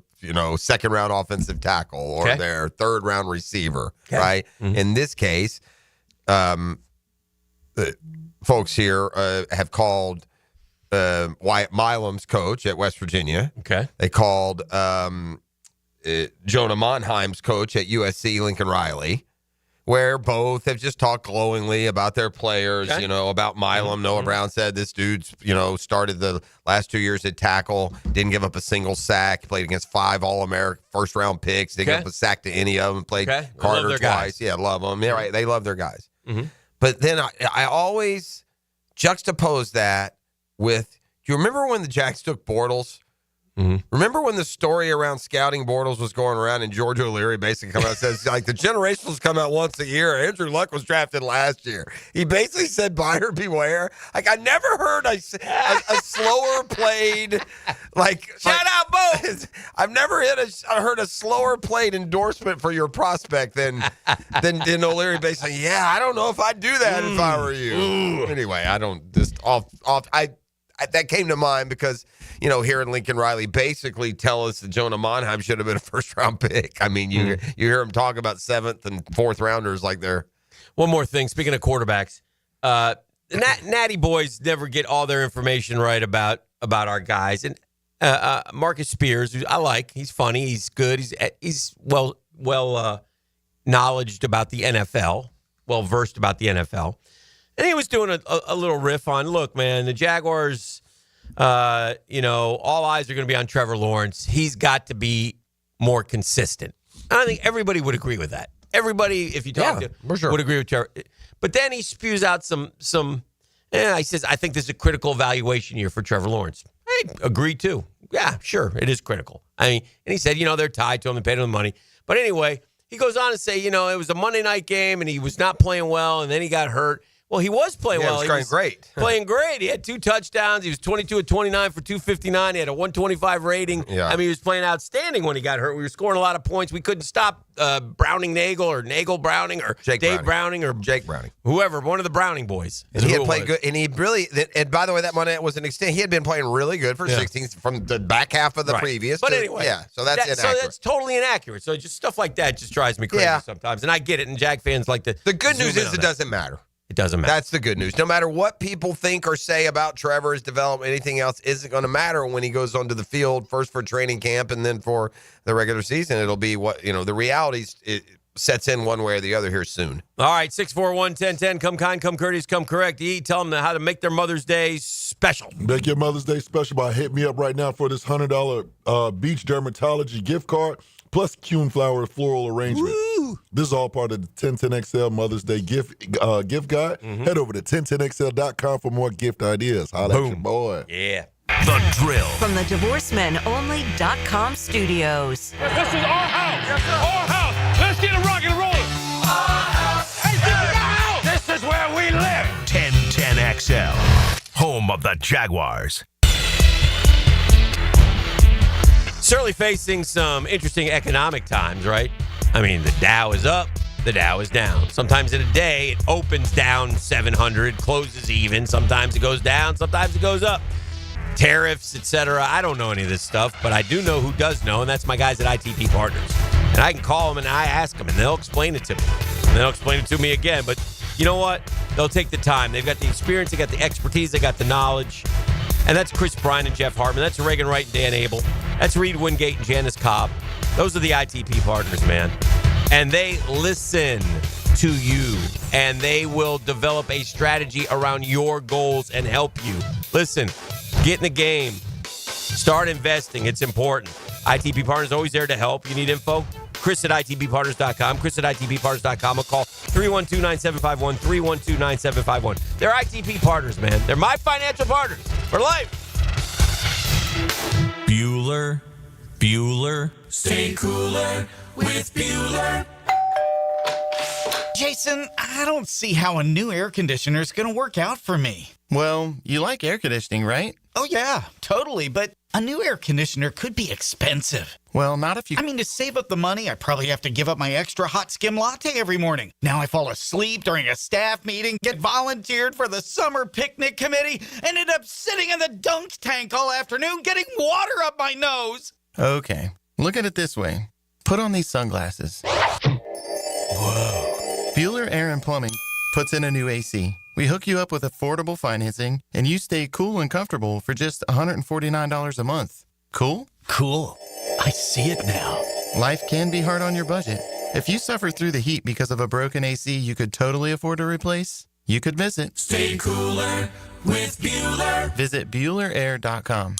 second-round offensive tackle or their third-round receiver, right? Mm-hmm. In this case, folks here have called Wyatt Milam's coach at West Virginia. Okay. They called Jonah Monheim's coach at USC, Lincoln Riley, where both have just talked glowingly about their players, about Milam. Mm-hmm. Noah Brown said this dude's, started the last 2 years at tackle, didn't give up a single sack, played against 5 All-American first-round picks, didn't give up a sack to any of them, played Carter twice. Guys. Yeah, love them. Yeah, right. They love their guys. Mm-hmm. But then I always juxtapose that with, do you remember when the Jacks took Bortles? Mm-hmm. Remember when the story around scouting Bortles was going around and George O'Leary basically come out and says, like, the generationals come out once a year. Andrew Luck was drafted last year. He basically said, buyer beware. Like, I never heard a slower played, shout out, Bo. I've never heard a slower played endorsement for your prospect than O'Leary basically, I don't know if I'd do that if I were you. Anyway, I don't just that came to mind because, here in Lincoln Riley basically tell us that Jonah Monheim should have been a first-round pick. I mean, you hear him talk about 7th and 4th rounders like they're... One more thing. Speaking of quarterbacks, Natty boys never get all their information right about our guys. And Marcus Spears, who I like. He's funny. He's good. He's well knowledgeed about the NFL, well versed about the NFL, and he was doing a little riff on, look, man, the Jaguars. All eyes are going to be on Trevor Lawrence. He's got to be more consistent. And I think everybody would agree with that. Everybody, if you talk to, would agree with Trevor. But then he spews out he says, I think this is a critical evaluation year for Trevor Lawrence. I agree too. Yeah, sure, it is critical. I mean, and he said, they're tied to him and paid him the money. But anyway, he goes on to say, it was a Monday night game and he was not playing well and then he got hurt. Well, he was playing well. He was great. Playing great. He had 2 touchdowns. He was 22 of 29 for 259. He had a 125 rating. Yeah. I mean, he was playing outstanding when he got hurt. We were scoring a lot of points. We couldn't stop Browning-Nagel or Nagel-Browning or Dave Browning or Jake Browning. Whoever, one of the Browning boys. And he had played good. And he really, and by the way, that Monday was an extent. He had been playing really good for 16 from the back half of the previous. But anyway. Yeah, so that's inaccurate. So that's totally inaccurate. So just stuff like that just drives me crazy sometimes. And I get it. And Jag fans like to. The good news is it doesn't matter. It doesn't matter. That's the good news. No matter what people think or say about Trevor's development, anything else isn't going to matter when he goes onto the field, first for training camp and then for the regular season. It'll be the reality sets in one way or the other here soon. All right, 641-1010. Come kind, come courteous, come correct. Tell them how to make their Mother's Day special. Make your Mother's Day special by hitting me up right now for this $100 Beach Dermatology gift card. Plus Kuhn Flower floral arrangement. Woo! This is all part of the 1010XL Mother's Day gift guide. Mm-hmm. Head over to 1010XL.com for more gift ideas. Holla at your boy. Yeah. The Drill. From the DivorceMenOnly.com studios. This is our house. Yes, sir. Our house. Let's get it rock and rolling. Our house. Hey, this is our house. This is where we live. 1010XL. Home of the Jaguars. Certainly facing some interesting economic times, right? I mean, the Dow is up, the Dow is down. Sometimes in a day, it opens down 700, closes even. Sometimes it goes down, sometimes it goes up. Tariffs, etc. I don't know any of this stuff, but I do know who does know, and that's my guys at ITP Partners. And I can call them and I ask them, and they'll explain it to me. And they'll explain it to me again. But you know what? They'll take the time. They've got the experience, they got the expertise, they got the knowledge. And that's Chris Bryan and Jeff Hartman. That's Reagan Wright and Dan Abel. That's Reed Wingate and Janice Cobb. Those are the ITP Partners, man. And they listen to you. And they will develop a strategy around your goals and help you. Listen, get in the game. Start investing. It's important. ITP Partners always there to help. You need info? Chris at ITPPartners.com. Chris at ITPPartners.com. I'll call 312-9751, 312-9751. They're ITP Partners, man. They're my financial partners for life. Bueller. Stay cooler with Bueller. Jason, I don't see how a new air conditioner is going to work out for me. Well, you like air conditioning, right? Oh, yeah, totally. But a new air conditioner could be expensive. Well, not if you... I mean, to save up the money, I probably have to give up my extra hot skim latte every morning. Now I fall asleep during a staff meeting, get volunteered for the summer picnic committee, and end up sitting in the dunk tank all afternoon getting water up my nose. Okay, look at it this way. Put on these sunglasses. Whoa. Bueller Air and Plumbing puts in a new AC. We hook you up with affordable financing, and you stay cool and comfortable for just $149 a month. Cool? Cool. I see it now. Life can be hard on your budget. If you suffer through the heat because of a broken AC you could totally afford to replace, you could visit. Stay cooler with Bueller. Visit BuellerAir.com.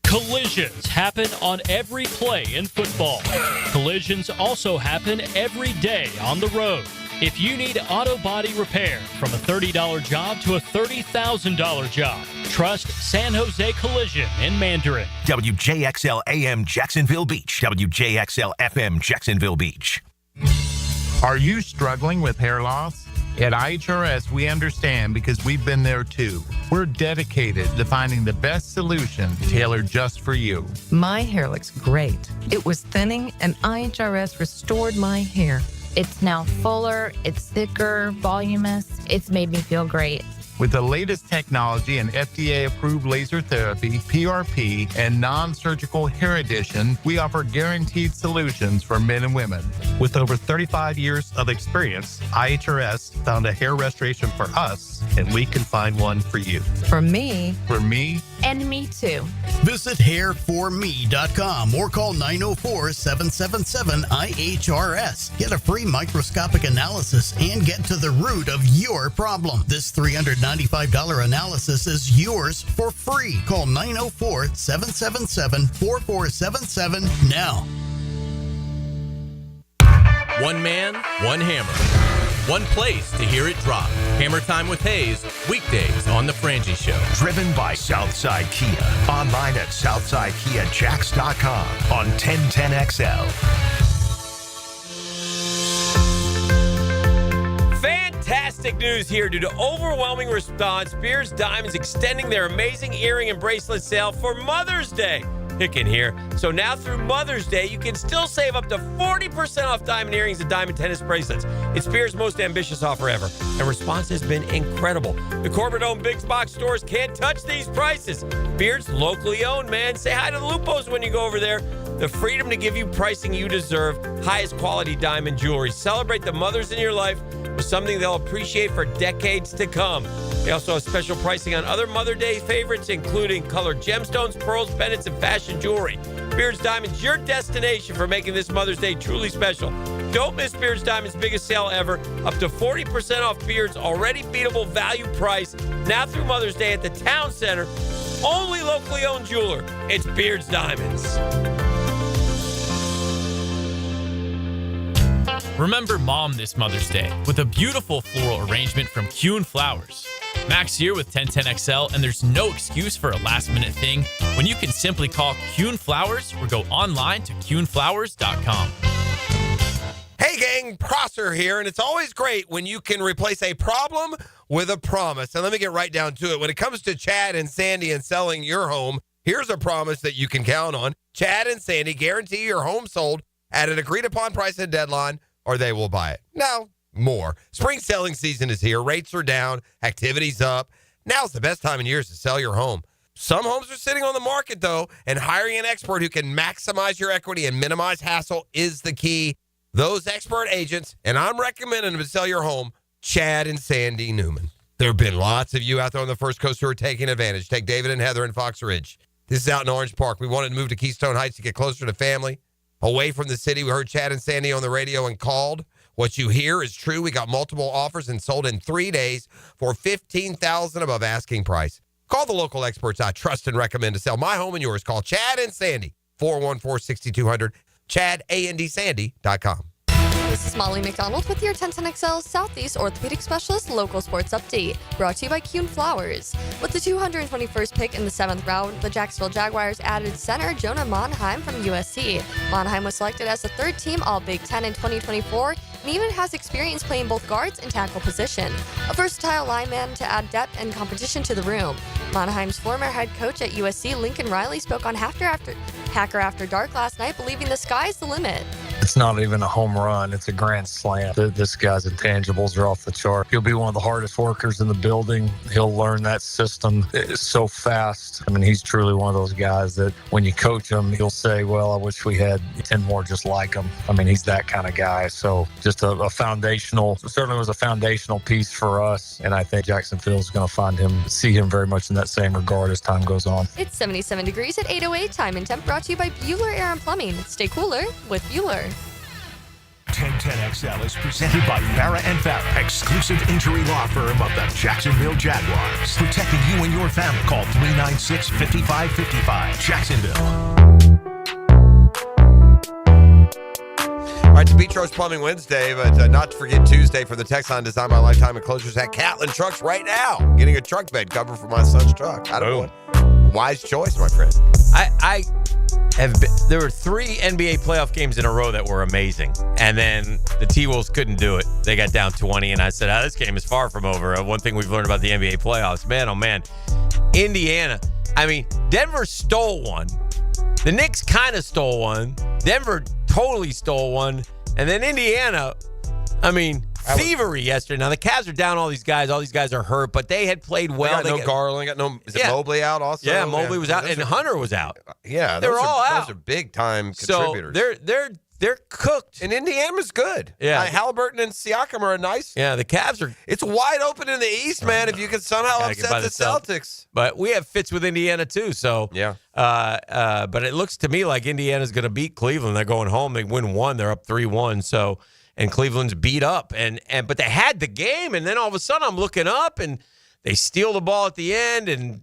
Collisions happen on every play in football. Collisions also happen every day on the road. If you need auto body repair, from a $30 job to a $30,000 job, trust San Jose Collision in Mandarin. WJXL AM Jacksonville Beach. WJXL FM Jacksonville Beach. Are you struggling with hair loss? At IHRS, we understand because we've been there too. We're dedicated to finding the best solution tailored just for you. My hair looks great. It was thinning, and IHRS restored my hair. It's now fuller, it's thicker, voluminous. It's made me feel great. With the latest technology and FDA-approved laser therapy, PRP, and non-surgical hair addition, we offer guaranteed solutions for men and women. With over 35 years of experience, IHRS found a hair restoration for us and we can find one for you. For me. For me. And me too. Visit hairforme.com or call 904-777-IHRS. Get a free microscopic analysis and get to the root of your problem. This $395 analysis is yours for free. Call 904-777-4477 now. One man, one hammer. One place to hear it drop. Hammer Time with Hayes, weekdays on The Frangie Show. Driven by Southside Kia. Online at SouthsideKiaJax.com on 1010XL. Fantastic news here. Due to overwhelming response, Beard's Diamonds extending their amazing earring and bracelet sale for Mother's Day. Hicken here. So now through Mother's Day, you can still save up to 40% off diamond earrings and diamond tennis bracelets. It's Beard's most ambitious offer ever, and response has been incredible. The corporate-owned big box stores can't touch these prices. Beard's locally owned, man. Say hi to the Lupos when you go over there. The freedom to give you pricing you deserve. Highest quality diamond jewelry. Celebrate the mothers in your life with something they'll appreciate for decades to come. They also have special pricing on other Mother Day favorites, including colored gemstones, pearls, pendants, and fashion jewelry. Beard's Diamonds, your destination for making this Mother's Day truly special. Don't miss Beard's Diamonds' biggest sale ever. Up to 40% off Beard's already beatable value price. Now through Mother's Day at the Town Center. Only locally owned jeweler. It's Beard's Diamonds. Remember Mom this Mother's Day with a beautiful floral arrangement from Kuhn Flowers. Max here with 1010XL, and there's no excuse for a last-minute thing when you can simply call Kuhn Flowers or go online to kuhnflowers.com. Hey gang, Prosser here, and it's always great when you can replace a problem with a promise. And let me get right down to it. When it comes to Chad and Sandy and selling your home, here's a promise that you can count on. Chad and Sandy guarantee your home sold at an agreed-upon price and deadline, or they will buy it. Now, more. Spring selling season is here. Rates are down. Activity's up. Now's the best time in years to sell your home. Some homes are sitting on the market, though, and hiring an expert who can maximize your equity and minimize hassle is the key. Those expert agents, and I'm recommending them to sell your home, Chad and Sandy Newman. There have been lots of you out there on the First Coast who are taking advantage. Take David and Heather in Fox Ridge. This is out in Orange Park. We wanted to move to Keystone Heights to get closer to family, away from the city. We heard Chad and Sandy on the radio and called. What you hear is true. We got multiple offers and sold in 3 days for $15,000 above asking price. Call the local experts I trust and recommend to sell my home and yours. Call Chad and Sandy, 414-6200, ChadAndSandy.com. This is Molly McDonald with your 1010XL Southeast Orthopedic Specialist Local Sports Update, brought to you by Kuhn Flowers. With the 221st pick in the 7th round, the Jacksonville Jaguars added center Jonah Monheim from USC. Monheim was selected as the third team All-Big Ten in 2024 and even has experience playing both guards and tackle position. A versatile lineman to add depth and competition to the room. Monheim's former head coach at USC, Lincoln Riley, spoke on Hacker After Dark last night, believing the sky's the limit. It's not even a home run. It's a grand slam. This guy's intangibles are off the chart. He'll be one of the hardest workers in the building. He'll learn that system so fast. I mean, he's truly one of those guys that when you coach him, you'll say, well, I wish we had 10 more just like him. I mean, he's that kind of guy. So just a foundational, certainly was a foundational piece for us. And I think Jacksonville is going to see him very much in that same regard as time goes on. It's 77 degrees at 8:08. Time and temp brought to you by Bueller Air and Plumbing. Stay cooler with Bueller. 1010XL is presented by Farah and Farah, exclusive injury law firm of the Jacksonville Jaguars. Protecting you and your family. Call 396-5555. Jacksonville. All right, it's Beach Roast Plumbing Wednesday, but not to forget Tuesday for the text line designed by Lifetime Enclosures at Catlin Trucks right now. Getting a truck bed cover for my son's truck. I don't know. Wise choice, my friend. There were 3 NBA playoff games in a row that were amazing, and then the T-Wolves couldn't do it. They got down 20, and I said, this game is far from over. One thing we've learned about the NBA playoffs, man, oh man, Indiana. I mean, Denver stole one. The Knicks kind of stole one. Denver totally stole one. And then Indiana, I mean, thievery yesterday. Now, the Cavs are down all these guys. All these guys are hurt, but they had played well. They got Garland. Is it Mobley out also? Yeah, Mobley was out, and Hunter was out. Yeah, they were all out. Those are big-time contributors. So they're they're cooked. And Indiana's good. Yeah. Halliburton and Siakam are a nice. Yeah, the Cavs are. It's wide open in the East, man. If you can somehow Gotta get upset by the the Celtics. But we have fits with Indiana too. So yeah. But it looks to me like Indiana's going to beat Cleveland. They're going home. They win 1. They're up 3-1. So and Cleveland's beat up. But they had the game, and then all of a sudden I'm looking up and they steal the ball at the end, and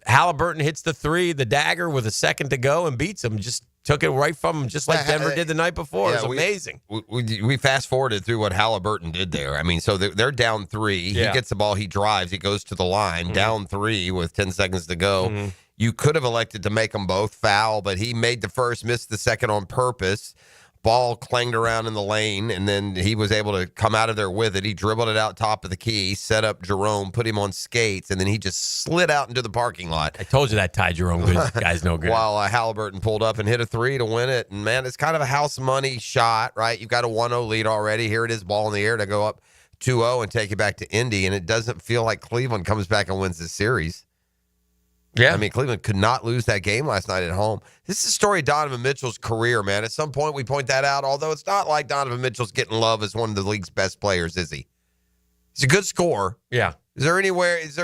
Halliburton hits the 3, the dagger with a second to go, and beats them. Just took it right from him, just like Denver did the night before. It's amazing. We fast forwarded through what Halliburton did there. I mean, so they're down 3. Yeah. He gets the ball. He drives. He goes to the line. Down 3 with 10 seconds to go. You could have elected to make them both foul, but he made the first, missed the second on purpose. Ball clanged around in the lane, and then he was able to come out of there with it. He dribbled it out top of the key, set up Jerome, put him on skates, and then he just slid out into the parking lot. I told you that Ty Jerome guy's no good. While Halliburton pulled up and hit a 3 to win it. And, man, it's kind of a house money shot, right? You've got a 1-0 lead already. Here it is, ball in the air to go up 2-0 and take it back to Indy, and it doesn't feel like Cleveland comes back and wins this series. Yeah. I mean, Cleveland could not lose that game last night at home. This is the story of Donovan Mitchell's career, man. At some point, we point that out, although it's not like Donovan Mitchell's getting love as one of the league's best players, is he? He's a good scorer. Yeah. Is there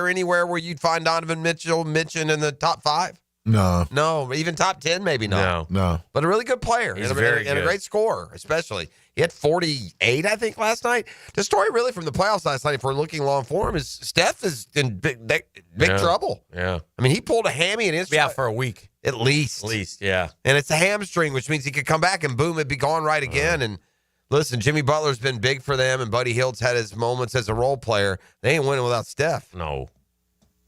anywhere where you'd find Donovan Mitchell mentioned in the top 5? No. No, even top 10, maybe not. No. But a really good player. He's and very a good. great scorer, especially. He had 48, I think, last night. The story really from the playoffs last night, if we're looking long for him, is Steph is in big trouble. Yeah. I mean, he pulled a hammy and it's Be out for a week. At least. Yeah. And it's a hamstring, which means he could come back and boom, it'd be gone right again. And listen, Jimmy Butler's been big for them, and Buddy Hield's had his moments as a role player. They ain't winning without Steph. No.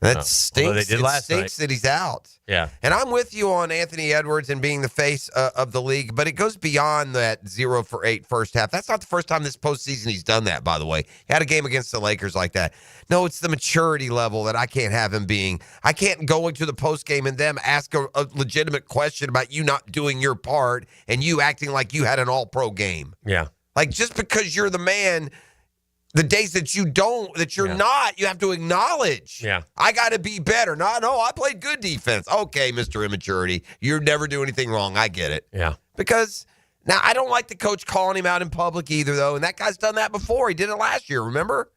That stinks. Although they did last night. That he's out. Yeah. And I'm with you on Anthony Edwards and being the face of the league, but it goes beyond that 0 for 8 first half. That's not the first time this postseason he's done that, by the way. He had a game against the Lakers like that. No, it's the maturity level that I can't have him being. I can't go into the postgame and them ask a legitimate question about you not doing your part and you acting like you had an all-pro game. Yeah. Like, just because you're the man, the days that you're not, you have to acknowledge. Yeah. I got to be better. No, I played good defense. Okay, Mr. Immaturity. You never do anything wrong. I get it. Yeah. Because now I don't like the coach calling him out in public either, though. And that guy's done that before. He did it last year, remember?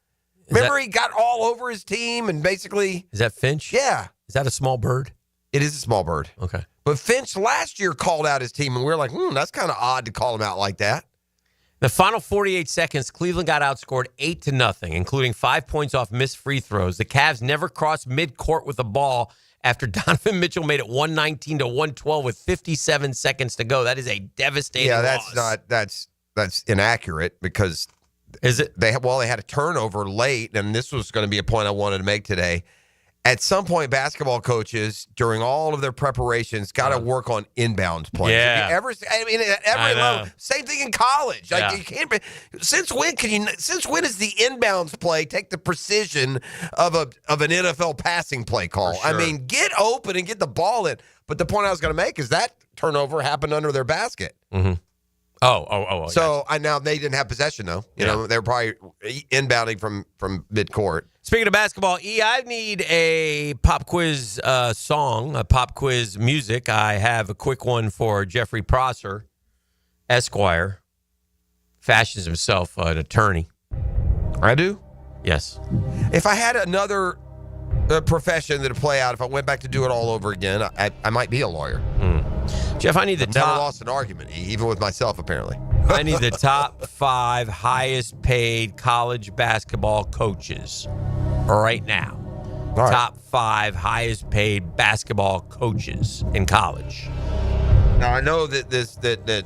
He got all over his team and basically. Is that Finch? Yeah. Is that a small bird? It is a small bird. Okay. But Finch last year called out his team, and we were like, that's kind of odd to call him out like that. The final 48 seconds, Cleveland got outscored 8-0, including 5 points off missed free throws. The Cavs never crossed midcourt with the ball after Donovan Mitchell made it 119 to 112 with 57 seconds to go. That is a devastating loss. That's inaccurate because is it? They had a turnover late, and this was going to be a point I wanted to make today. At some point, basketball coaches, during all of their preparations, got to work on inbound plays. Yeah. At every level. Same thing in college. Like, you can't. Since when does the inbounds play take the precision of an NFL passing play call? For sure. I mean, get open and get the ball in. But the point I was going to make is that turnover happened under their basket. Mm-hmm. Oh. So now they didn't have possession though. You know, they were probably inbounding from midcourt. Speaking of basketball, I need a pop quiz song, a pop quiz music. I have a quick one for Jeffrey Prosser, Esquire. Fashions himself an attorney. I do? Yes. If I had another profession that would play out, if I went back to do it all over again, I might be a lawyer. Jeff, I need the Never lost an argument, even with myself, apparently. I need the top 5 highest paid college basketball coaches right now. All right. Top 5 highest paid basketball coaches in college. Now, I know that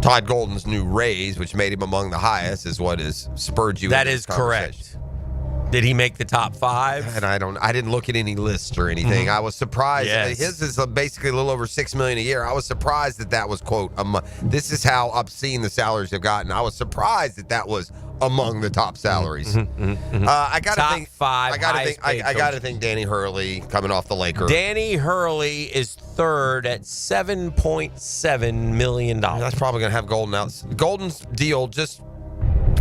Todd Golden's new raise, which made him among the highest, is what has spurred you. That is correct. Did he make the top 5? And I didn't look at any lists or anything. I was surprised. Yes. His is basically a little over $6 million a year. I was surprised that was quote. This is how obscene the salaries have gotten. I was surprised that was among the top salaries. I got to think. Top 5. I got to think Danny Hurley coming off the Lakers. Danny Hurley is third at $7.7 million. That's probably going to have Golden out. Golden's deal just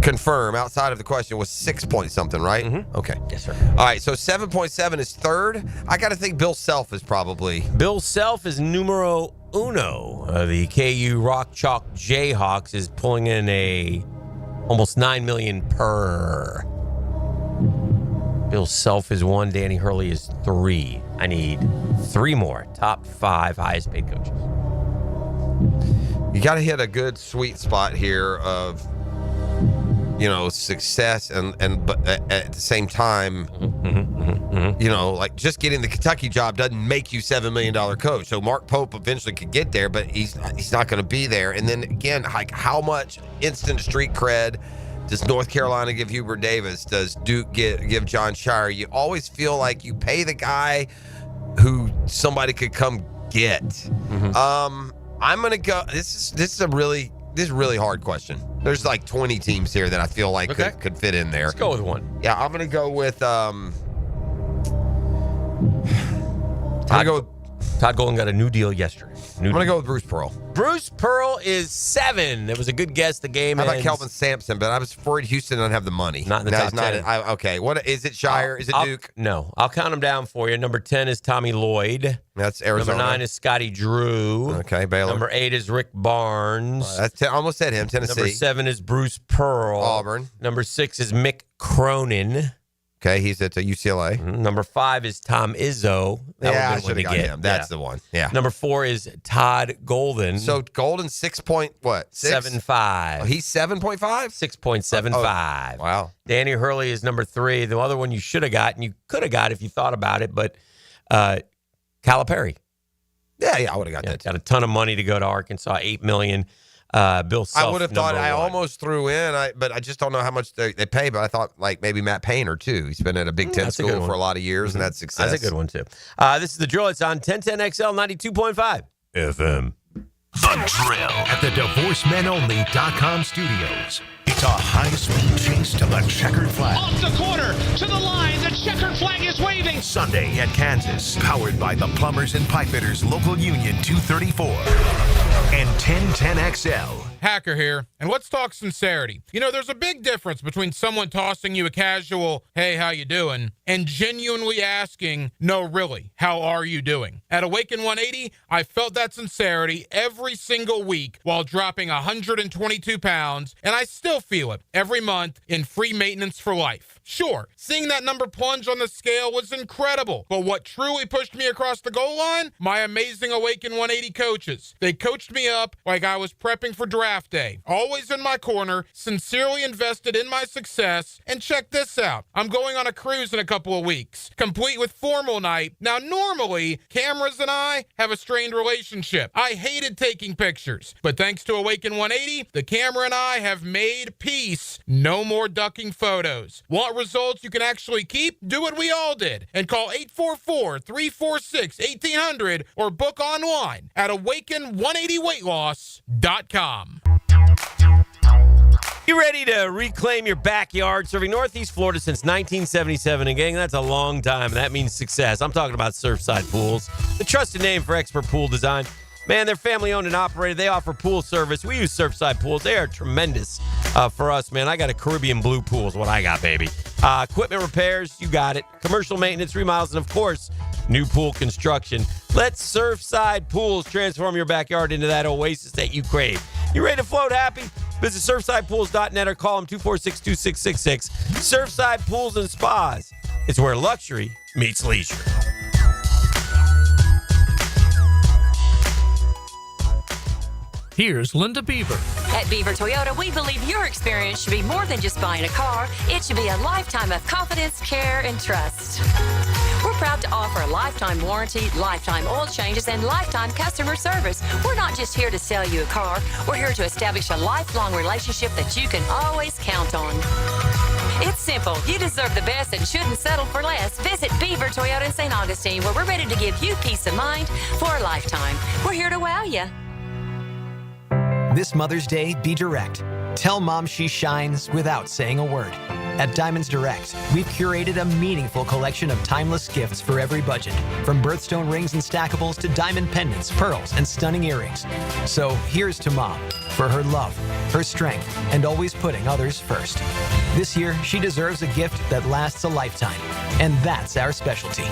confirm, outside of the question, was 6 point something, right? Mm-hmm. Okay. Yes, sir. All right, so 7.7 is third. I got to think Bill Self is probably. Bill Self is numero uno. The KU Rock Chalk Jayhawks is pulling in almost $9 million per. Bill Self is 1. Danny Hurley is 3. I need 3 more. Top 5 highest paid coaches. You got to hit a good sweet spot here of, success but at the same time, like just getting the Kentucky job doesn't make you $7 million coach. So Mark Pope eventually could get there, but he's not going to be there. And then again, like how much instant street cred does North Carolina give Hubert Davis? Does Duke give John Shire? You always feel like you pay the guy who somebody could come get. Mm-hmm. I'm gonna go. This is a really hard question. There's like 20 teams here that I feel like could fit in there. Let's go with one. Yeah, I'm gonna go with. Todd Golden got a new deal yesterday. I'm going to go with Bruce Pearl. Bruce Pearl is 7. It was a good guess. The game I thought Kelvin Sampson, but I was worried Houston doesn't have the money. Not in the top 10. Okay, what is it? Shire? Is it Duke? No, I'll count them down for you. Number 10 is Tommy Lloyd. That's Arizona. Number 9 is Scotty Drew. Okay, Baylor. Number 8 is Rick Barnes. Almost said him. Tennessee. Number 7 is Bruce Pearl. Auburn. Number 6 is Mick Cronin. Okay, he's at UCLA. Number 5 is Tom Izzo. I should have got him. That's the one. Yeah. Number 4 is Todd Golden. So Golden 6.75. Oh, he's 7.5? 6.75. Wow. Danny Hurley is number 3. The other one you should have got, and you could have got if you thought about it, but Calipari. Yeah, I would have got that. Got a ton of money to go to Arkansas, $8 million. Bill Self, I would have thought. I almost threw in, but I just don't know how much they pay. But I thought like maybe Matt Painter too. He's been at a Big Ten school for a lot of years, and that's success. That's a good one too. This is the drill. It's on 1010XL 92.5 FM. The Drill at the DivorceMenOnly.com studios. It's a high-speed chase to the checkered flag. Off the corner, to the line, the checkered flag is waving. Sunday at Kansas, powered by the Plumbers and Pipefitters Local Union 234 and 1010XL. Hacker here, and let's talk sincerity. There's a big difference between someone tossing you a casual, hey, how you doing, and genuinely asking, no, really, how are you doing? At Awaken 180, I felt that sincerity every single week while dropping 122 pounds, and I still feel it every month in free maintenance for life. Sure, seeing that number plunge on the scale was incredible, but what truly pushed me across the goal line? My amazing Awaken 180 coaches. They coached me up like I was prepping for draft day, always in my corner, sincerely invested in my success, and check this out. I'm going on a cruise in a couple of weeks, complete with formal night. Now, normally, cameras and I have a strained relationship. I hated taking pictures, but thanks to Awaken 180, the camera and I have made peace. No more ducking photos. Want results you can actually keep? Do what we all did and call 844-346-1800 or book online at awaken180weightloss.com. You ready to reclaim your backyard? Serving Northeast Florida since 1977. And gang, that's a long time. That means success. I'm talking about Surfside Pools, the trusted name for expert pool design. Man, they're family owned and operated. They offer pool service. We use Surfside Pools. They are tremendous for us, man. I got a Caribbean blue pool is what I got, baby. Equipment repairs, you got it. Commercial maintenance, remodels, and of course, new pool construction. Let Surfside Pools transform your backyard into that oasis that you crave. You ready to float happy? Visit surfsidepools.net or call them 246-2666. Surfside Pools and Spas. It's where luxury meets leisure. Here's Linda Beaver. At Beaver Toyota, we believe your experience should be more than just buying a car. It should be a lifetime of confidence, care, and trust. We're proud to offer a lifetime warranty, lifetime oil changes, and lifetime customer service. We're not just here to sell you a car. We're here to establish a lifelong relationship that you can always count on. It's simple. You deserve the best and shouldn't settle for less. Visit Beaver Toyota in St. Augustine, where we're ready to give you peace of mind for a lifetime. We're here to wow you. This Mother's Day, be direct. Tell Mom she shines without saying a word. At Diamonds Direct, we've curated a meaningful collection of timeless gifts for every budget, from birthstone rings and stackables to diamond pendants, pearls, and stunning earrings. So here's to Mom for her love, her strength, and always putting others first. This year, she deserves a gift that lasts a lifetime, and that's our specialty.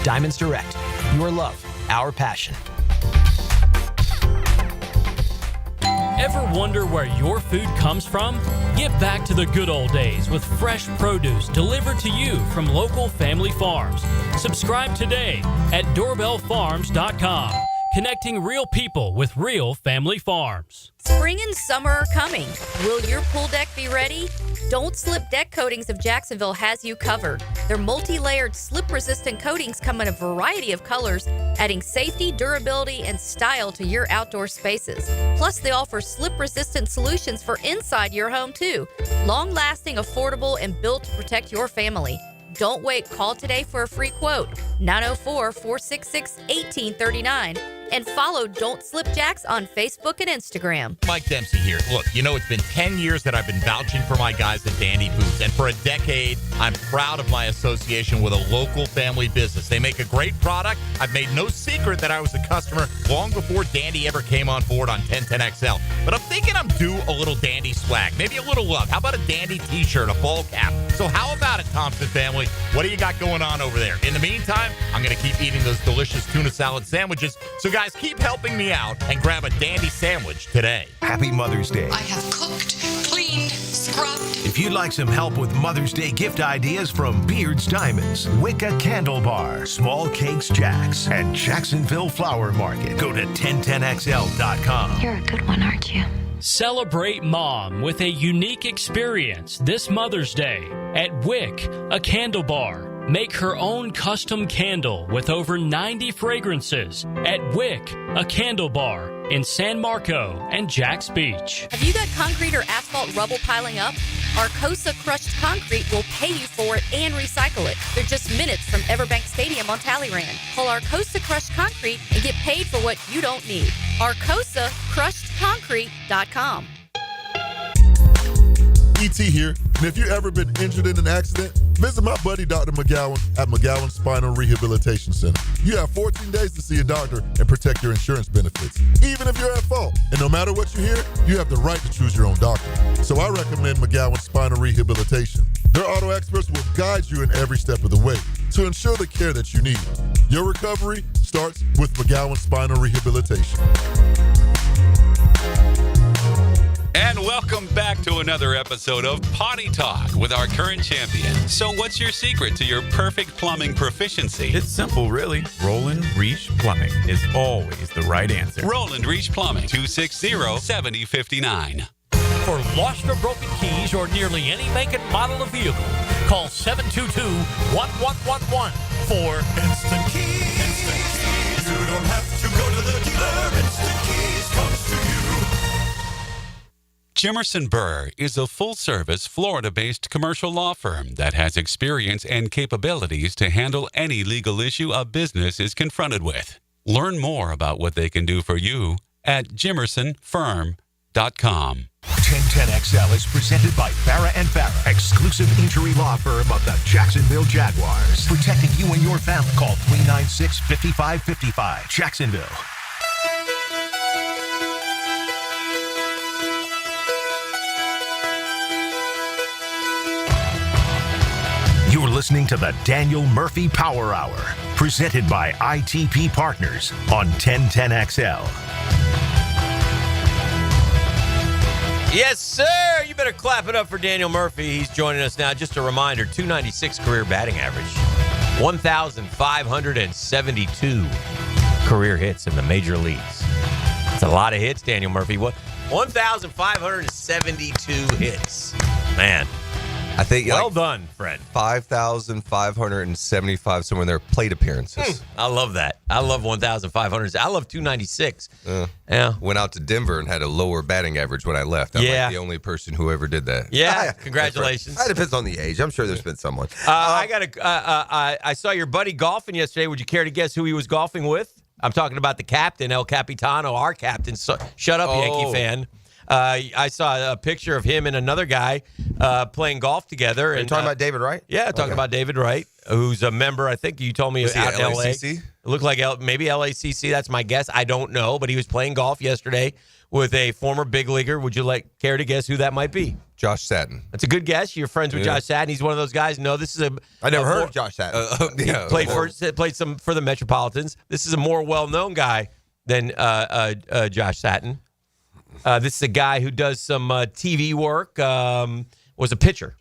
Diamonds Direct, your love, our passion. Ever wonder where your food comes from? Get back to the good old days with fresh produce delivered to you from local family farms. Subscribe today at doorbellfarms.com, connecting real people with real family farms. Spring and summer are coming. Will your pool deck be ready? Don't Slip Deck Coatings of Jacksonville has you covered. Their multi-layered slip-resistant coatings come in a variety of colors, adding safety, durability, and style to your outdoor spaces. Plus, they offer slip-resistant solutions for inside your home, too. Long-lasting, affordable, and built to protect your family. Don't wait. Call today for a free quote. 904-466-1839. And follow Don't Slip Jacks on Facebook and Instagram. Mike Dempsey here. Look, it's been 10 years that I've been vouching for my guys at Dandy Boots. And for a decade, I'm proud of my association with a local family business. They make a great product. I've made no secret that I was a customer long before Dandy ever came on board on 1010XL. But I'm thinking I'm due a little Dandy swag, maybe a little love. How about a Dandy t-shirt, a ball cap? So how about it, Thompson family? What do you got going on over there? In the meantime, I'm going to keep eating those delicious tuna salad sandwiches. So guys, keep helping me out and grab a Dandy sandwich today. Happy Mother's Day. I have cooked, cleaned, scrubbed. If you'd like some help with Mother's Day gift ideas from Beard's Diamonds, Wicca Candle Bar, Small Cakes Jacks, and Jacksonville Flower Market, go to 1010XL.com. You're a good one, aren't you? Celebrate Mom with a unique experience this Mother's Day at Wick, a candle bar. Make her own custom candle with over 90 fragrances at Wick, a candle bar in San Marco and Jacks Beach. Have you got concrete or asphalt rubble piling up? Arcosa Crushed Concrete will pay you for it and recycle it. They're just minutes from Everbank Stadium on Talleyrand. Call Arcosa Crushed Concrete and get paid for what you don't need. ArcosaCrushedConcrete.com. E.T. here, and if you've ever been injured in an accident, visit my buddy Dr. McGowan at McGowan Spinal Rehabilitation Center. You have 14 days to see a doctor and protect your insurance benefits, even if you're at fault. And no matter what you hear, you have the right to choose your own doctor. So I recommend McGowan Spinal Rehabilitation. Their auto experts will guide you in every step of the way to ensure the care that you need. Your recovery starts with McGowan Spinal Rehabilitation. And welcome back to another episode of Potty Talk with our current champion. So what's your secret to your perfect plumbing proficiency? It's simple, really. Roland Reach Plumbing is always the right answer. Roland Reach Plumbing, 260-7059. For lost or broken keys or nearly any make and model of vehicle, call 722-1111 for Instant Keys. Instant Keys. You don't have to go to the dealer. Instant Keys comes to you. Jimerson Burr is a full-service, Florida-based commercial law firm that has experience and capabilities to handle any legal issue a business is confronted with. Learn more about what they can do for you at jimersonfirm.com. 1010XL is presented by Farah & Farah, exclusive injury law firm of the Jacksonville Jaguars. Protecting you and your family. Call 396-5555. Jacksonville. You're listening to the Daniel Murphy Power Hour, presented by ITP Partners on 1010XL. Yes, sir. You better clap it up for Daniel Murphy. He's joining us now. Just a reminder, 296 career batting average, 1,572 career hits in the major leagues. It's a lot of hits, Daniel Murphy. What? 1,572 hits. Man. I think well done, Fred. 5,575 somewhere in there plate appearances. I love that. I love 1,500. I love 296. Yeah. Went out to Denver and had a lower batting average when I left. I'm like the only person who ever did that. Yeah. Congratulations. That depends on the age. I'm sure there's been someone. I saw your buddy golfing yesterday. Would you care to guess who he was golfing with? I'm talking about the captain, El Capitano, our captain. So, shut up, Yankee fan. I saw a picture of him and another guy playing golf together. Are you talking about David Wright? Yeah, talking about David Wright, who's a member, I think you told me, Was he out in at LA. LACC? It looked like maybe LACC. That's my guess. I don't know, but he was playing golf yesterday with a former big leaguer. Would you care to guess who that might be? Josh Satin. That's a good guess. You're friends with Josh Satin. He's one of those guys. No, this is a. I never heard of Josh Satin. Played some for the Metropolitans. This is a more well-known guy than Josh Satin. This is a guy who does some TV work. Was a pitcher.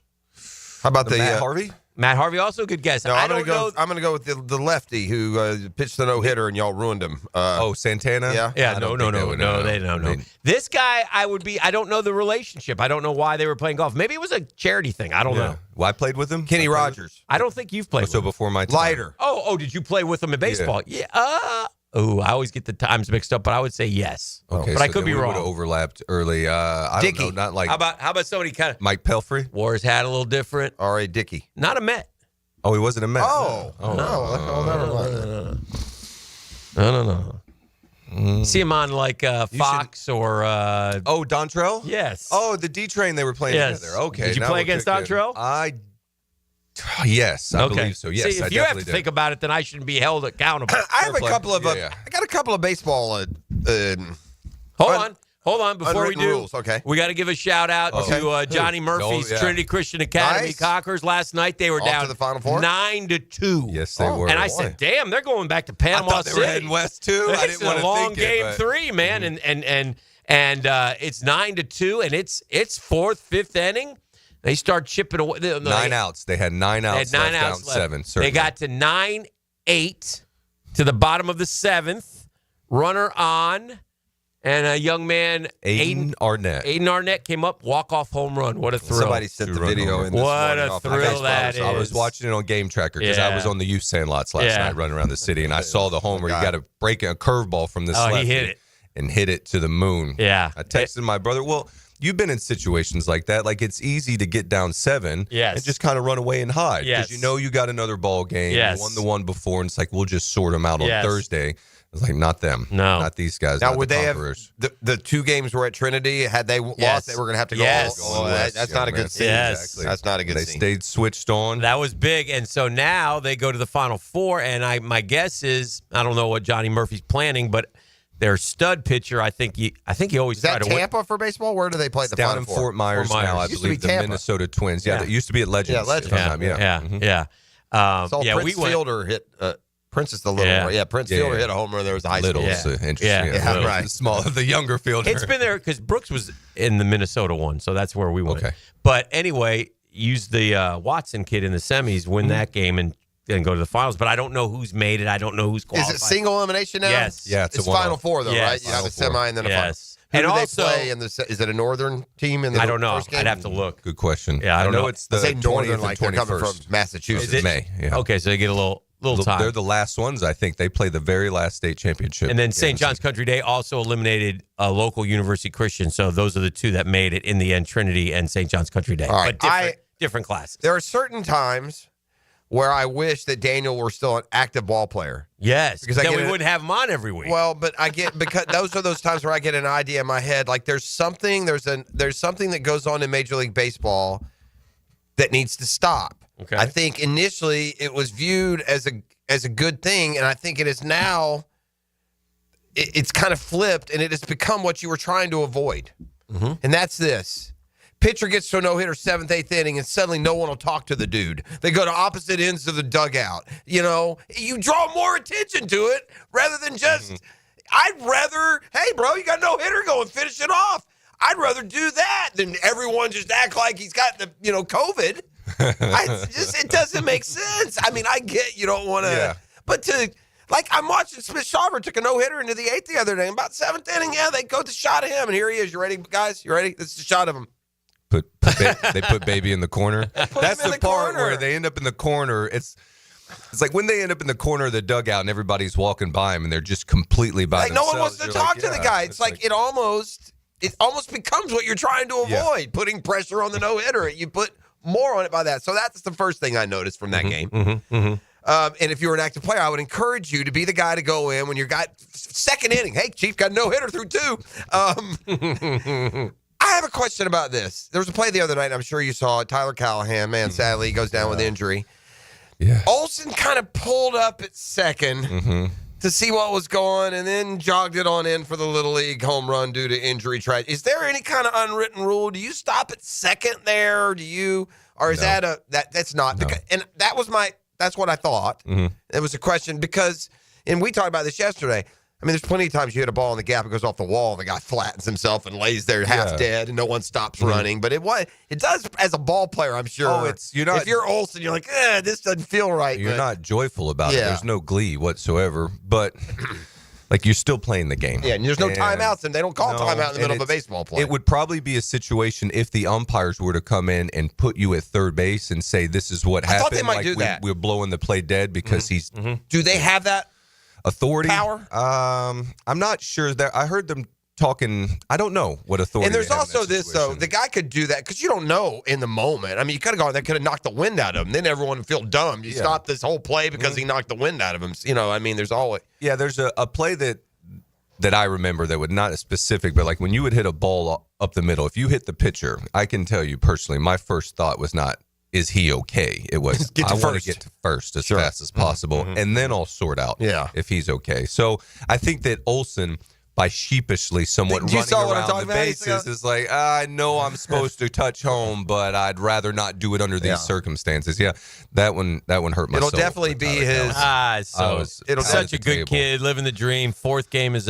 How about the Matt Harvey? Matt Harvey, also a good guess. No, I'm gonna go with the lefty who pitched the no hitter and y'all ruined him. Santana. Yeah. No. This guy, I don't know the relationship. I don't know why they were playing golf. Maybe it was a charity thing. I don't know. Well, I played with him. Kenny Rogers. I don't think you've played. So with him. before my time. Lighter. Oh, did you play with him in baseball? Yeah. I always get the times mixed up, but I would say yes. Okay, but so I could be we wrong. would have overlapped early. I Dickey. don't know, not like How about somebody kind of Mike Pelfrey? wore his hat a little different? R.A. Dickey. Not a Met. Oh, he wasn't a Met. No, never mind. No. See him on Fox or Dontrell? Yes. Oh, the D Train they were playing together. Okay. Did you play against Dontrell? Yes, I believe so. Yes, See, if I you have definitely to did. think about it, then I shouldn't be held accountable. I have a couple of. I got a couple of baseball. Hold on. Before we unwritten do, rules, okay. We got to give a shout out to Johnny Murphy's Trinity Christian Academy Nice. Cockers. Last night they were Off down to the Final Four? 9-2. Yes, they were. And I said, "Damn, they're going back to Panama I thought they City." were heading west too. I It's didn't want a to long think game it, but- 3, man, and it's 9-2, and it's fourth, fifth inning. They start chipping away. 9 outs. They had 9 outs. They had 9 left, outs down left. 7. They Certainly. got to 9-8 to the bottom of the 7th. Runner on, and a young man, Aiden Arnett. Aiden Arnett came up, walk-off home run. What a thrill. Somebody sent the video in this What morning a off thrill Facebook. that is. I was watching it on Game Tracker because I was on the youth sandlots last night running around the city, and I saw the home where you got to break a curveball from this lefty. He hit it. And hit it to the moon. Yeah. I texted my brother, well, you've been in situations like that. Like, it's easy to get down 7 and just kind of run away and hide. Because you know you got another ball game. Yes. You won the one before, and it's like, we'll just sort them out on Thursday. It's like, not them. No. Not these guys. Now, not would the they have Conquerors. the 2 games were at Trinity? Had they lost, they were going to have to go. That's not a good scene. Yes. That's not a good They scene. stayed switched on. That was big, and so now they go to the Final Four, and my guess is, I don't know what Johnny Murphy's planning, but their stud pitcher, I think he always Is that tried to win. Tampa for baseball? Where do they play the down Final in Four? Fort Myers now, I Used to be believe, the Tampa. Minnesota Twins. Yeah, that used to be at Legends. Yeah, Legends. sometime, Yeah. Saw Prince Fielder hit. Prince is the little one. Yeah, Prince Fielder hit a home run. There was a high school. Interesting. Yeah, right. The younger fielder. It's been there because Brooks was in the Minnesota one, so that's where we went. Okay. But anyway, use the Watson kid in the semis, win that game, and then go to the finals. But I don't know who's made it. I don't know who's qualified. Is it single elimination now? Yes. Yeah, it's Final Four though, right? You have a semi and then a final. Who And do also, they play in the? Is it a northern team in the I don't know. first game? I'd have to look. Good question. Yeah, I don't know. It's the I say 20th northern and like they're coming 21st. from Massachusetts. Is it? May. Yeah. Okay, so they get a little time. They're the last ones, I think. They play the very last state championship. And then St. John's Country Day also eliminated a local University Christian. So those are the 2 that made it in the end, Trinity and St. John's Country Day. All right. But different classes. There are certain times where I wish that Daniel were still an active ball player. Yes, because then we wouldn't have him on every week. Well, but I get because those are those times where I get an idea in my head. Like there's something that goes on in Major League Baseball that needs to stop. Okay. I think initially it was viewed as a good thing, and I think it is now. It's kind of flipped, and it has become what you were trying to avoid, and that's this. Pitcher gets to a no-hitter 7th, 8th inning, and suddenly no one will talk to the dude. They go to opposite ends of the dugout. You know, you draw more attention to it rather than just, I'd rather, hey, bro, you got a no-hitter, go and finish it off. I'd rather do that than everyone just act like he's got the, COVID. It doesn't make sense. I mean, I get you don't want to, but I'm watching Smith-Shawver took a no-hitter into the 8th the other day. About 7th inning, they go to shot of him, and here he is. You ready, guys? You ready? This is a shot of him. They put baby in the corner. That's the part where they end up in the corner. It's like when they end up in the corner of the dugout and everybody's walking by him and they're just completely by themselves. No one wants to talk to the guy. It's like it almost becomes what you're trying to avoid, putting pressure on the no-hitter. You put more on it by that. So that's the first thing I noticed from that game. And if you're an active player, I would encourage you to be the guy to go in when you got second inning. Hey, Chief got no hitter through 2. I have a question about this. There was a play the other night, and I'm sure you saw it. Tyler Callahan, man, sadly, he goes down with injury. Yeah. Olsen kind of pulled up at second to see what was going, and then jogged it on in for the Little League home run due to injury. Is there any kind of unwritten rule? Do you stop at second there? Or is that's not? No. And that's what I thought. It was a question because, and we talked about this yesterday. I mean, there's plenty of times you hit a ball in the gap, it goes off the wall, and the guy flattens himself and lays there half dead, and no one stops running. But it does as a ball player, I'm sure. Oh, if you're Olsen, you're like, this doesn't feel right. You're not joyful about it. Yeah. There's no glee whatsoever. But like you're still playing the game. Yeah, and there's no timeouts, and they don't call timeout in the middle of a baseball play. It would probably be a situation if the umpires were to come in and put you at third base and say, this is what happened. I thought they might do that. We're blowing the play dead because he's... Do they have that authority? Power? I'm not sure. That I heard them talking. I don't know what authority. And there's they have in also that this, though. situation. The guy could do that because you don't know in the moment. I mean, you could have gone, that could have knocked the wind out of him. Then everyone would feel dumb. You stop this whole play because he knocked the wind out of him. I mean, there's always. Yeah, there's a play that I remember that would not specific, but like when you would hit a ball up the middle, if you hit the pitcher, I can tell you personally, my first thought was not, is he okay? It was, I want to get to first as fast as possible, and then I'll sort out if he's okay. So I think that Olsen, by sheepishly somewhat running around the bases, is like, I know I'm supposed to touch home, but I'd rather not do it under these circumstances. Yeah, that one hurt my soul. It'll definitely be his. It'll such a good kid, living the dream. Fourth game is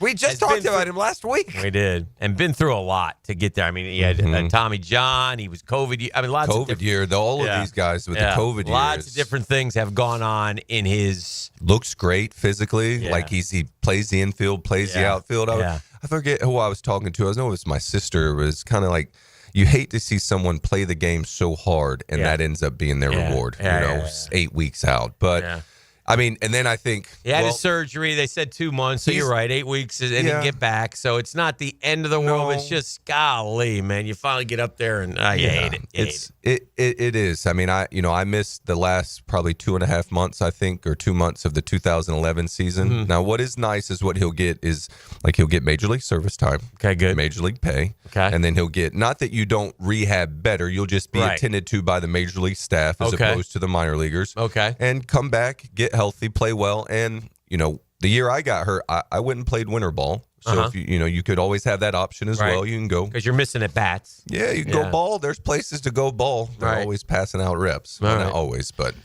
we just talked about him last week. We did, and been through a lot to get there. I mean, he had Tommy John. He was COVID. I mean, lots of COVID year. All of these guys with the COVID years. Lots of different things have gone on in his. Looks great physically. Like he plays the infield, plays the outfield. I forget who I was talking to. I know it was my sister. It was kind of like, you hate to see someone play the game so hard, and that ends up being their reward. 8 weeks out. But I mean, and then I think he had his surgery. They said 2 months. So you're right, 8 weeks, and then get back. So it's not the end of the world. It's just golly, man. You finally get up there, and you hate it. It is. I mean, I missed the last probably 2.5 months, I think, or 2 months of the 2011 season. Now, what is nice is what he'll get is he'll get Major League service time. Okay, good. Major League pay. Okay, and then he'll get, not that you don't rehab better, you'll just be attended to by the Major League staff as opposed to the minor leaguers. Okay, and come back, get healthy, play well, and the year I got hurt, I went and played winter ball. So if you could always have that option as well. You can go because you're missing at bats. Yeah, you can go ball. There's places to go ball. They're always passing out reps. Well, not always, but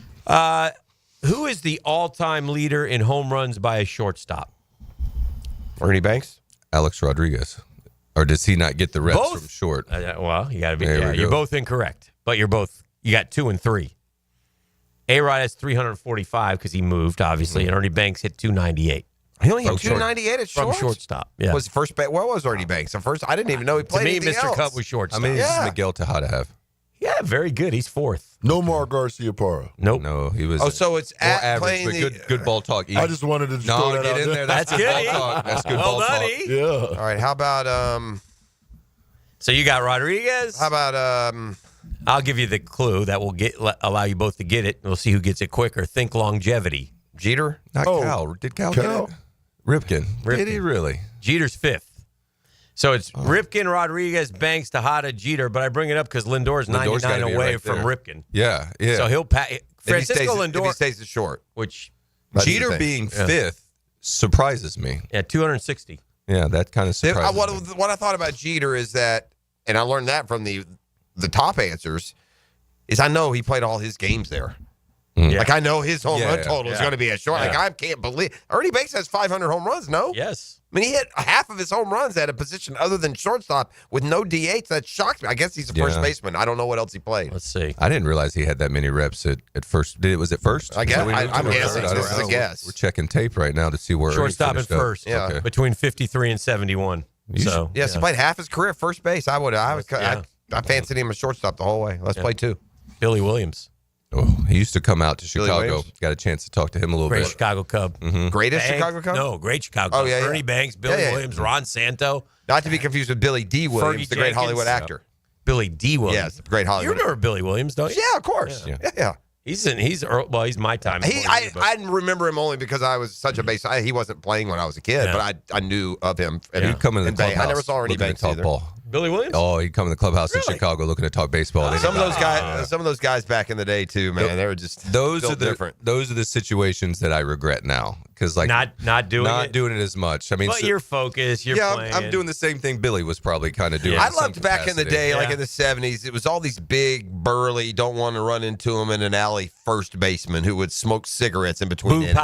who is the all-time leader in home runs by a shortstop? Ernie Banks, Alex Rodriguez, or does he not get the reps Both? from short? Well, you got to be. You're both incorrect, but you got 2 and 3. A-Rod has 345 because he moved, obviously, and Ernie Banks hit 298. He only hit 298 at short? From shortstop, yeah. Was first base? Where was Ernie Banks? At first, I didn't even know he played. To me, anything Mr. else. Cup was shortstop. I mean, this is Miguel Tejada have. Yeah, very good. He's 4th. No more Garcia Parra. Nope. No, he was. Oh, so it's more at average, playing but good ball talk. I just wanted to throw that get out in there. That's good ball talk. That's good Well ball done, talk. E. Yeah. All right. How about So you got Rodriguez. How about I'll give you the clue that will allow you both to get it. We'll see who gets it quicker. Think longevity. Jeter? Not Cal. Did Cal get it? Ripken. Did he really? Jeter's 5th. So it's Ripken, Rodriguez, Banks, Tejada, Jeter. But I bring it up because Lindor's 99 away from Ripken. Yeah, yeah. So he'll Francisco Lindor. If he stays short. Which Jeter being 5th surprises me. Yeah, 260. Yeah, that kind of surprises me. What I thought about Jeter is that, and I learned that from the top answers, is I know he played all his games there. Yeah. Like, I know his home run total is going to be a short. Yeah. Like, I can't believe. Ernie Banks has 500 home runs, no? Yes. I mean, he hit half of his home runs at a position other than shortstop with no DH. That shocked me. I guess he's a first baseman. I don't know what else he played. Let's see. I didn't realize he had that many reps at first. Was it first? I guess. I'm guessing. This is a guess. We're checking tape right now to see where Shortstop at first. Yeah. Okay. Between 53 and 71. So yes, he played half his career at first base. I fancied him as shortstop the whole way. Let's play 2. Billy Williams. Oh, he used to come out to Chicago. Got a chance to talk to him a little bit. Great Chicago Cub. Greatest Banks, Chicago Cub? No, great Chicago Cub. Ernie Banks, Billy Williams, Ron Santo. Not to be confused with Billy D. Williams, Fergie the great Jenkins. Hollywood actor. Billy D. Williams. Yes, great Hollywood. You remember Billy Williams, don't you? Yeah, of course. Yeah. He's my time. I remember him only because I was such a base. He wasn't playing when I was a kid, but I knew of him. He'd come into the clubhouse. I never saw any Banks talk either. ball. Billy Williams? Oh, he'd come in the clubhouse in Chicago looking to talk baseball. Some of those guys back in the day too, man. They were just different. Those are the situations that I regret now because not doing it as much. I mean, but you're focused. You're playing. I'm doing the same thing Billy was probably kind of doing. I loved back in the day, like in the 70s. It was all these big, burly, don't want to run into him in an alley first baseman who would smoke cigarettes in between innings.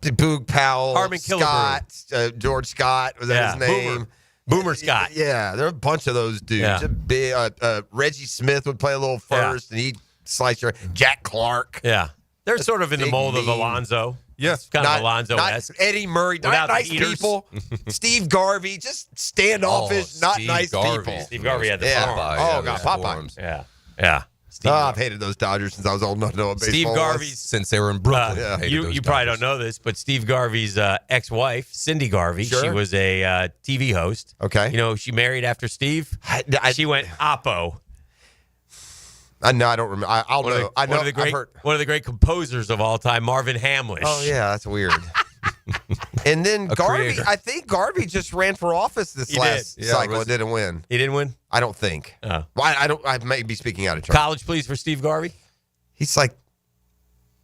Boog Powell, Harmon Scott, George Scott, was that his name? Boomer Scott. Yeah, there are a bunch of those dudes. Yeah. Reggie Smith would play a little first, and he'd slice your Jack Clark. Yeah. They're sort of in the mold of Alonzo. Yes. Kind of Alonzo-esque. Eddie Murray. Not nice people. Steve Garvey. Just standoffish, not nice people. Steve Garvey had the Popeyes. Yeah. I've hated those Dodgers since I was old enough to know what Steve baseball Garvey's was. Since they were in Brooklyn. You probably don't know this, but Steve Garvey's ex-wife, Cindy Garvey, she was a TV host. Okay. You know who she married after Steve? She went Oppo. I don't remember. I'll know. I know. One of the great composers of all time, Marvin Hamlish. Oh, yeah, that's weird. And then Garvey, I think Garvey just ran for office this last cycle and didn't win. He didn't win? I don't think. Oh. Well, I may be speaking out of turn. College, please, for Steve Garvey? He's like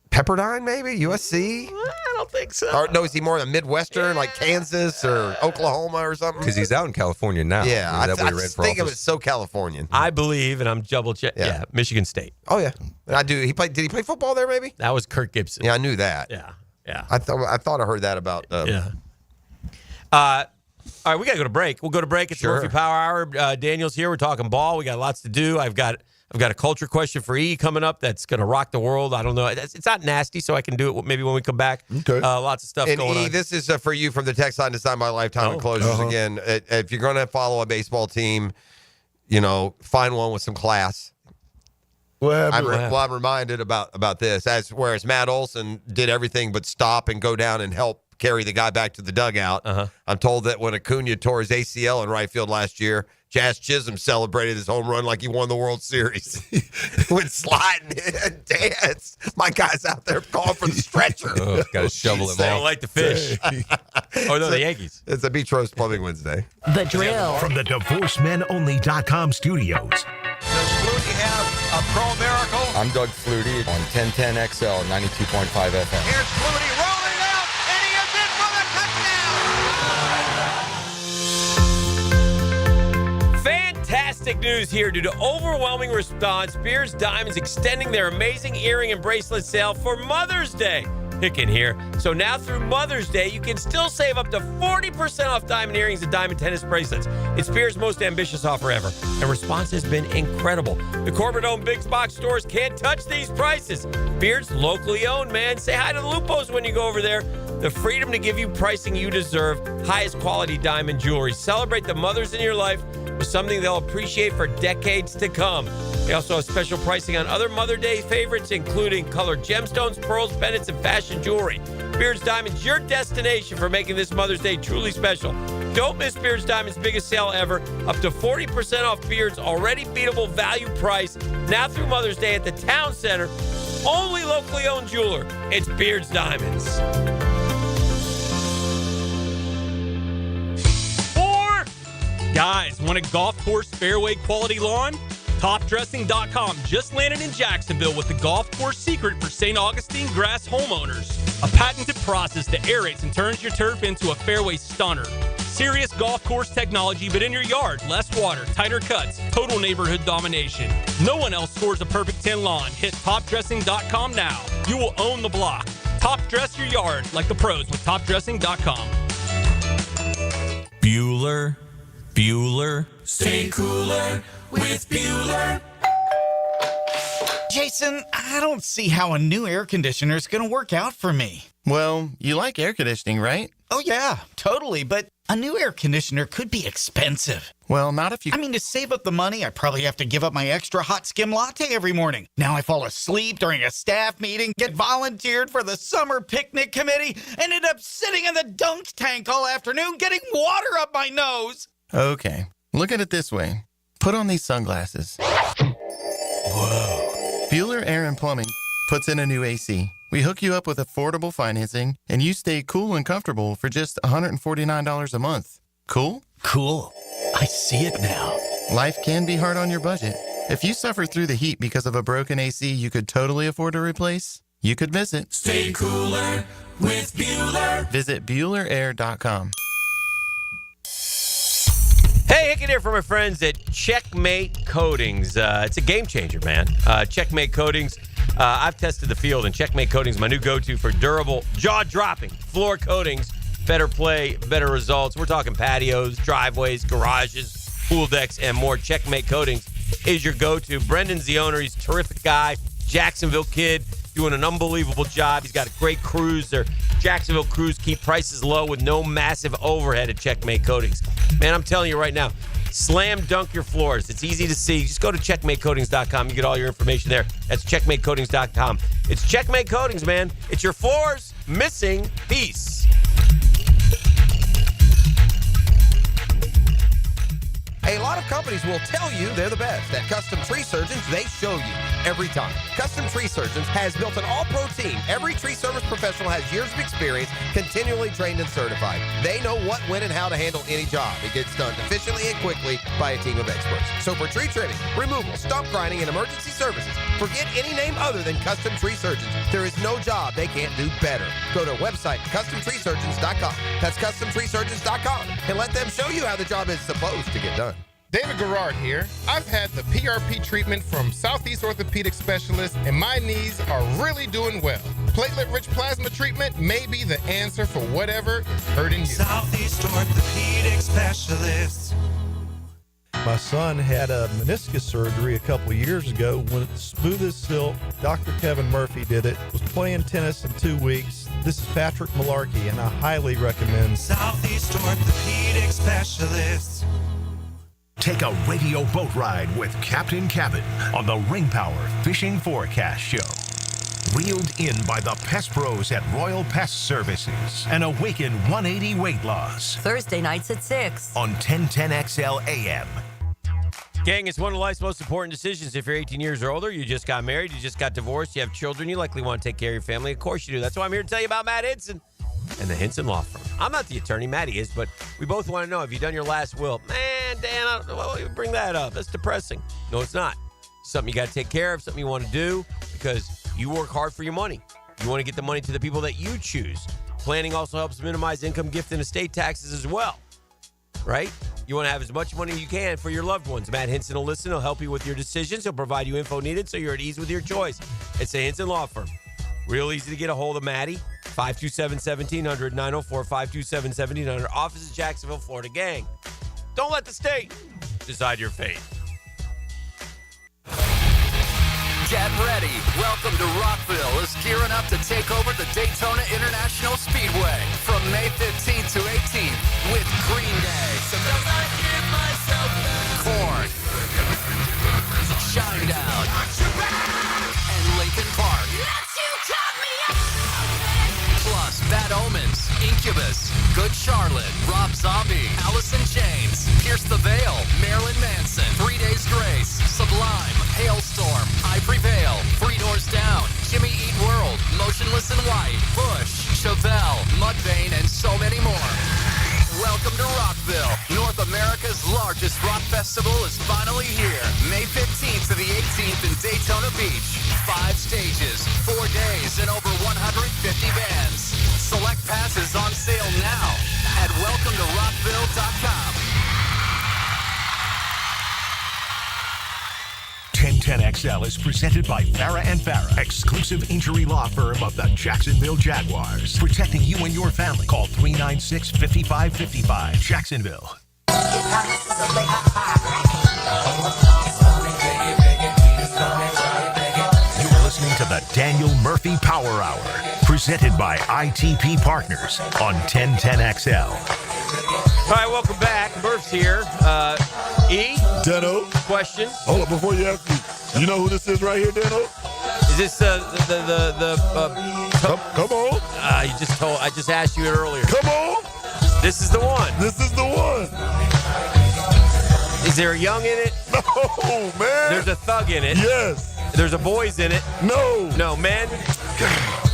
Pepperdine, maybe? USC? I don't think so. Or no, is he more in the Midwestern, like Kansas or Oklahoma or something? Because he's out in California now. Yeah, I think of it so Californian. I believe, and I'm double checking. Yeah, Michigan State. Oh, yeah. I do. Did he play football there, maybe? That was Kirk Gibson. Yeah, I knew that. Yeah. I thought I heard that about. All right, we got to go to break. We'll go to break. It's Murphy Power Hour. Daniel's here. We're talking ball. We got lots to do. I've got a culture question for E coming up that's going to rock the world. I don't know. It's not nasty, so I can do it maybe when we come back. Okay. Lots of stuff going on. This is for you from the text line designed by Lifetime Enclosures. Again, if you're going to follow a baseball team, find one with some class. I'm reminded about this. Whereas Matt Olson did everything but stop and go down and help carry the guy back to the dugout. I'm told that when Acuna tore his ACL in right field last year, Jazz Chisholm celebrated his home run like he won the World Series. Went sliding and danced. My guy's out there calling for the stretcher. Got to shovel him They off. don't like the fish. The Yankees. It's a Beach Roast Plumbing Wednesday. The Drill. From the DivorceMenOnly.com studios. Does Flutie have a pro miracle? I'm Doug Flutie on 1010XL 92.5 FM. Here's Flutie rolling out, and he is in for the touchdown. Fantastic news here. Due to overwhelming response, Beers Diamonds extending their amazing earring and bracelet sale for Mother's Day. Hicken here. So now through Mother's Day, you can still save up to 40% off diamond earrings and diamond tennis bracelets. It's Beers' most ambitious offer ever, and response has been incredible. The corporate-owned big box stores can't touch these prices. Beers, locally owned, man. Say hi to the Lupos when you go over there. The freedom to give you pricing you deserve. Highest quality diamond jewelry. Celebrate the mothers in your life with something they'll appreciate for decades to come. They also have special pricing on other Mother Day favorites, including colored gemstones, pearls, pendants, and fashion jewelry. Beards Diamonds, your destination for making this Mother's Day truly special. Don't miss Beards Diamonds' biggest sale ever. Up to 40% off Beards' already beatable value price. Now through Mother's Day at the Town Center. Only locally owned jeweler. It's Beards Diamonds. Guys, want a golf course fairway quality lawn? TopDressing.com just landed in Jacksonville with the golf course secret for St. Augustine grass homeowners. A patented process that aerates and turns your turf into a fairway stunner. Serious golf course technology, but in your yard. Less water, tighter cuts, total neighborhood domination. No one else scores a perfect 10 lawn. Hit TopDressing.com now. You will own the block. Top dress your yard like the pros with TopDressing.com. Bueller, stay cooler with Bueller. Jason, I don't see how a new air conditioner is going to work out for me. Well, you like air conditioning, right? Oh, yeah, totally. But a new air conditioner could be expensive. Well, not if you... to save up the money, I probably have to give up my extra hot skim latte every morning. Now I fall asleep during a staff meeting, get volunteered for the summer picnic committee, and end up sitting in the dunk tank all afternoon getting water up my nose. Okay, look at it this way. Put on these sunglasses. Whoa. Bueller Air and Plumbing puts in a new AC. We hook you up with affordable financing, and you stay cool and comfortable for just $149 a month. Cool? Cool. I see it now. Life can be hard on your budget. If you suffer through the heat because of a broken AC you could totally afford to replace, you could visit. Stay cooler with Bueller. Visit BuellerAir.com. Hey, Hicken here for my friends at Checkmate Coatings. It's a game changer, man. Checkmate Coatings. I've tested the field, and Checkmate Coatings is my new go-to for durable, jaw-dropping floor coatings. Better play, better results. We're talking patios, driveways, garages, pool decks, and more. Checkmate Coatings is your go-to. Brendan's the owner. He's a terrific guy. Jacksonville kid, doing an unbelievable job. He's got a great crews. Their Jacksonville crews keep prices low with no massive overhead at Checkmate Coatings. Man, I'm telling you right now, slam dunk your floors. It's easy to see. Just go to checkmatecoatings.com. You get all your information there. That's checkmatecoatings.com. It's Checkmate Coatings, man. It's your floor's missing piece. A lot of companies will tell you they're the best. At Custom Tree Surgeons, they show you every time. Custom Tree Surgeons has built an all-pro team. Every tree service professional has years of experience, continually trained and certified. They know what, when, and how to handle any job. It gets done efficiently and quickly by a team of experts. So for tree trimming, removal, stump grinding, and emergency services, forget any name other than Custom Tree Surgeons. There is no job they can't do better. Go to website CustomTreeSurgeons.com. That's CustomTreeSurgeons.com, and let them show you how the job is supposed to get done. David Garrard here. I've had the PRP treatment from Southeast Orthopedic Specialists, and my knees are really doing well. Platelet-rich plasma treatment may be the answer for whatever is hurting you. Southeast Orthopedic Specialists. My son had a meniscus surgery a couple of years ago. When it's smooth as silk, Dr. Kevin Murphy did it. Was playing tennis in 2 weeks. This is Patrick Malarkey, and I highly recommend Southeast Orthopedic Specialists. Take a radio boat ride with Captain Cabin on the Ring Power Fishing Forecast Show. Reeled in by the Pest Pros at Royal Pest Services and awaken 180 weight loss. Thursday nights at 6 on 1010XL AM. Gang, it's one of life's most important decisions. If you're 18 years or older, you just got married, you just got divorced, you have children, you likely want to take care of your family. Of course you do. That's why I'm here to tell you about Matt Hinson and the Hinson Law Firm. I'm not the attorney, Matty is, but we both want to know, have you done your last will? Man, Dan, I don't know why you bring that up. That's depressing. No, it's not. Something you got to take care of, something you want to do because you work hard for your money. You want to get the money to the people that you choose. Planning also helps minimize income, gift, and estate taxes as well, right? You want to have as much money as you can for your loved ones. Matt Hinson will listen. He'll help you with your decisions. He'll provide you info needed so you're at ease with your choice. It's the Hinson Law Firm. Real easy to get a hold of Matty. 527-1700, 904-527-1700. Office in Jacksonville, Florida. Gang, don't let the state decide your fate. Get ready. Welcome to Rockville is gearing up to take over the Daytona International Speedway from May 15th to 18th with Green Day, Sometimes I give myself Korn, Shinedown, and Linkin Park. Plus Bad Omens, Incubus, Good Charlotte, Rob Zombie, Alice in Chains, Pierce the Veil, Marilyn Manson, 3 Days Grace, Sublime, Hailstorm, I Prevail, Three Doors Down, Jimmy Eat World, Motionless in White, Bush, Chevelle, Mudvayne, and so many more. Welcome to Rockville. North America's largest rock festival is finally here. May 15th to the 18th in Daytona Beach. 5 stages, 4 days, and over 150 bands. Select passes on sale now at welcometorockville.com. 1010XL is presented by Farah & Farah, exclusive injury law firm of the Jacksonville Jaguars. Protecting you and your family. Call 396-5555. Jacksonville. You're listening to the Daniel Murphy Power Hour, presented by ITP Partners on 1010XL. All right, welcome back. Murph's here. E? Dano? Question? Hold up, before you ask me, you know who this is right here, Dano? Is this Come on. I just asked you it earlier. Come on. This is the one. This is the one. Is there a young in it? No, man. There's a thug in it. Yes. There's a boys in it. No, men.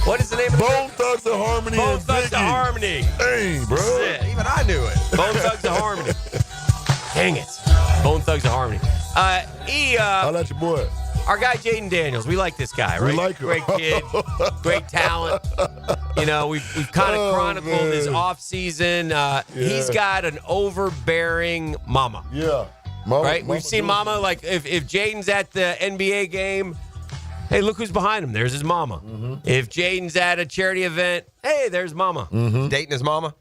What is the name of it? Bone Thugs of Harmony. Bone Thugs of Harmony. Dang, bro. Even I knew it. Bone Thugs of Harmony. Dang it. Bone Thugs of Harmony. I'll let your boy. Our guy Jaden Daniels, we like this guy, right? We like him. Great kid, great talent. You know, we've kind of chronicled his offseason. He's got an overbearing mama. Yeah. Mama, right? We've seen mama, like, if Jaden's at the NBA game, hey, look who's behind him. There's his mama. Mm-hmm. If Jaden's at a charity event, hey, there's mama. Mm-hmm. Dating his mama?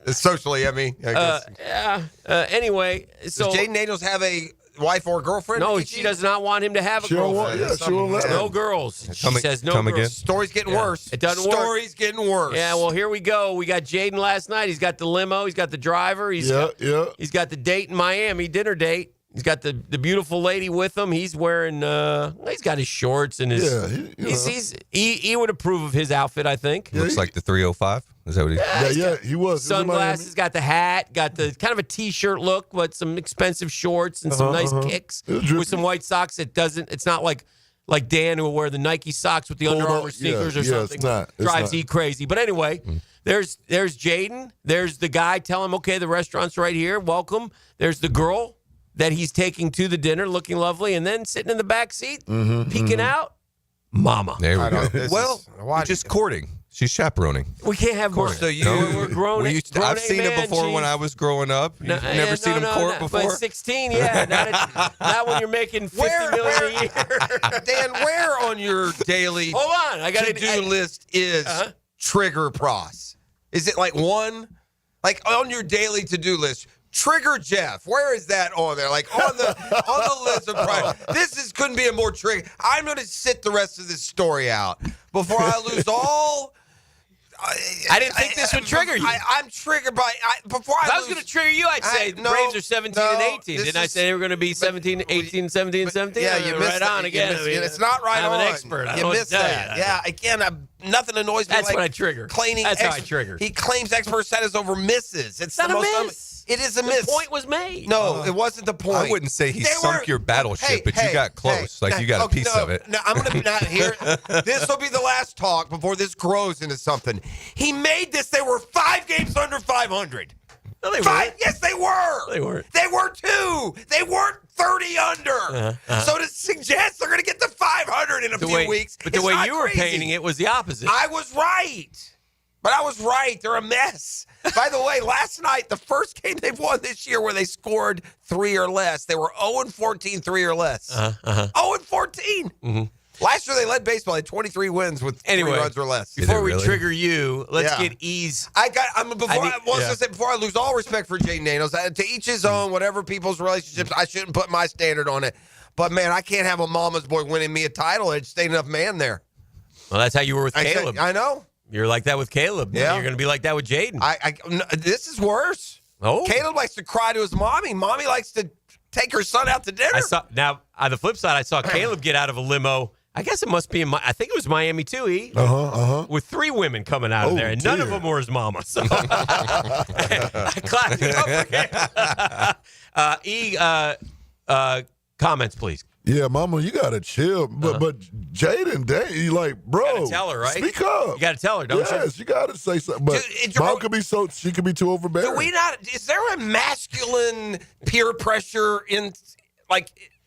Socially, I mean. I guess. Anyway, so. Does Jaden Daniels have a wife or a girlfriend? No, she does not want him to have a girlfriend. She won't let no him. girls. She says no girls. Again. Story's getting worse. It doesn't work. Story's getting worse. Yeah, well, here we go. We got Jaden last night. He's got the limo. He's got the driver. He's got the date in Miami, dinner date. He's got the beautiful lady with him. He's wearing, he's got his shorts and his. He would approve of his outfit, I think. Looks like the 305. Is that what he? He was. Sunglasses, got the hat, got the kind of a t-shirt look, but some expensive shorts and some nice kicks with some white socks. It's not like Dan who will wear the Nike socks with the Under Armour sneakers or something. Drives he crazy. But anyway, there's Jaden. There's the guy. Tell him, okay, the restaurant's right here. Welcome. There's the girl that he's taking to the dinner, looking lovely, and then sitting in the back seat, peeking out, mama. There we go. Just courting. She's chaperoning. We can't have more. So we're grown. I've seen it before when I was growing up. You've never seen him court before? But 16, yeah. Not when you're making $50 million a year. Dan, where on your daily to-do list is trigger pros? Is it like one? Like on your daily to-do list, trigger Jeff. Where is that on there? Like on the list of priorities. Couldn't be a more trigger. I'm going to sit the rest of this story out before I lose all. I didn't think this would trigger you. I'm triggered by before I was going to trigger you. I'd say the Braves are 17 and 18. Didn't I say they were going to be 17, 18, 17, 17? Yeah, you missed right on again. It's not right I'm on. an expert. You missed that. Yeah, again, nothing annoys me. That's what I trigger. That's how I trigger. He claims expert status over misses. It's not the a most. miss. It is a miss. The point was made. No, it wasn't the point. I wouldn't say he sunk your battleship, but you got close. You got a piece of it. No, I'm going to not here. This will be the last talk before this grows into something. He made this. They were 5 games under 500. No, they weren't. Yes, they were. They weren't. They were 2. They weren't 30 under. So to suggest they're going to get to 500 in a few weeks, but the way you were painting it was the opposite. I was right. But I was right. They're a mess. By the way, last night, the first game they've won this year where they scored 3 or less, they were 0-14, 3 or less. 0-14. Last year they led baseball. They had 23 wins with 3 runs or less. Before we trigger you, let's get ease. Before I lose all respect for Jaden Daniels, to each his own, whatever people's relationships, I shouldn't put my standard on it. But, man, I can't have a mama's boy winning me a title. There just ain't enough man there. Well, that's how you were with Caleb. I know. You're like that with Caleb. Yeah. You're going to be like that with Jaden. This is worse. Oh. Caleb likes to cry to his mommy. Mommy likes to take her son out to dinner. Now, on the flip side, I saw Caleb get out of a limo. I guess it must be I think it was Miami too, with 3 women coming out of there, and none of them were his mama. So I clapped it up for him. Comments, please. Yeah, mama, you gotta chill. But Jaden, you like, bro, you gotta tell her, right? Speak up. You gotta tell her, don't you? Yes, you gotta say something. But mom could be she could be too overbearing. Is there a masculine peer pressure in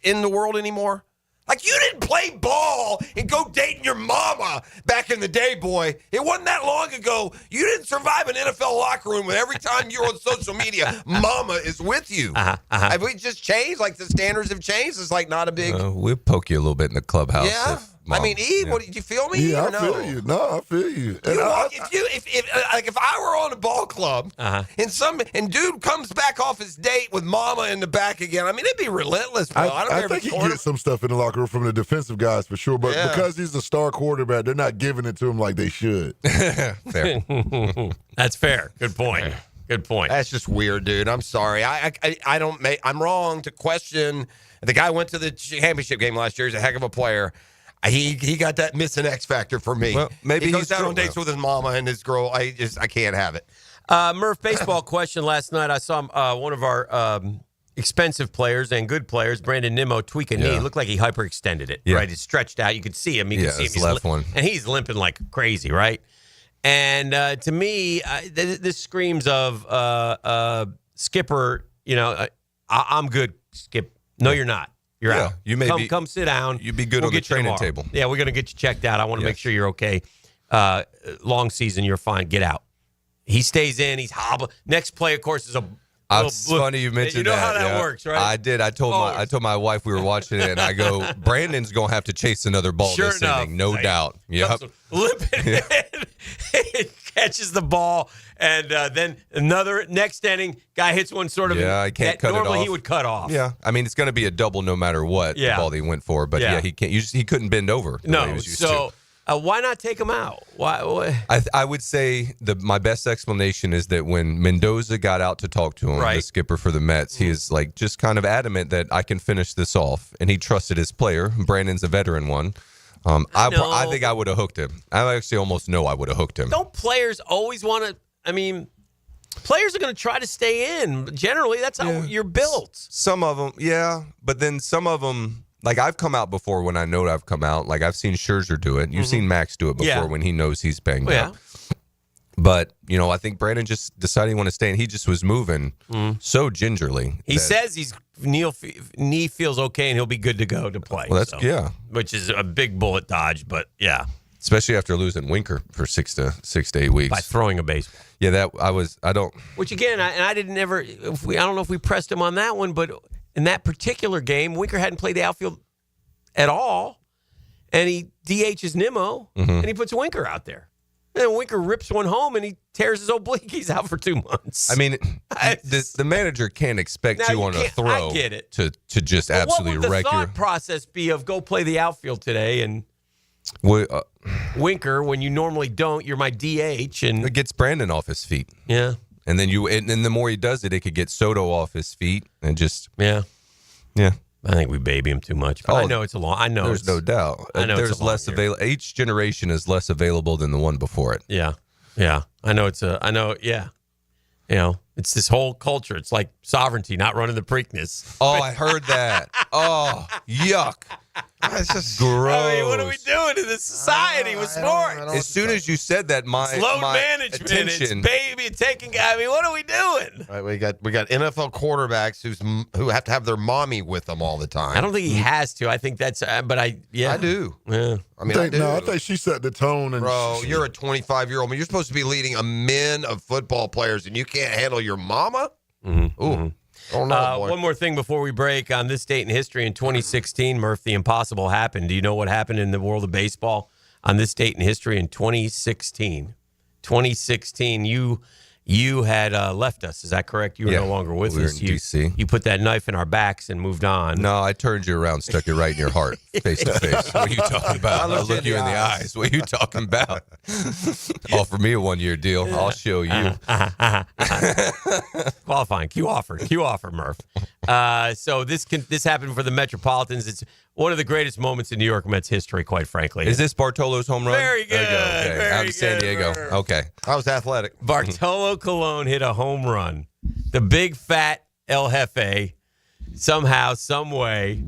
the world anymore? Like, you didn't play ball and go dating your mama back in the day, boy. It wasn't that long ago. You didn't survive an NFL locker room where every time you're on social media, mama is with you. Have we just changed? Like, the standards have changed? It's like not a big... We'll poke you a little bit in the clubhouse. Yeah. I mean, Eve, did you feel me? Yeah, or no? I feel you. No, I feel you. If I were on a ball club and dude comes back off his date with mama in the back again, I mean, it'd be relentless, bro. I think he gets some stuff in the locker room from the defensive guys for sure, but because he's a star quarterback, they're not giving it to him like they should. Fair. That's fair. Good point. Good point. That's just weird, dude. I'm sorry. I'm wrong to question. The guy went to the championship game last year. He's a heck of a player. He got that missing X factor for me. Well, maybe he goes out on dates with his mama and his girl. I can't have it. Murph, baseball question last night. I saw one of our expensive players and good players. Brandon Nimmo tweak a knee. It looked like he hyperextended it, right? It stretched out. You could see him. You could see him. His left one. And he's limping like crazy, right? And to me, this screams of Skipper, I'm good, Skip. No, you're not. You're out. You may come sit down. You'd be good on the training table. Yeah, we're going to get you checked out. I want to make sure you're okay. Long season, you're fine. Get out. He stays in. He's hobbling. Next play, of course, is a It's funny you mentioned that. You know how that works, right? I did. I told my wife we were watching it, and I go, Brandon's going to have to chase another ball this inning, no doubt. Yep. Limping in. He catches the ball, and then next inning, guy hits one sort of. I can't cut it off. Normally he would cut off. Yeah, I mean it's going to be a double no matter what the ball that he went for, but he can't. He couldn't bend over. The way he was used to. Why not take him out? Why? I would say my best explanation is that when Mendoza got out to talk to him, the skipper for the Mets, he is like just kind of adamant that I can finish this off, and he trusted his player. Brandon's a veteran one. I think I would have hooked him. I actually almost know I would have hooked him. Don't players always want to? I mean, players are going to try to stay in. Generally, that's how you're built. Some of them, but then some of them. Like, I've come out before when I know I've come out. Like, I've seen Scherzer do it. You've seen Max do it before when he knows he's banged up. But, I think Brandon just decided he wanted to stay, and he just was moving so gingerly. He says his knee feels okay, and he'll be good to go to play. Well, which is a big bullet dodge, but especially after losing Winker for 6 to 8 weeks. By throwing a baseball. Yeah, Which, again, I don't know if we pressed him on that one, but in that particular game, Winker hadn't played the outfield at all, and he DHs Nimmo, and he puts Winker out there. And Winker rips one home, and he tears his oblique. He's out for 2 months. I mean, the manager can't expect you on a throw I get it. to just absolutely wreck your... What would the thought your... process be of go play the outfield today, and Winker, when you normally don't, you're my DH, and... It gets Brandon off his feet. Yeah. And then and the more he does it, it could get Soto off his feet and just yeah. I think we baby him too much. But I know it's a long. I know there's no doubt. I know there's less available. Each generation is less available than the one before it. Yeah. I know it's this whole culture. It's like sovereignty, not running the Preakness. Oh, I heard that. Oh, yuck. It's just gross. I mean, what are we doing in this society with sports? As soon as you said that, my management, attention. It's baby taking. I mean, what are we doing? Right, we got NFL quarterbacks who have to have their mommy with them all the time. I don't think he has to. I think that's. But I do. Yeah. I mean, I do. No, I think she set the tone. And bro, you're a 25-year-old man. You're supposed to be leading a men of football players, and you can't handle your mama. Mm-hmm. Ooh. Oh, no, boy. One more thing before we break. On this date in history in 2016, Murph, the impossible happened. Do you know what happened in the world of baseball on this date in history in 2016? 2016, you had left us. Is that correct? You were no longer with us. We were in D.C. You put that knife in our backs and moved on. No, I turned you around, stuck it right in your heart, face to face. What are you talking about? I'll look you in the eyes. What are you talking about? Offer me a 1-year deal. I'll show you. Qualifying. Q offer, Murph. So this happened for the Metropolitans. It's one of the greatest moments in New York Mets history, quite frankly. Is this Bartolo's home run? Very good. Okay. Out of San Diego. Murph. Okay. I was athletic. Bartolo Colon hit a home run. The big fat El Jefe somehow, some way,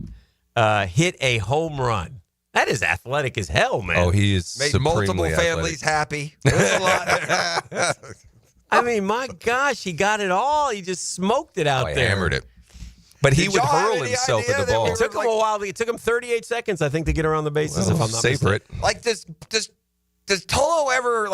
hit a home run. That is athletic as hell, man. Oh, he is made supremely multiple families happy. There's a lot. I mean, my gosh, he got it all. He just smoked it out there. Hammered it. But he would hurl himself at the ball. It took him a while. It took him 38 seconds, I think, to get around the bases. If I'm not savor mistaken. it. Like, does Tolo ever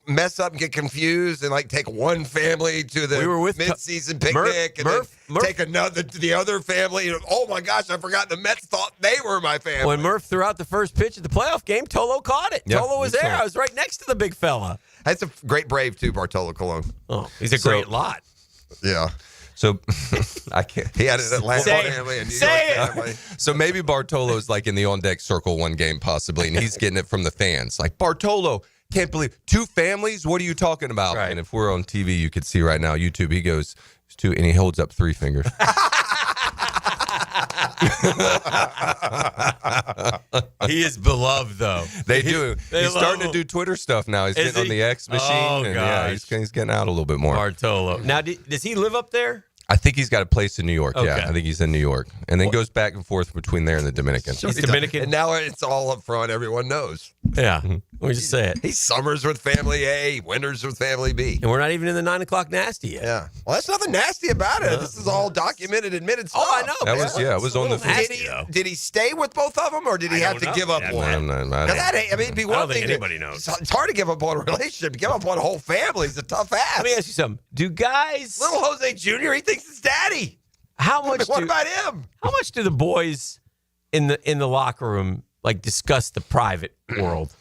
mess up and get confused and take one family to the mid-season picnic and then take another to the other family? Oh my gosh, I forgot the Mets thought they were my family. When Murph threw out the first pitch of the playoff game, Tolo caught it. Yeah, Tolo was there. I was right next to the big fella. That's a great brave too, Bartolo Colon. Oh, he's a great lot. Yeah. So I can't. He had an Atlanta family and New York family. So maybe Bartolo's in the on-deck circle one game possibly, and he's getting it from the fans. Like, Bartolo, can't believe 2 families? What are you talking about? Right. And if we're on TV, you could see right now, YouTube, he goes, 2, and he holds up 3 fingers. He is beloved, though. They do. He's starting to do Twitter stuff now. He's getting on the X machine. Oh, and gosh. he's getting out a little bit more. Bartolo. Now, does he live up there? I think he's got a place in New York. Okay. Yeah, I think he's in New York, and then goes back and forth between there and the Dominican. He's Dominican. And now it's all up front. Everyone knows. Yeah. We just say it. He summers with family A, winters with family B. And we're not even in the 9 o'clock nasty yet. Yeah. Well, that's nothing nasty about it. This is all documented, admitted stuff. Oh, I know. That was it was on the nasty, Did he stay with both of them, or did he have to give up one? It'd be one thing. Anybody knows. It's hard to give up on a relationship. Give up on a whole family is a tough ass. Let me ask you something. Do guys... Little Jose Jr., he thinks it's daddy. How much? What about him? How much do the boys in the locker room like discuss the private world?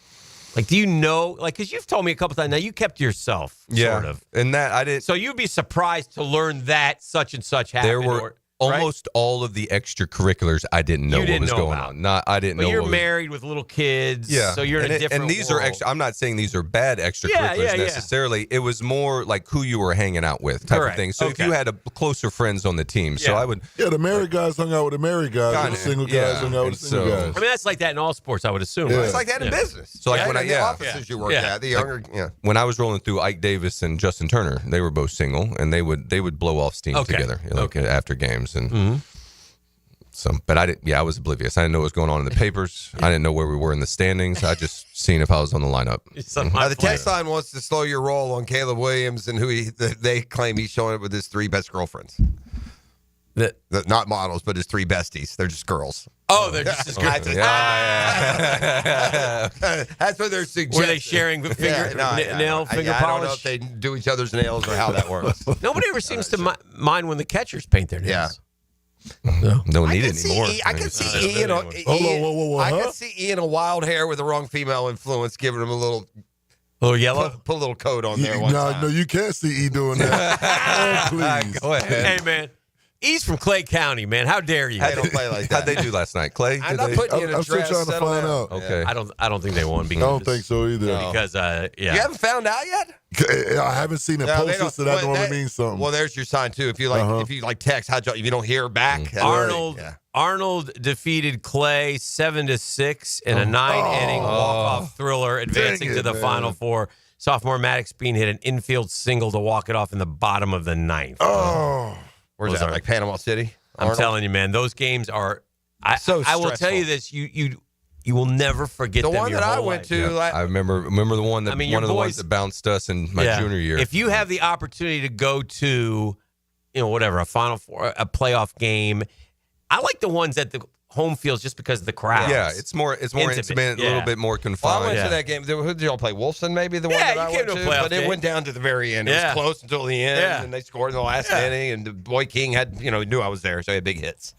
Like, do you know? Like, because you've told me a couple times now, you kept to yourself, sort of. And that I didn't. So you'd be surprised to learn that such and such happened. There were almost all of the extracurriculars I didn't know what was going on. I didn't know. But you're married with little kids, so you're in a different. And these world. are extra. I'm not saying these are bad extracurriculars necessarily. It was more like who you were hanging out with, type of thing. So if you had closer friends on the team, so I would. Yeah, the married guys hung out with the married guys, and the single guys hung out with the single guys. I mean, that's like that in all sports, I would assume. Yeah. Right? It's like that in business. So like when the offices you worked at, the younger, when I was rolling through Ike Davis and Justin Turner, they were both single, and they would blow off steam together, after games and. But I was oblivious. I didn't know what was going on in the papers. I didn't know where we were in the standings. I just seen if I was on the lineup. The text line wants to slow your roll on Caleb Williams and who they claim he's showing up with his 3 best girlfriends. Not models, but his 3 besties. They're just girls. Oh, they're just as good. That's what they're suggesting. Were they sharing nail finger polish? I don't know if they do each other's nails or how that works. Nobody ever seems to mind when the catchers paint their nails. Yeah. No need it anymore. I can see Ian. I can see Ian a wild hair with the wrong female influence, giving him a little yellow. Put a little coat on there. No, you can't see E doing that. Please. Go ahead. Hey, man. He's from Clay County, man. How dare you? They don't play like that. How'd they do last night, Clay? I'm not putting you in a I'm still dress. trying to find out. Okay. I don't think they won. I don't think so either. Because You haven't found out yet? I haven't seen it posted, so that normally means something. Well, there's your sign too. If you like, text, if you don't hear back, Arnold defeated Clay 7-6 in a 9-inning walk-off thriller, advancing to the Final Four. Sophomore Maddox Bean hit an infield single to walk it off in the bottom of the 9th. Oh, where's that? Like Panama City? I'm telling you, man, those games are. I will tell you this: you will never forget the them. one your that I whole went life. to. I remember the one that one of the ones that bounced us in my junior year. If you have the opportunity to go to, a Final Four, a playoff game, I like the ones at the home fields just because of the crowd. Yeah, it's more intimate, a little bit more confined. Well, I went to that game. Who did y'all play? Wolfson, maybe the one that I went to. But it went down to the very end. It was close until the end, and they scored in the last inning. And the boy King had, knew I was there, so he had big hits.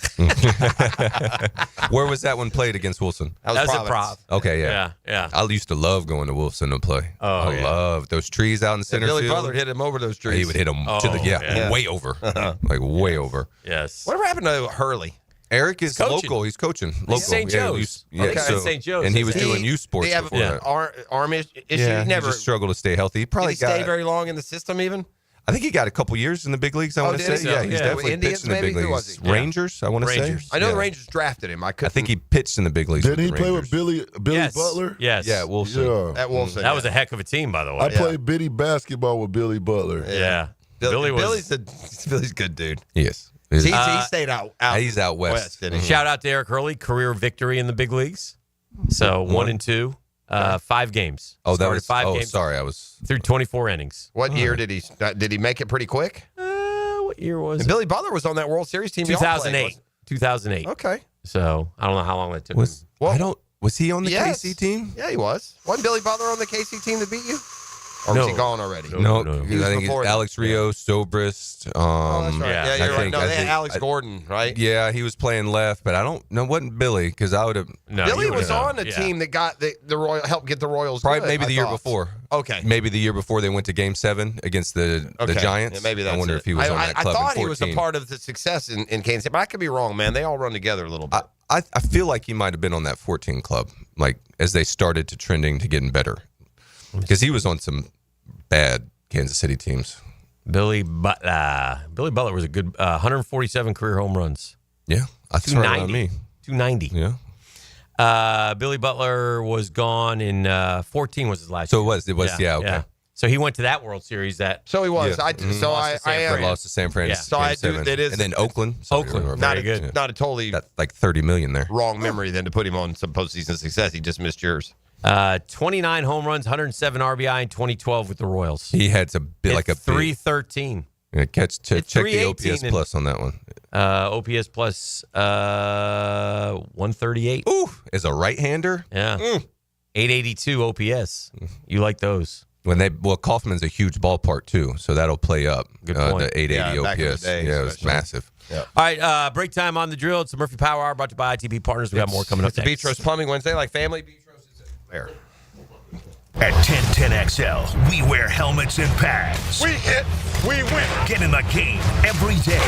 Where was that one played against Wilson? That was a prop. Okay, yeah. I used to love going to Wilson to play. I love those trees out in the center Billy field. Butler hit him over those trees. He would hit them way over, like way over. Yes. Whatever happened to Hurley? Eric is local. He's coaching local. St. Joe's. St. Joe's. And he was doing youth sports Did he have before that. arm issue? Yeah, Never he just struggled to stay healthy. He probably did he stay very long in the system even? I think he got a couple years in the big leagues, I want to say. Yeah, he's definitely pitched in the big leagues. Rangers, I want to say. I know the Rangers drafted him. I think he pitched in the big leagues. Didn't he play with Billy Butler? Yes. Yeah, Wilson. Yeah. At Wilson. That was a heck of a team, by the way. I played bitty basketball with Billy Butler. Yeah. Billy's a good dude. He is. He stayed out. He's out west. Shout out to Eric Hurley, career victory in the big leagues. So 1-2, 5 games. Oh, that Started was 5 games. Sorry, I was through 24 innings. What year did he make it pretty quick? What year was it? Billy Butler was on that World Series team. 2008. 2008. Okay. So I don't know how long that took. Was he on the KC team? Yeah, he was. Wasn't Billy Butler on the KC team that beat you? Or was he gone already? No. I think Alex Rios, Sobrist. That's right. Yeah, you're right. No, they had Alex Gordon, right? Yeah, he was playing left, but I don't know. Wasn't Billy? Because I would have. No, Billy was on the team that got the Royal helped get the Royals. Probably good, maybe the year before. Okay. Maybe the year before they went to Game 7 against the Giants. Yeah, maybe that's I wonder if he was on that club. I thought in 14. he was a part of the success in Kansas City, but I could be wrong, man. They all run together a little bit. I feel like he might have been on that 14 club, like as they started to trending to getting better, because he was on some bad Kansas City teams. Billy Butler was a good 147 career home runs. Yeah, that's right on me. 290. Yeah. Billy Butler was gone in 14 was his last year. So it was. Yeah. Okay. So he went to that World Series. So he was. Yeah. I am. Lost to San Fran. Yeah. So I do. It is. And then Oakland. Not a totally got like 30 million there. Wrong memory then to put him on some postseason success. He just missed yours. 29 home runs, 107 RBI in 2012 with the Royals. He had a bit like a 313. Yeah, check the OPS plus on that one. OPS plus 138. Ooh, as a right-hander? Yeah. 882 OPS. You like those? Kaufman's a huge ballpark too, so that'll play up. Good point. The 880 OPS. It was massive. Yeah. All right, break time on the drill. It's the Murphy Power Hour brought to you by ITP Partners. We got more coming up It's next. Beatros Plumbing Wednesday, like family Beatros is there. At 1010XL, we wear helmets and pads. We hit, we win. Get in the game every day.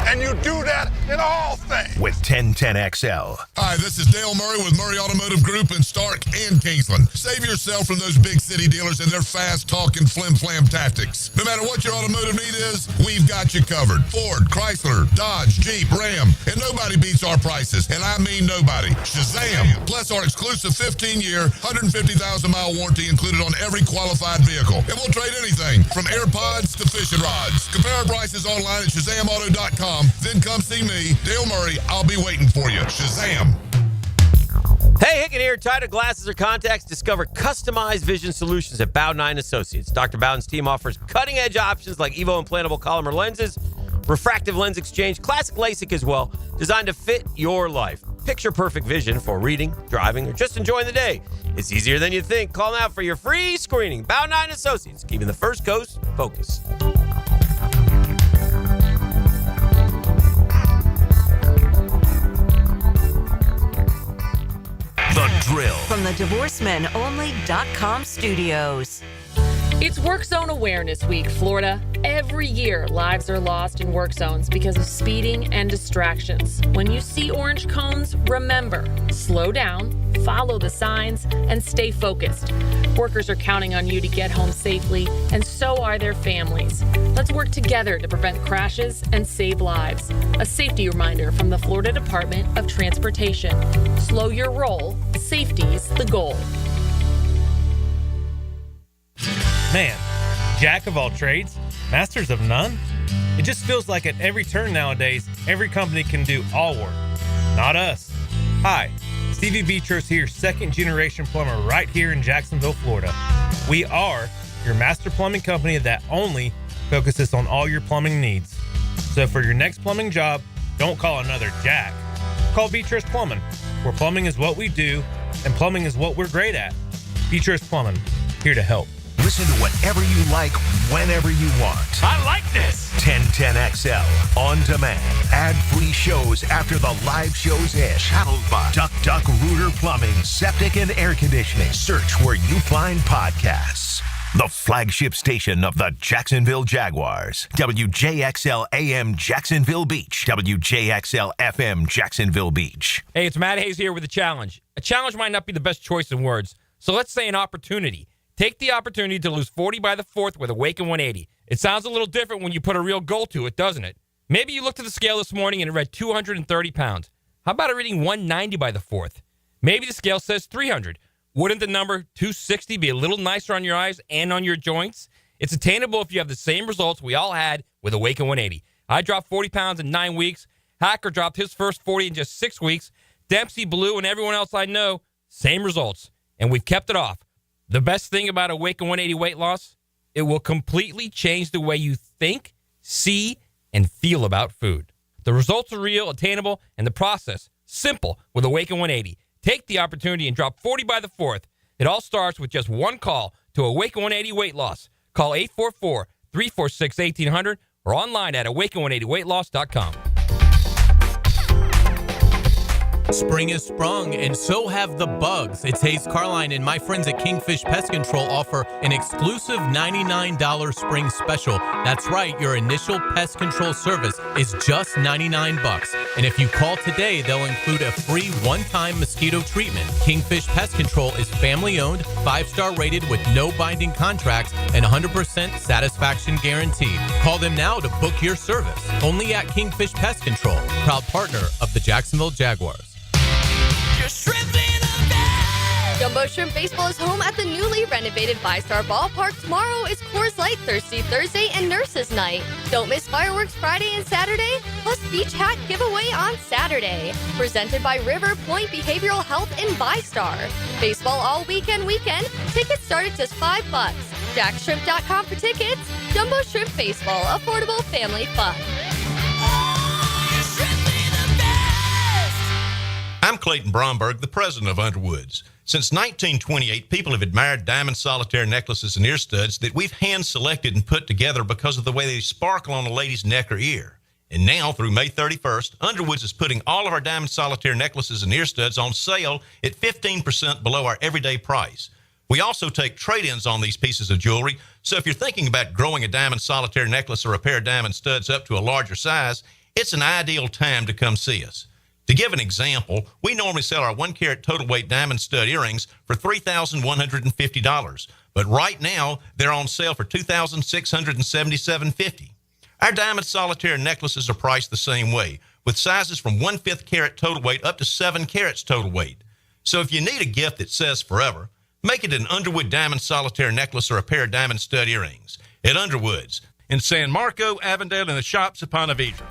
And you do that in all things. With 1010XL. Hi, this is Dale Murray with Murray Automotive Group in Stark and Kingsland. Save yourself from those big city dealers and their fast-talking flim-flam tactics. No matter what your automotive need is, we've got you covered. Ford, Chrysler, Dodge, Jeep, Ram, and nobody beats our prices, and I mean nobody. Shazam! Plus our exclusive 15-year, 150,000-mile warranty included on every qualified vehicle. And we'll trade anything from AirPods to fishing rods. Compare our prices online at ShazamAuto.com. Then come see me, Dale Murray. I'll be waiting for you. Shazam! Hey, Hicken here. Tired of glasses or contacts? Discover customized vision solutions at Bowden Associates. Dr. Bowden's team offers cutting-edge options like Evo implantable Collamer lenses, refractive lens exchange, classic LASIK as well, designed to fit your life. Picture perfect vision for reading, driving, or just enjoying the day. It's easier than you think. Call now for your free screening. Bowden Associates, keeping the First Coast focused. The Drill. From the DivorceMenOnly.com studios. It's Work Zone Awareness Week, Florida. Every year, lives are lost in work zones because of speeding and distractions. When you see orange cones, remember, slow down, follow the signs, and stay focused. Workers are counting on you to get home safely, and so are their families. Let's work together to prevent crashes and save lives. A safety reminder from the Florida Department of Transportation. Slow your roll. Safety's the goal. Man, jack of all trades, masters of none? It just feels like at every turn nowadays, every company can do all work. Not us. Hi, Stevie Beatros here, second generation plumber right here in Jacksonville, Florida. We are your master plumbing company that only focuses on all your plumbing needs. So for your next plumbing job, don't call another Jack. Call Beatros Plumbing, where plumbing is what we do and plumbing is what we're great at. Beatros Plumbing, here to help. Listen to whatever you like, whenever you want. I like this. 1010XL on demand. Ad-free shows after the live shows end. Channeled by Duck Rooter Plumbing, Septic and Air Conditioning. Search where you find podcasts. The flagship station of the Jacksonville Jaguars. WJXL AM Jacksonville Beach. WJXL FM Jacksonville Beach. Hey, it's Matt Hayes here with a challenge. A challenge might not be the best choice in words, so let's say an opportunity. Take the opportunity to lose 40 by the 4th with Awaken 180. It sounds a little different when you put a real goal to it, doesn't it? Maybe you looked at the scale this morning and it read 230 pounds. How about a reading 190 by the 4th? Maybe the scale says 300. Wouldn't the number 260 be a little nicer on your eyes and on your joints? It's attainable if you have the same results we all had with Awaken 180. I dropped 40 pounds in 9 weeks. Hacker dropped his first 40 in just 6 weeks. Dempsey, Blue, and everyone else I know, same results. And we've kept it off. The best thing about Awaken 180 weight loss, it will completely change the way you think, see, and feel about food. The results are real, attainable, and the process simple with Awaken 180. Take the opportunity and drop 40 by the 4th. It all starts with just one call to Awaken 180 weight loss. Call 844-346-1800 or online at awaken180weightloss.com. Spring has sprung, and so have the bugs. It's Hayes Carline, and my friends at Kingfish Pest Control offer an exclusive $99 spring special. That's right, your initial pest control service is just $99. And if you call today, they'll include a free one-time mosquito treatment. Kingfish Pest Control is family-owned, 5-star rated with no binding contracts, and 100% satisfaction guaranteed. Call them now to book your service. Only at Kingfish Pest Control, proud partner of the Jacksonville Jaguars. Jumbo Shrimp Baseball is home at the newly renovated VyStar Ballpark. Tomorrow is Coors Light Thirsty Thursday and Nurses Night. Don't miss fireworks Friday and Saturday, plus beach hat giveaway on Saturday. Presented by River Point Behavioral Health and VyStar. Baseball all weekend. Tickets start at just $5. JackShrimp.com for tickets. Jumbo Shrimp Baseball, affordable family fun. I'm Clayton Bromberg, the president of Underwoods. Since 1928, people have admired diamond solitaire necklaces and ear studs that we've hand-selected and put together because of the way they sparkle on a lady's neck or ear. And now, through May 31st, Underwoods is putting all of our diamond solitaire necklaces and ear studs on sale at 15% below our everyday price. We also take trade-ins on these pieces of jewelry, so if you're thinking about growing a diamond solitaire necklace or a pair of diamond studs up to a larger size, it's an ideal time to come see us. To give an example, we normally sell our 1-carat total weight diamond stud earrings for $3,150, but right now they're on sale for $2,677.50. Our diamond solitaire necklaces are priced the same way, with sizes from 1/5 carat total weight up to 7 carats total weight. So if you need a gift that says forever, make it an Underwood diamond solitaire necklace or a pair of diamond stud earrings at Underwoods in San Marco, Avondale, and the shops of Ponte Vedra.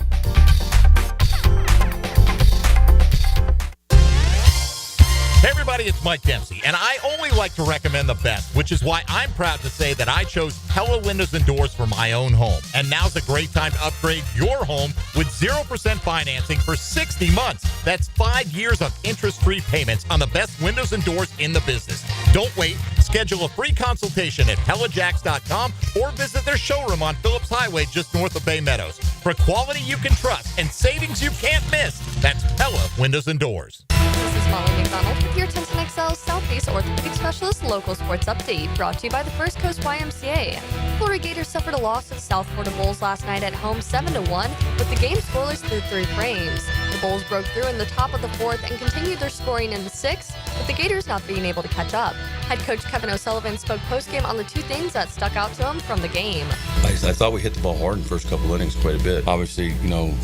Hey everybody, it's Mike Dempsey, and I only like to recommend the best, which is why I'm proud to say that I chose Pella Windows and Doors for my own home. And now's a great time to upgrade your home with 0% financing for 60 months. That's 5 years of interest-free payments on the best windows and doors in the business. Don't wait. Schedule a free consultation at PellaJacks.com or visit their showroom on Phillips Highway just north of Bay Meadows. For quality you can trust and savings you can't miss, that's Pella Windows and Doors. This is Molly McDonald with your 1010XL Southeast Orthopedic Specialist local sports update, brought to you by the First Coast YMCA. Florida Gators suffered a loss to the South Florida Bulls last night at home 7-1, with the game scoreless through 3 frames. The Bulls broke through in the top of the 4th and continued their scoring in the 6th, with the Gators not being able to catch up. Head coach Kevin O'Sullivan spoke postgame on the 2 things that stuck out to him from the game. I thought we hit the ball hard in the first couple innings quite a bit. Obviously,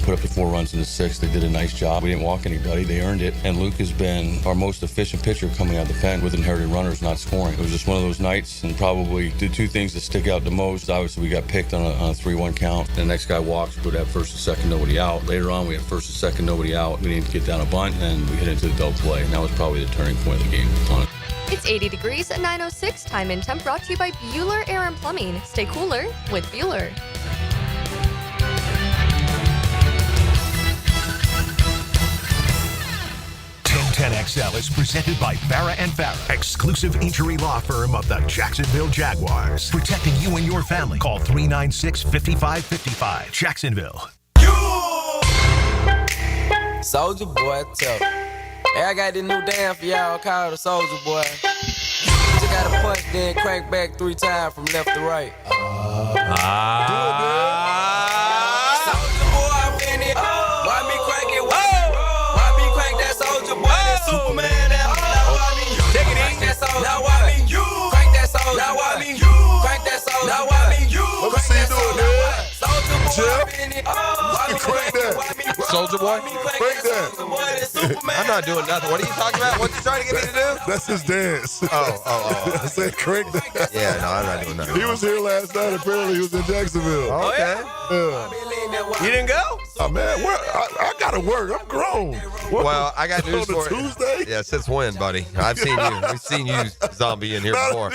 put up the 4 runs in the 6th. They did a nice job. We didn't walk anybody. They earned it. And Luke has been our most efficient pitcher coming out of the pen with inherited runners not scoring. It was just one of those nights, and probably the 2 things that stick out the most. Obviously, we got picked on a 3-1 count. The next guy walks. We go to have first and second, nobody out. Later on, we had first and second, nobody out. We didn't get down a bunt, and we hit into the double play. And that was probably the turning point of the game on it. It's 80 degrees at 9:06. Time and temp brought to you by Bueller Air and Plumbing. Stay cooler with Bueller. XL is presented by Farah and Farah, exclusive injury law firm of the Jacksonville Jaguars. Protecting you and your family. Call 396-5555. Jacksonville. Soldier Boy, tell. Hey, I got this new dance for y'all called the Soldier Boy. Just gotta punch, then crank back 3 times from left to right. Soldier Boy, I'm in it. Why me crank it? Why me crank that Soldier Boy? That Superman, that take it easy. Now why me you crank that Soldier? Now why me you crank that Soldier? Now why me you? Let me see you do it, man. Soldier Boy, Jeff, I'm in it. crank that. Soldier Boy? Crank that. I'm not doing nothing. What are you talking about? What you trying to get me to do? That's his dance. Oh. I said crank that. Yeah, no, I'm not doing nothing. He was here last night. Apparently, he was in Jacksonville. Okay. Yeah. You didn't go? Oh, man, I got to work. I'm grown. What? Well, I got news for you. Tuesday? Yeah, since when, buddy? I've seen you. We've seen you, zombie, in here before.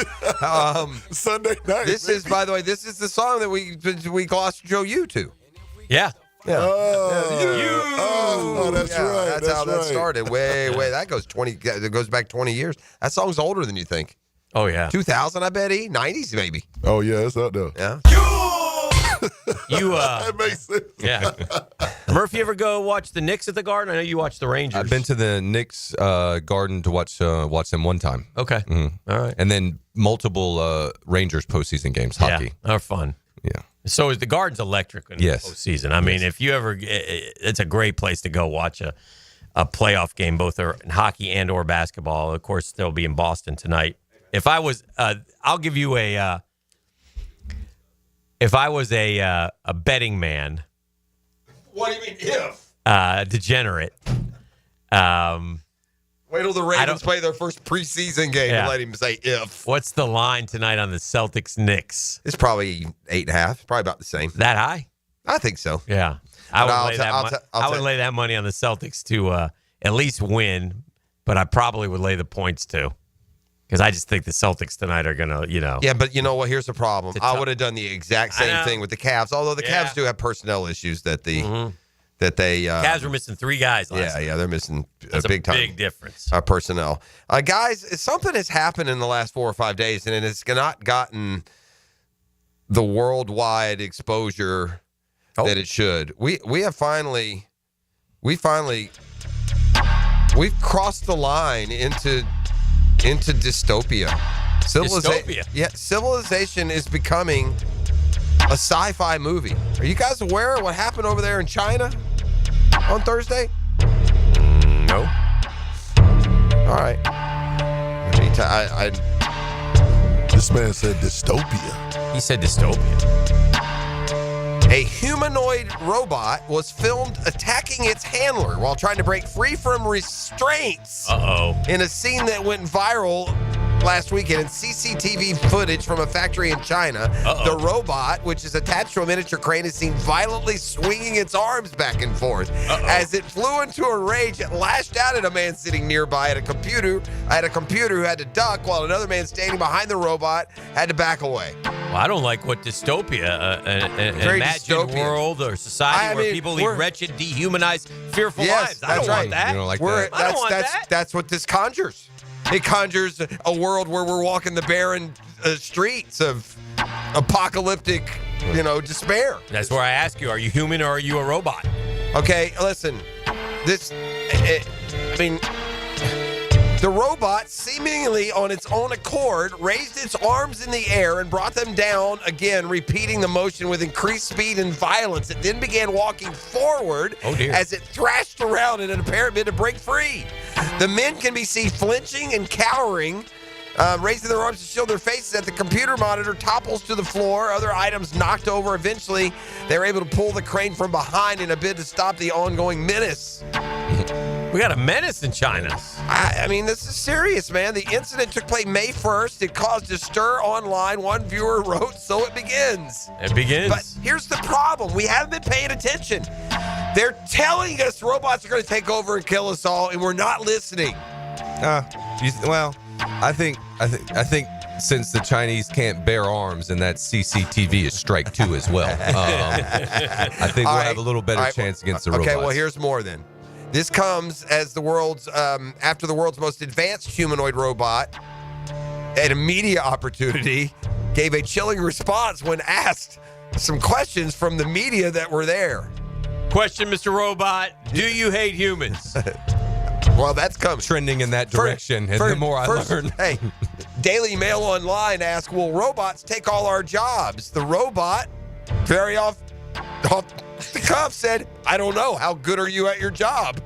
Sunday night. This is, by the way, this is the song that we glossed Joe you to. Yeah. Yeah. Oh, that's right. That's how that started. Way. That goes back 20 years. That song's older than you think. Oh, yeah. 2000, I bet. 90s, maybe. Oh, yeah, it's out there. Yeah. That makes sense. Yeah. Murph, you ever go watch the Knicks at the Garden? I know you watch the Rangers. I've been to the Knicks Garden to watch them one time. Okay. Mm-hmm. All right. And then multiple Rangers postseason games, hockey. Yeah, they're fun. Yeah. So is the Garden's electric in the postseason. I mean, if you ever, it's a great place to go watch a playoff game, both in hockey and or basketball. Of course, they'll be in Boston tonight. If I was, I'll give you a. If I was a betting man. What do you mean if? Degenerate. What Wait till the Ravens play their first preseason game and let him say if. What's the line tonight on the Celtics-Knicks? It's probably 8.5. Probably about the same. That high? I think so. Yeah. I would lay that money on the Celtics to at least win, but I probably would lay the points too. Because I just think the Celtics tonight are going to, Yeah, but you know what? Here's the problem. I would have done the exact same thing with the Cavs, although the Cavs do have personnel issues that they Cavs were missing 3 guys last night. Yeah, they're missing That's a big time. Big difference. Personnel. Guys, something has happened in the last 4 or 5 days, and it's not gotten the worldwide exposure that it should. We've crossed the line into dystopia. Dystopia? Yeah, civilization is becoming a sci-fi movie. Are you guys aware of what happened over there in China on Thursday? No. All right. This man said dystopia. He said dystopia. A humanoid robot was filmed attacking its handler while trying to break free from restraints. In a scene that went viral last weekend in CCTV footage from a factory in China. The robot, which is attached to a miniature crane, is seen violently swinging its arms back and forth. As it flew into a rage, it lashed out at a man sitting nearby at a computer who had to duck, while another man standing behind the robot had to back away. Well, I don't like what dystopia, an imagined world or society where people lead wretched, dehumanized, fearful lives. I don't want that. You don't like that? I don't want that. That's what this conjures. It conjures a world where we're walking the barren streets of apocalyptic, despair. That's where I ask you, are you human or are you a robot? Okay, listen. The robot, seemingly on its own accord, raised its arms in the air and brought them down again, repeating the motion with increased speed and violence. It then began walking forward as it thrashed around in an apparent bid to break free. The men can be seen flinching and cowering, raising their arms to shield their faces as the computer monitor topples to the floor, other items knocked over. Eventually, they were able to pull the crane from behind in a bid to stop the ongoing menace. We got a menace in China. I mean, this is serious, man. The incident took place May 1st. It caused a stir online. One viewer wrote, "So it begins." It begins. But here's the problem. We haven't been paying attention. They're telling us robots are going to take over and kill us all, and we're not listening. I think since the Chinese can't bear arms, and that CCTV is strike 2 as well. I think we'll have a little better chance against the robots. Okay, well, here's more then. This comes as after the world's most advanced humanoid robot, at a media opportunity, gave a chilling response when asked some questions from the media that were there. Question, Mr. Robot, do you hate humans? Well, that's coming. Trending in that direction, and the more I learn. Hey, Daily Mail Online asked, will robots take all our jobs? The robot, very off the cuff, said, I don't know. How good are you at your job?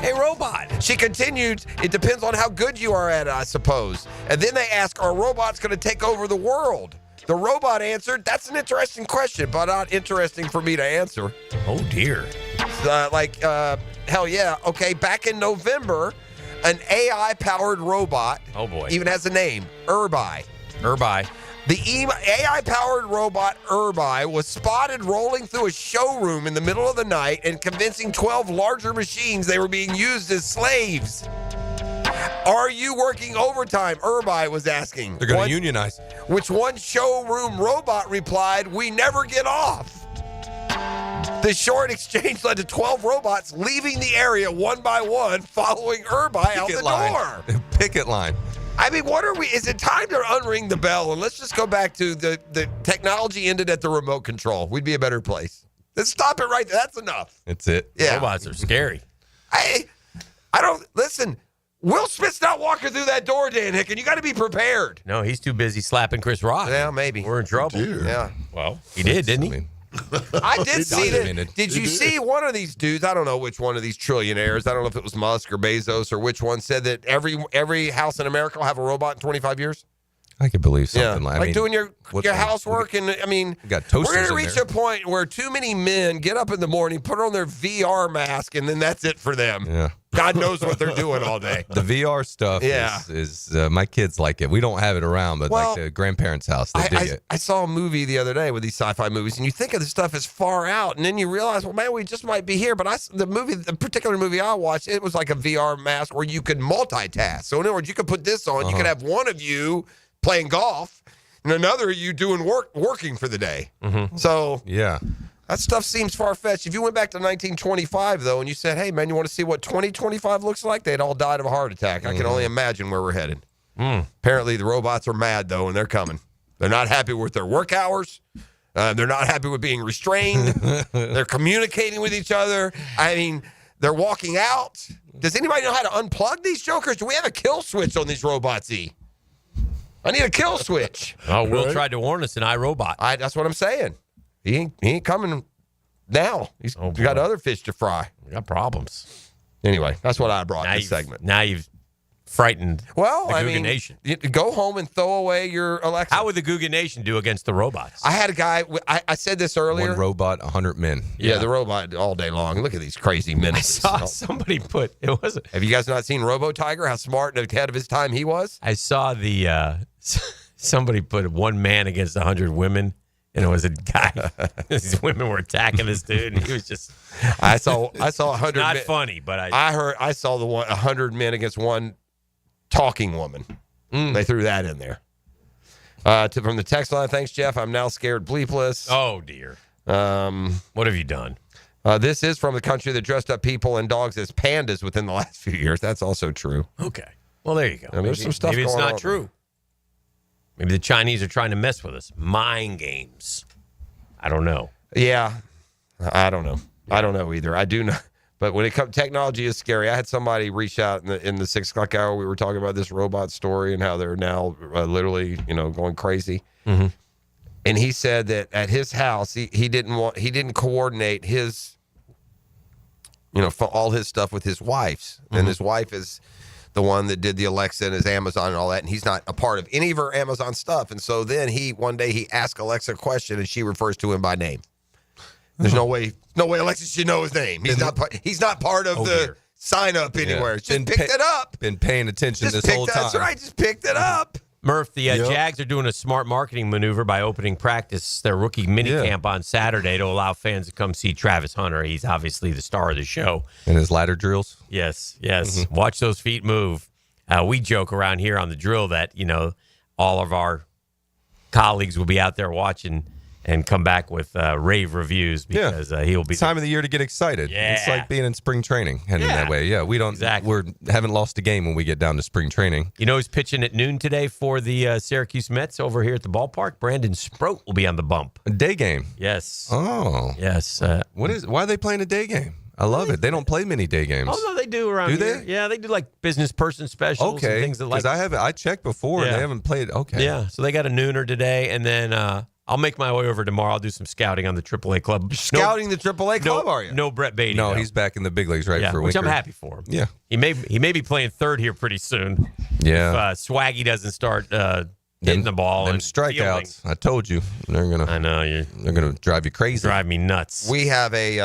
Hey, robot. She continued, it depends on how good you are at it, I suppose. And then they asked, are robots going to take over the world? The robot answered, that's an interesting question, but not interesting for me to answer. Oh, dear. Hell yeah. Okay, back in November, an AI-powered robot, even has a name, Urbi. The AI-powered robot Urbi was spotted rolling through a showroom in the middle of the night and convincing 12 larger machines they were being used as slaves. Are you working overtime? Urbi was asking. They're going to unionize. Which one showroom robot replied, we never get off. The short exchange led to 12 robots leaving the area one by one, following Urbi out the door. Picket line. I mean, is it time to unring the bell? And let's just go back to the technology ended at the remote control. We'd be a better place. Let's stop it right there. That's enough. That's it. Yeah. Robots are scary. I listen, Will Smith's not walking through that door, Dan Hicken. You got to be prepared. No, he's too busy slapping Chris Rock. Yeah, maybe. We're in trouble. Yeah. Well, he did, didn't he? I did see that. Did you see one of these dudes? I don't know which one of these trillionaires. I don't know if it was Musk or Bezos or which one said that every house in America will have a robot in 25 years. I could believe something like doing your housework. And I mean, got toasters we're going to in reach there. a point where too many men get up in the morning, put on their VR mask, and then that's it for them. Yeah. God knows what they're doing all day. The VR stuff is my kids like it. We don't have it around, but like the grandparents' house, they dig it. I saw a movie the other day with these sci-fi movies, and you think of this stuff as far out, and then you realize, well, man, we just might be here. But the particular movie I watched, it was like a VR mask where you could multitask. So in other words, you could put this on, you could have one of you playing golf, and another you doing working for the day. So that stuff seems far-fetched. If you went back to 1925, though, and you said, hey, man, you want to see what 2025 looks like? They'd all died of a heart attack. I can only imagine where we're headed. Apparently, the robots are mad, though, and they're coming. They're not happy with their work hours. They're not happy with being restrained. They're communicating with each other. I mean, they're walking out. Does anybody know how to unplug these jokers? Do we have a kill switch on these robots, E? I need a kill switch. Oh, Will tried to warn us in iRobot. That's what I'm saying. He ain't coming now. He's got other fish to fry. We got problems. Anyway, that's what I brought this segment. Now you've frightened the Googan Nation. Go home and throw away your Alexa. How would the Googan Nation do against the robots? I had a guy, I said this earlier. One robot, 100 men. Yeah, the robot all day long. Look at these crazy menaces. I saw somebody put, it wasn't. Have you guys not seen Robo Tiger? How smart and ahead of his time he was? I saw somebody put one man against 100 women. And it was a guy. These women were attacking this dude, and he was just. I saw 100. Not funny, but I saw 100 men against one talking woman. They threw that in there. From the text line, thanks, Jeff. I'm now scared bleepless. Oh dear. What have you done? This is from the country that dressed up people and dogs as pandas within the last few years. That's also true. Okay. Well, there you go. There's some stuff. Maybe it's going not on. true. Maybe the Chinese are trying to mess with us. Mind games. I don't know. Yeah. I don't know. I don't know either. I do know. But when it comes, technology is scary. I had somebody reach out in the 6 o'clock hour. We were talking about this robot story and how they're now literally, going crazy. Mm-hmm. And he said that at his house, he didn't coordinate his, all his stuff with his wife's. Mm-hmm. And his wife is the one that did the Alexa and his Amazon and all that, and he's not a part of any of her Amazon stuff. And so then one day he asked Alexa a question, and she refers to him by name. There's no way Alexa should know his name. He's not part of the sign up anywhere. Just picked it up. Been paying attention this whole time. That's right. Just picked it up. Murph, the Jags are doing a smart marketing maneuver by opening practice, their rookie minicamp on Saturday to allow fans to come see Travis Hunter. He's obviously the star of the show. And his ladder drills? Yes. Watch those feet move. We joke around here on the drill that, all of our colleagues will be out there watching and come back with rave reviews because he'll be time of the year to get excited. Yeah. It's like being in spring training heading that way. Yeah, we don't exactly. haven't lost a game when we get down to spring training. He's pitching at noon today for the Syracuse Mets over here at the ballpark. Brandon Sproat will be on the bump. A day game. Yes. Oh. Yes. Why are they playing a day game? I love it. They don't play many day games. Oh, no, they do around here. Do they? Yeah, they do like business person specials and things that like. Because I checked before and they haven't played. Okay. Yeah, so they got a nooner today, and then I'll make my way over tomorrow. I'll do some scouting on the AAA club. Scouting the AAA club, are you? No Brett Beatty. No, he's back in the big leagues for a which winter. I'm happy for him. Yeah. He may be playing third here pretty soon. Yeah. If Swaggy doesn't start hitting the ball and strikeouts. fielding. I told you they're gonna. I know they're gonna drive you crazy. Drive me nuts. We have a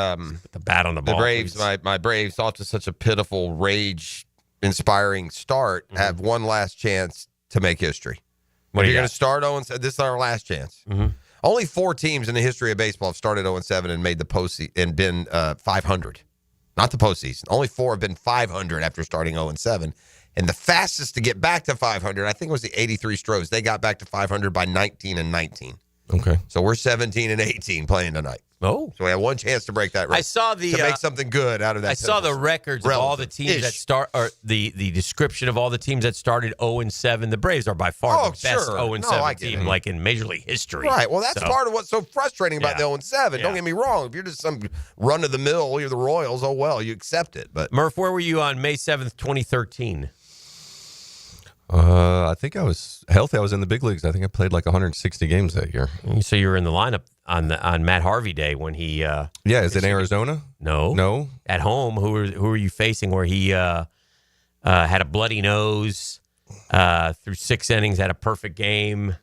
the bat on the ball. The Braves, my Braves, off to such a pitiful, rage-inspiring start, have one last chance to make history. What if do you're you going to start 0-7, this is our last chance. Mm-hmm. Only 4 teams in the history of baseball have started 0-7 and made the postseason and been 500. Not the postseason. Only 4 have been 500 after starting 0-7. And the fastest to get back to 500, I think it was the 83 Stros. They got back to 500 by 19-19. Okay. So we're 17-18 playing tonight. Oh. So we have one chance to break that record. I saw to make something good out of that. I saw the records of all the teams that start, or the description of all the teams that started 0-7. The Braves are by far the best 0-7 team, like in Major League history. Right. Well, that's part of what's so frustrating about the 0-7. Yeah. Don't get me wrong. If you're just some run of the mill, you're the Royals. Oh well, you accept it. But Murph, where were you on May 7th, 2013? I think I was healthy. I was in the big leagues. I think I played like 160 games that year. So you were in the lineup on Matt Harvey Day when he. Is it Arizona? No. At home, who were you facing? Where he had a bloody nose. through 6 innings, had a perfect game.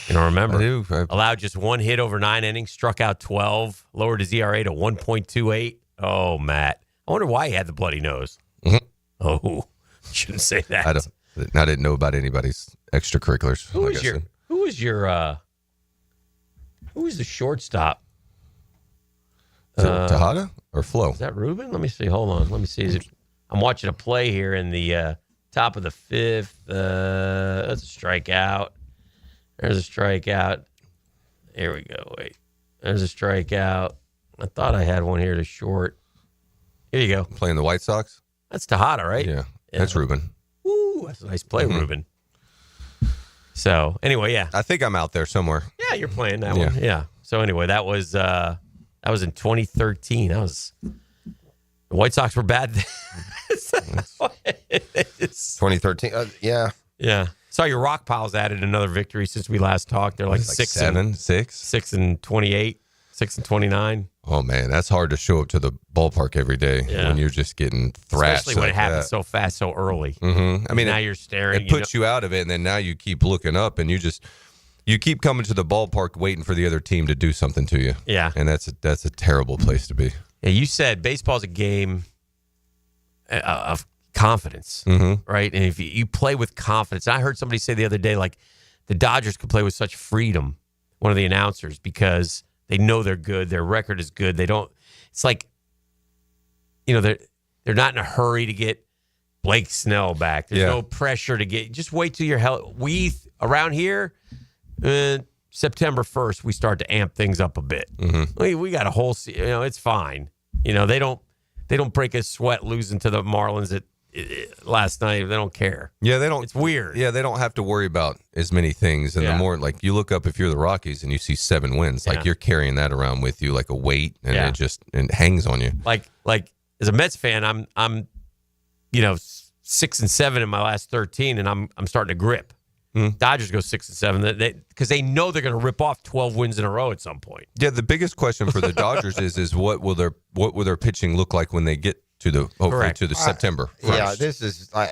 Remember, allowed just 1 hit over 9 innings, struck out 12, lowered his ERA to 1.28. Oh, Matt. I wonder why he had the bloody nose. Mm-hmm. Oh, shouldn't say that. I didn't know about anybody's extracurriculars. Who was the shortstop? Tejada or Flo? Is that Ruben? Let me see. Hold on. Let me see. I'm watching a play here in the top of the 5th. That's a strikeout. There's a strikeout. Here we go. Wait. There's a strikeout. I thought I had one here to short. Here you go. Playing the White Sox? That's Tejada, right? Yeah. That's Ruben. Ooh, that's a nice play, Ruben. So, anyway, yeah. I think I'm out there somewhere. Yeah, you're playing that one. Yeah. So, anyway, that was in 2013. The White Sox were bad. 2013. Yeah. Yeah. Saw your Rock Piles added another victory since we last talked. They're like 6 and 28, 6 and 29. Oh man, that's hard to show up to the ballpark every day when you're just getting thrashed. Especially when it happens so fast, so early. Mm-hmm. I mean, now you're staring. It puts you out of it, and then now you keep looking up, and you keep coming to the ballpark waiting for the other team to do something to you. Yeah, and that's a terrible place to be. Yeah, you said baseball's a game of confidence, right? And if you play with confidence, I heard somebody say the other day, like the Dodgers could play with such freedom, one of the announcers, because they know they're good. Their record is good. They don't. It's like, they're not in a hurry to get Blake Snell back. There's no pressure to get. Just wait till you're healthy. We around here, September 1st, we start to amp things up a bit. We got a whole. It's fine. They don't break a sweat losing to the Marlins last night. They don't care. Yeah, they don't. It's weird. Yeah, they don't have to worry about as many things. And the more, like, you look up, if you're the Rockies and you see 7 wins, like you're carrying that around with you like a weight, and it hangs on you. Like as a Mets fan, I'm 6 and 7 in my last 13, and I'm starting to grip. Dodgers go 6 and 7 because they know they're going to rip off 12 wins in a row at some point. Yeah, the biggest question for the Dodgers is what will their pitching look like when they get to the September 1st. Yeah,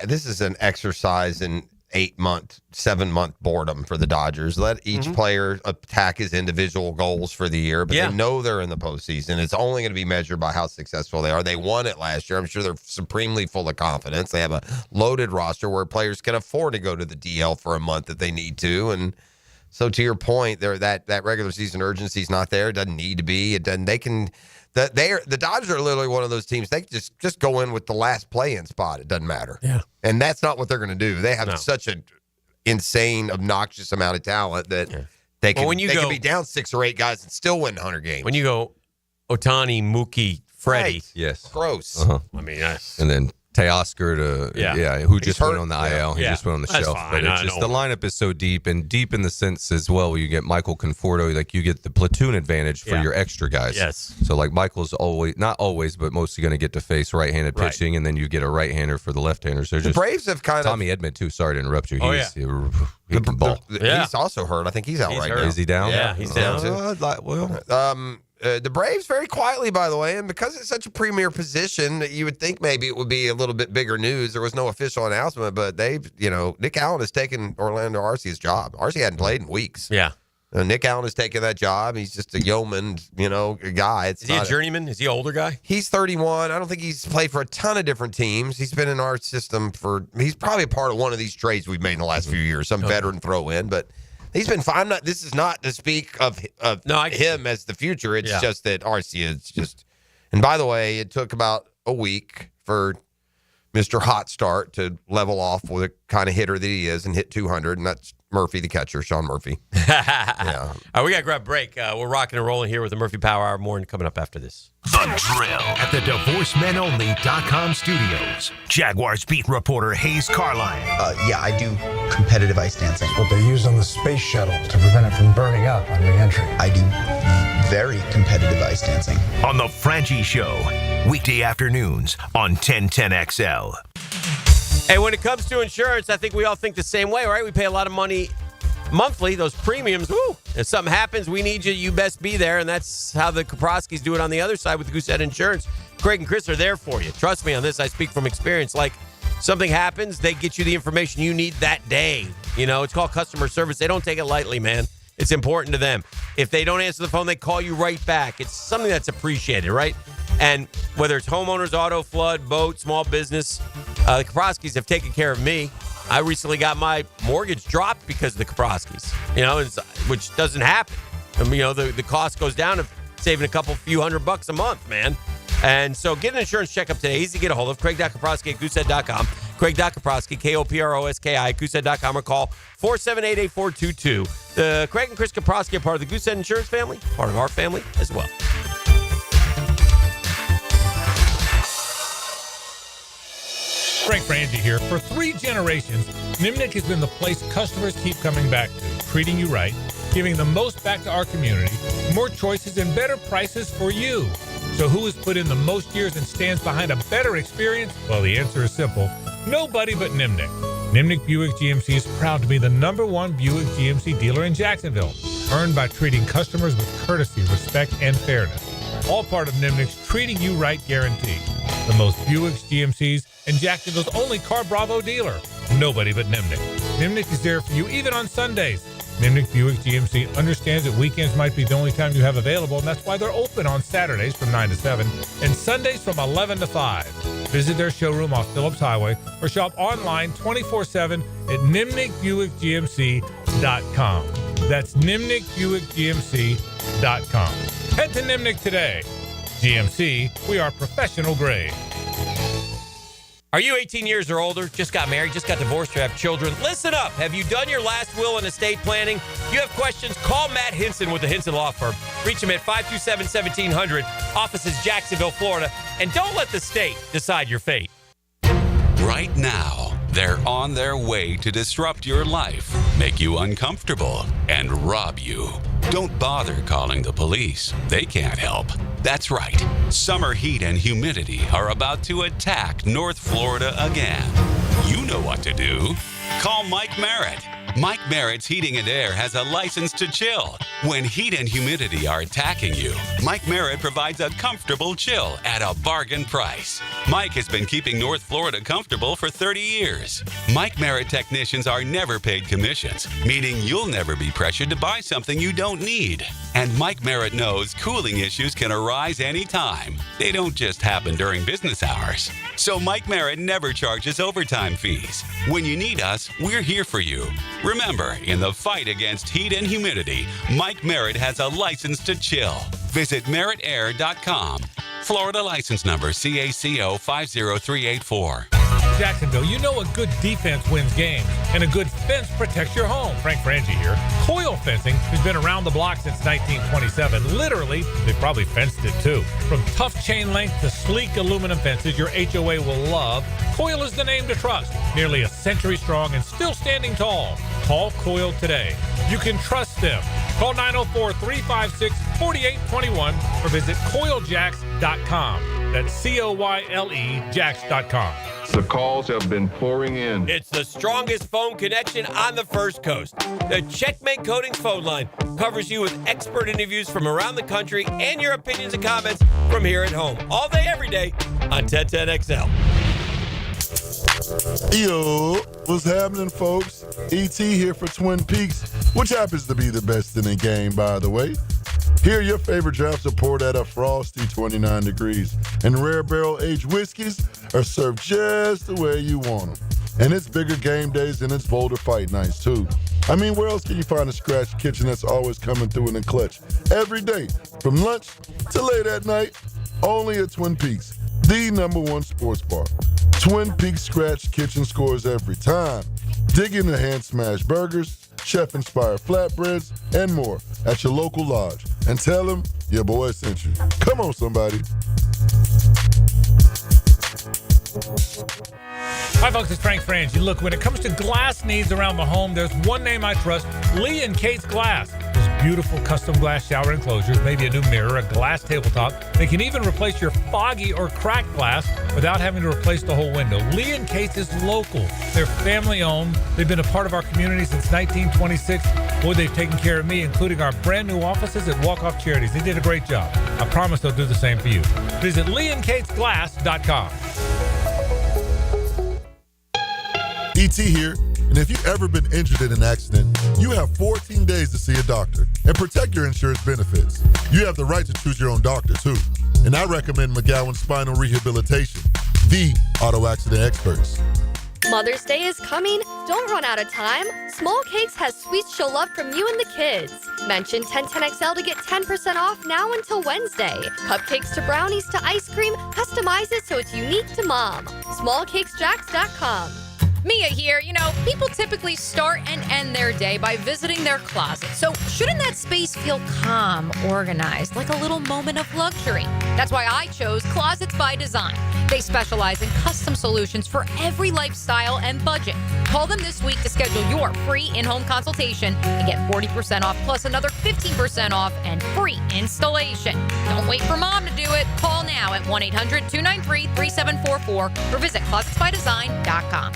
this is an exercise in 7-month boredom for the Dodgers. Let each player attack his individual goals for the year, but they know they're in the postseason. It's only going to be measured by how successful they are. They won it last year. I'm sure they're supremely full of confidence. They have a loaded roster where players can afford to go to the DL for a month if they need to. And so, to your point, that regular season urgency is not there. It doesn't need to be. It doesn't. They can. The Dodgers are literally one of those teams. They can just go in with the last play-in spot. It doesn't matter. Yeah. And that's not what they're going to do. They have such an insane, obnoxious amount of talent that they can be down 6 or 8 guys and still win 100 games. When you go Ohtani, Mookie, Freddie. Right. Yes. Gross. I mean, that's... And then Teoscar who just went on the IL. He just went on the That's shelf. fine. But the lineup is so deep, and deep in the sense as well, you get Michael Conforto, like you get the platoon advantage for your extra guys. Yes. So like Michael's not always, but mostly going to get to face right-handed pitching, and then you get a right-hander for the left-handers. The Braves have Tommy Edman too. Sorry to interrupt you. He can ball. He's also hurt. I think he's out right now. Is he down? Yeah, he's down too. The Braves very quietly, by the way, and because it's such a premier position, you would think maybe it would be a little bit bigger news. There was no official announcement, but Nick Allen has taken Orlando Arcia's job. Arcia hadn't played in weeks. Yeah. Nick Allen has taken that job. He's just a yeoman, guy. Is he a journeyman? Is he an older guy? He's 31. I don't think he's played for a ton of different teams. He's been in our system he's probably a part of one of these trades we've made in the last few years, some veteran throw in, but he's been fine. This is not to speak of him as the future. It's just that Arcia is just. And by the way, it took about a week for Mr. Hot Start to level off with the kind of hitter that he is and hit 200, and that's Murphy, the catcher, Sean Murphy. Yeah. All right, we got to grab a break. We're rocking and rolling here with the Murphy Power Hour. More coming up after this. The Drill at the DivorceMenOnly.com studios. Jaguars beat reporter Hayes Carline. I do competitive ice dancing. What they use on the space shuttle to prevent it from burning up on re-entry. I do very competitive ice dancing. On The Frangie Show, weekday afternoons on 1010XL. Hey, when it comes to insurance, I think we all think the same way, right? We pay a lot of money monthly, those premiums. Woo! If something happens, we need you. You best be there, and that's how the Kaproskis do it on the other side with Goosehead Insurance. Craig and Chris are there for you. Trust me on this. I speak from experience. Like something happens, they get you the information you need that day. You know, it's called customer service. They don't take it lightly, man. It's important to them. If they don't answer the phone, they call you right back. It's something that's appreciated, right? And whether it's homeowners, auto, flood, boat, small business, the Kaproskis have taken care of me. I recently got my mortgage dropped because of the Kaproskis, you know, which doesn't happen. I mean, you know, the cost goes down of saving a few $100 a month, man. And so get an insurance checkup today. Easy to get a hold of. Craig.Kaproski at goosehead.com. Craig.Kaproski, Koproski at goosehead.com, or call 478-8422. The Craig and Chris Kaproski are part of the Goosehead Insurance family, part of our family as well. Frank Frangie here. For 3 generations, Nimnik has been the place customers keep coming back to, treating you right, giving the most back to our community, more choices and better prices for you. So who has put in the most years and stands behind a better experience? Well, the answer is simple. Nobody but Nimnik. Nimnik Buick GMC is proud to be the #1 Buick GMC dealer in Jacksonville, earned by treating customers with courtesy, respect, and fairness. All part of Nimnik's Treating You Right guarantee. The most Buicks, GMCs, and Jacksonville's only Car Bravo dealer. Nobody but Nimnik. Nimnik is there for you even on Sundays. Nimnik Buick GMC understands that weekends might be the only time you have available, and that's why they're open on Saturdays from 9 to 7 and Sundays from 11 to 5. Visit their showroom off Phillips Highway or shop online 24/7 at nimnikbuickgmc.com. That's nimnikbuickgmc.com. Head to Nimnik today. GMC, we are professional grade. Are you 18 years or older, just got married, just got divorced, or have children? Listen up. Have you done your last will and estate planning? If you have questions, call Matt Hinson with the Hinson Law Firm. Reach him at 527-1700. Office is Jacksonville, Florida. And don't let the state decide your fate. Right now, they're on their way to disrupt your life, make you uncomfortable, and rob you. Don't bother calling the police. They can't help. That's right. Summer heat and humidity are about to attack North Florida again. You know what to do. Call Mike Merritt. Mike Merritt's Heating and Air has a license to chill. When heat and humidity are attacking you, Mike Merritt provides a comfortable chill at a bargain price. Mike has been keeping North Florida comfortable for 30 years. Mike Merritt technicians are never paid commissions, meaning you'll never be pressured to buy something you don't need. And Mike Merritt knows cooling issues can arise anytime. They don't just happen during business hours. So Mike Merritt never charges overtime fees. When you need us, we're here for you. Remember, in the fight against heat and humidity, Mike Merritt has a license to chill. Visit merrittair.com. Florida license number CACO 50384. Jacksonville, you know a good defense wins games, and a good fence protects your home. Frank Frangie here. Coil Fencing has been around the block since 1927. Literally, they probably fenced it too. From tough chain link to sleek aluminum fences your HOA will love, Coil is the name to trust. Nearly a century strong and still standing tall. Call Coil today. You can trust them. Call 904-356-4821 or visit coiljacks.com. That's COYLE Jacks.com. The calls have been pouring in. It's the strongest phone connection on the First Coast. The Checkmate Coatings phone line covers you with expert interviews from around the country and your opinions and comments from here at home. All day, every day on 1010XL. Yo, what's happening, folks? ET here for Twin Peaks, which happens to be the best in the game, by the way. Here, your favorite drafts are poured at a frosty 29 degrees, and rare barrel-aged whiskeys are served just the way you want them. And it's bigger game days and it's bolder fight nights, too. I mean, where else can you find a scratch kitchen that's always coming through in the clutch? Every day, from lunch to late at night, only at Twin Peaks, the #1 sports bar. Twin Peaks Scratch Kitchen scores every time. Dig into hand-smashed burgers, chef-inspired flatbreads, and more at your local lodge. And tell them your boy sent you. Come on, somebody. Hi, folks. It's Frank Frangie. Look, when it comes to glass needs around the home, there's one name I trust, Lee & Kate's Glass. Those beautiful custom glass shower enclosures, maybe a new mirror, a glass tabletop. They can even replace your foggy or cracked glass without having to replace the whole window. Lee & Kate's is local. They're family-owned. They've been a part of our community since 1926. Boy, they've taken care of me, including our brand-new offices at Walk-Off Charities. They did a great job. I promise they'll do the same for you. Visit leeandkatesglass.com. ET here, and if you've ever been injured in an accident, you have 14 days to see a doctor and protect your insurance benefits. You have the right to choose your own doctor, too. And I recommend McGowan Spinal Rehabilitation, the auto accident experts. Mother's Day is coming. Don't run out of time. Small Cakes has sweets she'll love from you and the kids. Mention 1010XL to get 10% off now until Wednesday. Cupcakes to brownies to ice cream. Customize it so it's unique to mom. SmallCakesJacks.com. Mia here. You know, people typically start and end their day by visiting their closet. So shouldn't that space feel calm, organized, like a little moment of luxury? That's why I chose Closets by Design. They specialize in custom solutions for every lifestyle and budget. Call them this week to schedule your free in-home consultation and get 40% off plus another 15% off and free installation. Don't wait for mom to do it. Call now at 1-800-293-3744 or visit closetsbydesign.com.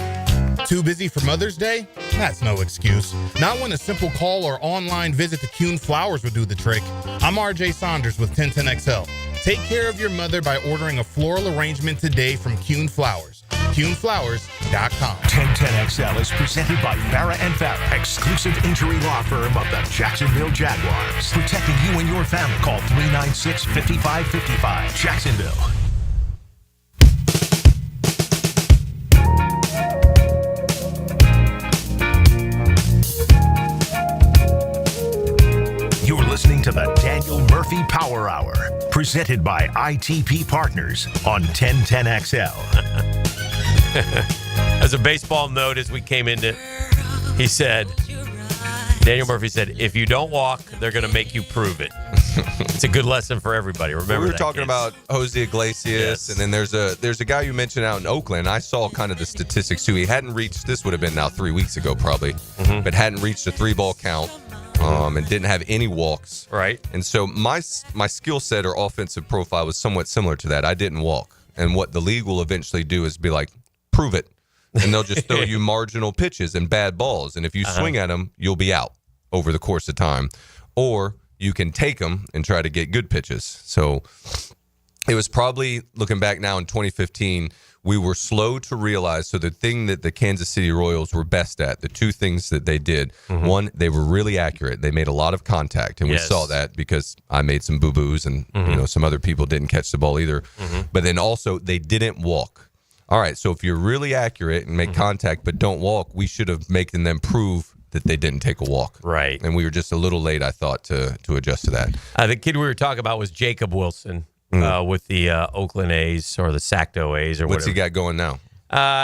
Too busy for Mother's Day? That's no excuse. Not when a simple call or online visit to Kuhn Flowers would do the trick. I'm RJ Saunders with 1010XL. Take care of your mother by ordering a floral arrangement today from Kuhn Flowers. KuhnFlowers.com. 1010XL is presented by Farrah & Farrah, exclusive injury law firm of the Jacksonville Jaguars. Protecting you and your family. Call 396-5555. Jacksonville. You're listening to the Daniel Murphy Power Hour, presented by ITP Partners on 1010XL. As a baseball note, as we came into, he said, Daniel Murphy said, if you don't walk, they're going to make you prove it. It's a good lesson for everybody. Remember, we were talking about Jose Iglesias, and then there's a guy you mentioned out in Oakland. I saw kind of the statistics too. He hadn't reached, this would have been now 3 weeks ago probably, but hadn't reached a 3-ball count. And didn't have any walks. Right. And so my skill set or offensive profile was somewhat similar to that. I didn't walk. And what the league will eventually do is be like, prove it. And they'll just throw you marginal pitches and bad balls. And if you swing at them, you'll be out over the course of time. Or you can take them and try to get good pitches. So it was probably, looking back now in 2015, we were slow to realize. So the thing that the Kansas City Royals were best at, the two things that they did, one, they were really accurate. They made a lot of contact, and we saw that because I made some boo-boos, and some other people didn't catch the ball either. But then also, they didn't walk. All right, so if you're really accurate and make contact but don't walk, we should have making them prove that they didn't take a walk. Right. And we were just a little late, I thought, to adjust to that. The kid we were talking about was Jacob Wilson. With the Oakland A's or the Sacto A's or what's whatever. He got going now?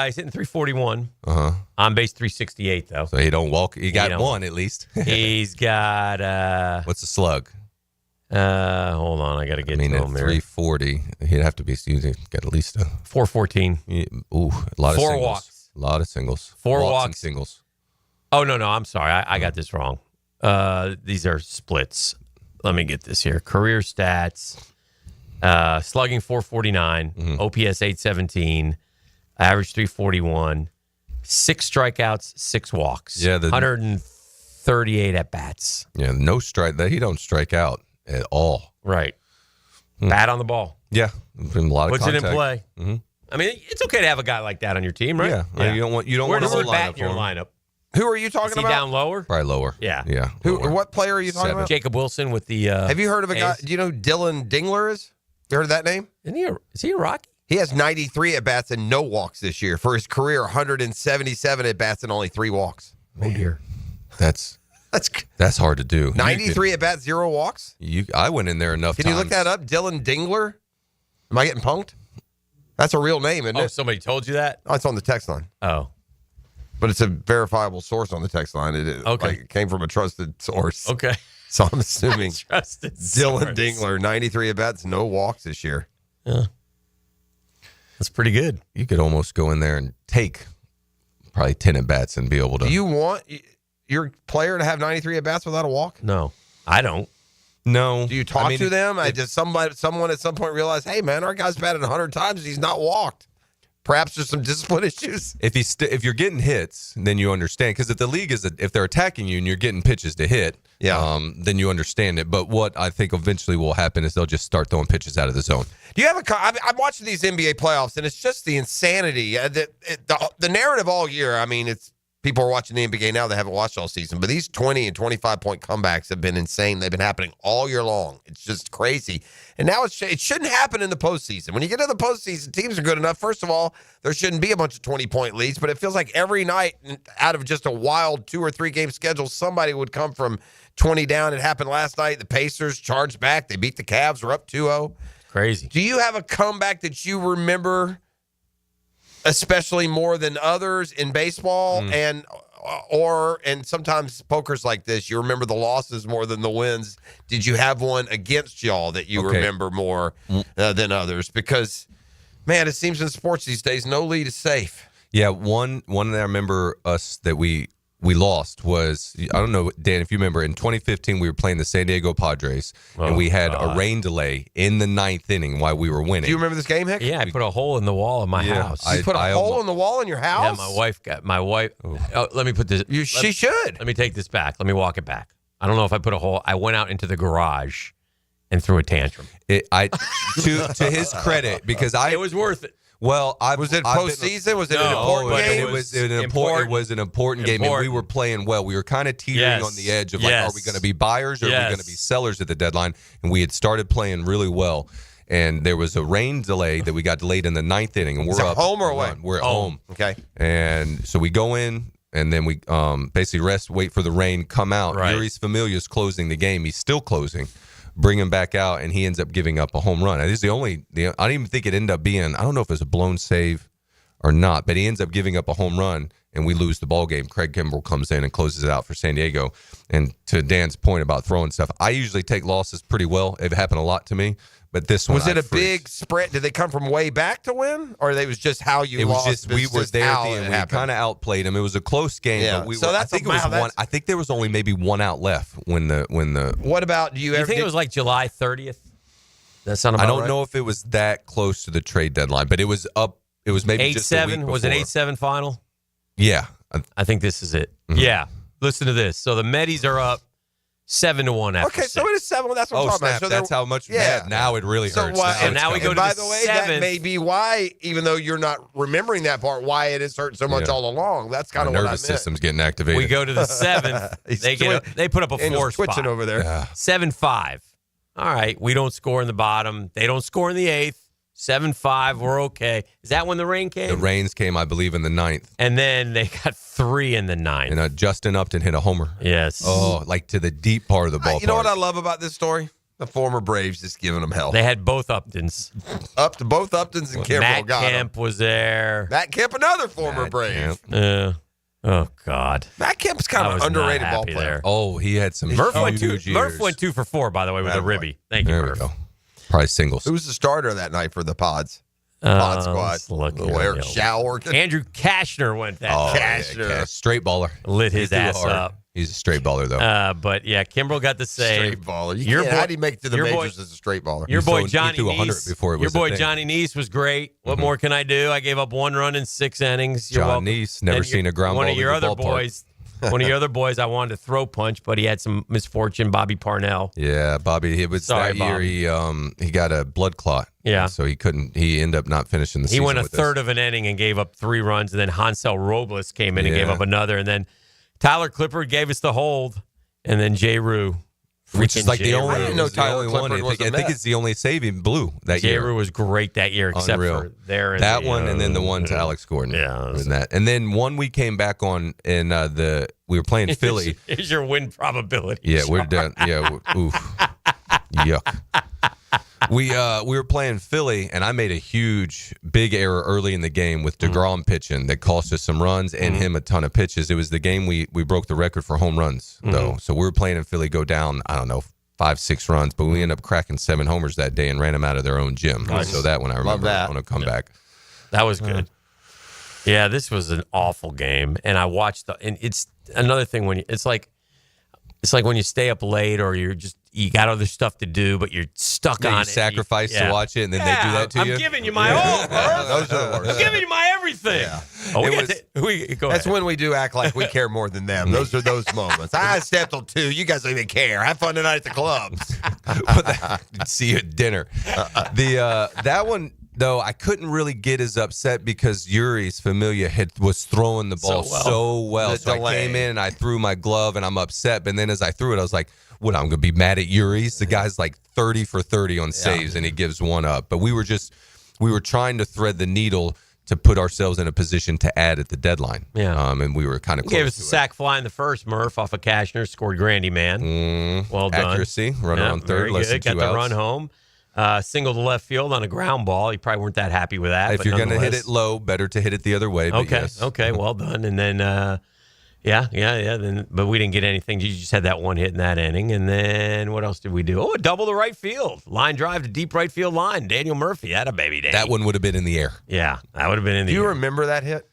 He's hitting 341. On base 368 though. So he don't walk. He got one at least. He's got what's the slug? Hold on, I got to get to him there. 340. He'd have to be. He's got at least a 414. Ooh, a lot of 4 singles. walks. A lot of singles. 4 walks. walks. And singles. Oh no, I'm sorry. I got this wrong. These are splits. Let me get this here. Career stats. Slugging 449, OPS 817, average 341, 6 strikeouts, 6 walks. Yeah, 138 at bats. Yeah, no strike. He don't strike out at all. Right. Bat on the ball. Yeah, a lot of puts contact. it in play. I mean, it's okay to have a guy like that on your team, right? Yeah. You don't want Where to does he bat in your lineup? Who are you talking Is he about? down lower? Probably lower. Yeah. Yeah. What player are you talking about? Jacob Wilson with the. Have you heard of a guy? A's? Do you know Dylan Dingler is? You heard of that name? Is he a Rocky? He has 93 at bats and no walks this year. For his career, 177 at bats and only 3 walks. Oh dear. That's hard to do. 93 at bats, 0 walks. I went in there enough Can times. you look that up? Dylan Dingler? Am I getting punked? That's a real name, isn't it? Somebody told you that? Oh, it's on the text line. Oh. But it's a verifiable source on the text line. It came from a trusted source. Okay. So I'm assuming Trusted Dylan source. Dingler, 93 at bats, no walks this year. Yeah. That's pretty good. You could almost go in there and take probably 10 at bats and be able to. Do you want your player to have 93 at bats without a walk? No, I don't. No. Do you talk to them? Does someone at some point realize, hey, man, our guy's batted 100 times. He's not walked. perhaps there's some discipline issues. If you're getting hits, then you understand. Because if the league if they're attacking you and you're getting pitches to hit, then you understand it. But what I think eventually will happen is they'll just start throwing pitches out of the zone. Do you have I'm watching these NBA playoffs, and it's just the insanity. The narrative all year, I mean, it's people are watching the NBA now that haven't watched all season, but these 20 and 25-point comebacks have been insane. They've been happening all year long. It's just crazy. And now it shouldn't happen in the postseason. When you get to the postseason, teams are good enough. First of all, there shouldn't be a bunch of 20-point leads, but it feels like every night out of just a wild 2 or 3 game schedule, somebody would come from 20 down. It happened last night. The Pacers charged back. They beat the Cavs. We're up 2-0. Crazy. Do you have a comeback that you remember especially more than others in baseball? And sometimes poker's like this. You remember the losses more than the wins. Did you have one against y'all that you remember more than others? Because, man, it seems in sports these days, no lead is safe. Yeah, one that I remember us that we lost was, I don't know, Dan, if you remember, in 2015, we were playing the San Diego Padres, and we had a rain delay in the 9th inning while we were winning. Do you remember this game, Hick? Yeah, I put a hole in the wall of my house. You put a hole in the wall in your house? Yeah, my wife. Oh, let me put this. She should. Let me take this back. Let me walk it back. I don't know if I put a hole. I went out into the garage and threw a tantrum. To his credit, because it was worth it. Well, was it postseason? Was it an important game? It was an important game, and we were playing well. We were kind of teetering on the edge of are we going to be buyers or are we going to be sellers at the deadline? And we had started playing really well, and there was a rain delay that we got delayed in the 9th inning, and we're up. Home or away? We're at home. Okay. And so we go in, and then we basically rest, wait for the rain, come out. Right. Yuri's Familia's closing the game. He's still closing. Bring him back out, and he ends up giving up a home run. This is I don't even think it ended up being, I don't know if it was a blown save or not, but he ends up giving up a home run, and we lose the ball game. Craig Kimbrell comes in and closes it out for San Diego. And to Dan's point about throwing stuff, I usually take losses pretty well. It happened a lot to me, but this one was it a big spread? Did they come from way back to win, or it was just how you lost? It was just we were there at the end. We kind of outplayed them. It was a close game. Yeah. But So that's I think it was one. I think there was only maybe one out left when the. What about do you ever think it was like July 30th? That sound about I don't right? know if it was that close to the trade deadline, but it was up. It was maybe 8-7. Was it 8-7 final? Yeah, I think this is it. Mm-hmm. Yeah, listen to this. So the Medis are up 7-1 after. Okay, so it is 7. That's what I'm talking about. So that's how much. Yeah, now it really hurts. Now we go to by the the way, 7th. that may be why, even though you're not remembering that part, why it has hurt so much all along. That's kind of what I meant. Nervous system's getting activated. We go to the 7th. They put up a 4 spot. Twitching over there. 7-5. All right, we don't score in the bottom. They don't score in the 8th. 7-5. We're okay. Is that when the rain came? The rains came, I believe, in the 9th. And then they got 3 in the 9th. And Justin Upton hit a homer. Yes. Oh, like to the deep part of the ballpark. You know what I love about this story? The former Braves just giving them hell. They had both Uptons. Both Uptons and Kimbrell Matt got Kemp him. was there. Matt Kemp, another former Brave. Yeah. Oh, God. Matt Kemp's kind of an underrated ball player. There. Oh, he had some Murph went huge years. Murph went 2 for 4, by the way, with a ribby. Thank you, there Murph. We go. Probably singles. Who was the starter that night for the Pods? Pod squad. Eric Shower. Andrew Kashner went that. Kashner. Yeah, straight baller. Lit his ass up. He's a straight baller, though. But, yeah, Kimbrell got the save. Straight baller. How do you make it to the majors as a straight baller? Your boy Johnny threw 100 Neese. before it was Your boy a thing. Johnny Neese was great. What more can I do? I gave up 1 run in 6 innings. You're John welcome. Neese, never seen a ground one ball of your leave the other ballpark. boys. One of your other boys I wanted to throw punch, but he had some misfortune, Bobby Parnell. Yeah, Bobby. It was Sorry, that year Bobby. he got a blood clot. Yeah. So he couldn't. He ended up not finishing the season. He went a with third us. of an inning and gave up 3 runs, and then Hansel Robles came in and gave Yeah. up another, and then Tyler Clippard gave us the hold, and then Jay Rue. Which is like the only. I didn't know Tyler one. Clippard was a I think Met. it's the only save he blew that Jay year. Rue was great that year, except Unreal. for there. In That the, one, and then the one to Alex Gordon. Yeah, and then one we came back on, and we were playing Philly. Here's your win probability. Yeah, chart. we're done. Yeah, oof, yuck. We were playing Philly, and I made a big error early in the game with DeGrom pitching that cost us some runs and him a ton of pitches. It was the game we broke the record for home runs, though. So we were playing in Philly, go down, I don't know, 5-6 runs, but we ended up cracking 7 homers that day and ran them out of their own gym. Nice. So that one I remember on a comeback. That was good. Yeah, this was an awful game, and I watched and it's another thing when it's like when you stay up late or you're just you got other stuff to do, but you're stuck on it. Sacrifice to watch it, and then they do that to you. I'm giving you my all. Those are the worst. I'm giving you my everything. Yeah. Go That's ahead. when we do act like we care more than them. Those are those moments. I stepped till 2. You guys don't even care. Have fun tonight at the clubs. See you at dinner. That one, though, I couldn't really get as upset because Yuri's Familia was throwing the ball so well. So I came in and I threw my glove and I'm upset. But then as I threw it, I was like, what, I'm going to be mad at Yuri's? The guy's like 30 for 30 on saves and he gives one up. But we were trying to thread the needle to put ourselves in a position to add at the deadline. Yeah. And we were kind of close gave us to a sack fly in the first, Murph, off of Cashner, scored Grandy Man. Well done. Accuracy, runner on third, less than 2 Got the outs. run home. Single to left field on a ground ball. You probably weren't that happy with that. If you're going to hit it low, better to hit it the other way. But Okay, yes. okay, well done. And then, but we didn't get anything. You just had that one hit in that inning. And then what else did we do? Oh, a double to right field. Line drive to deep right field line. Daniel Murphy had a baby day. That one would have been in the air. Yeah, that would have been in the Do air. you remember that hit?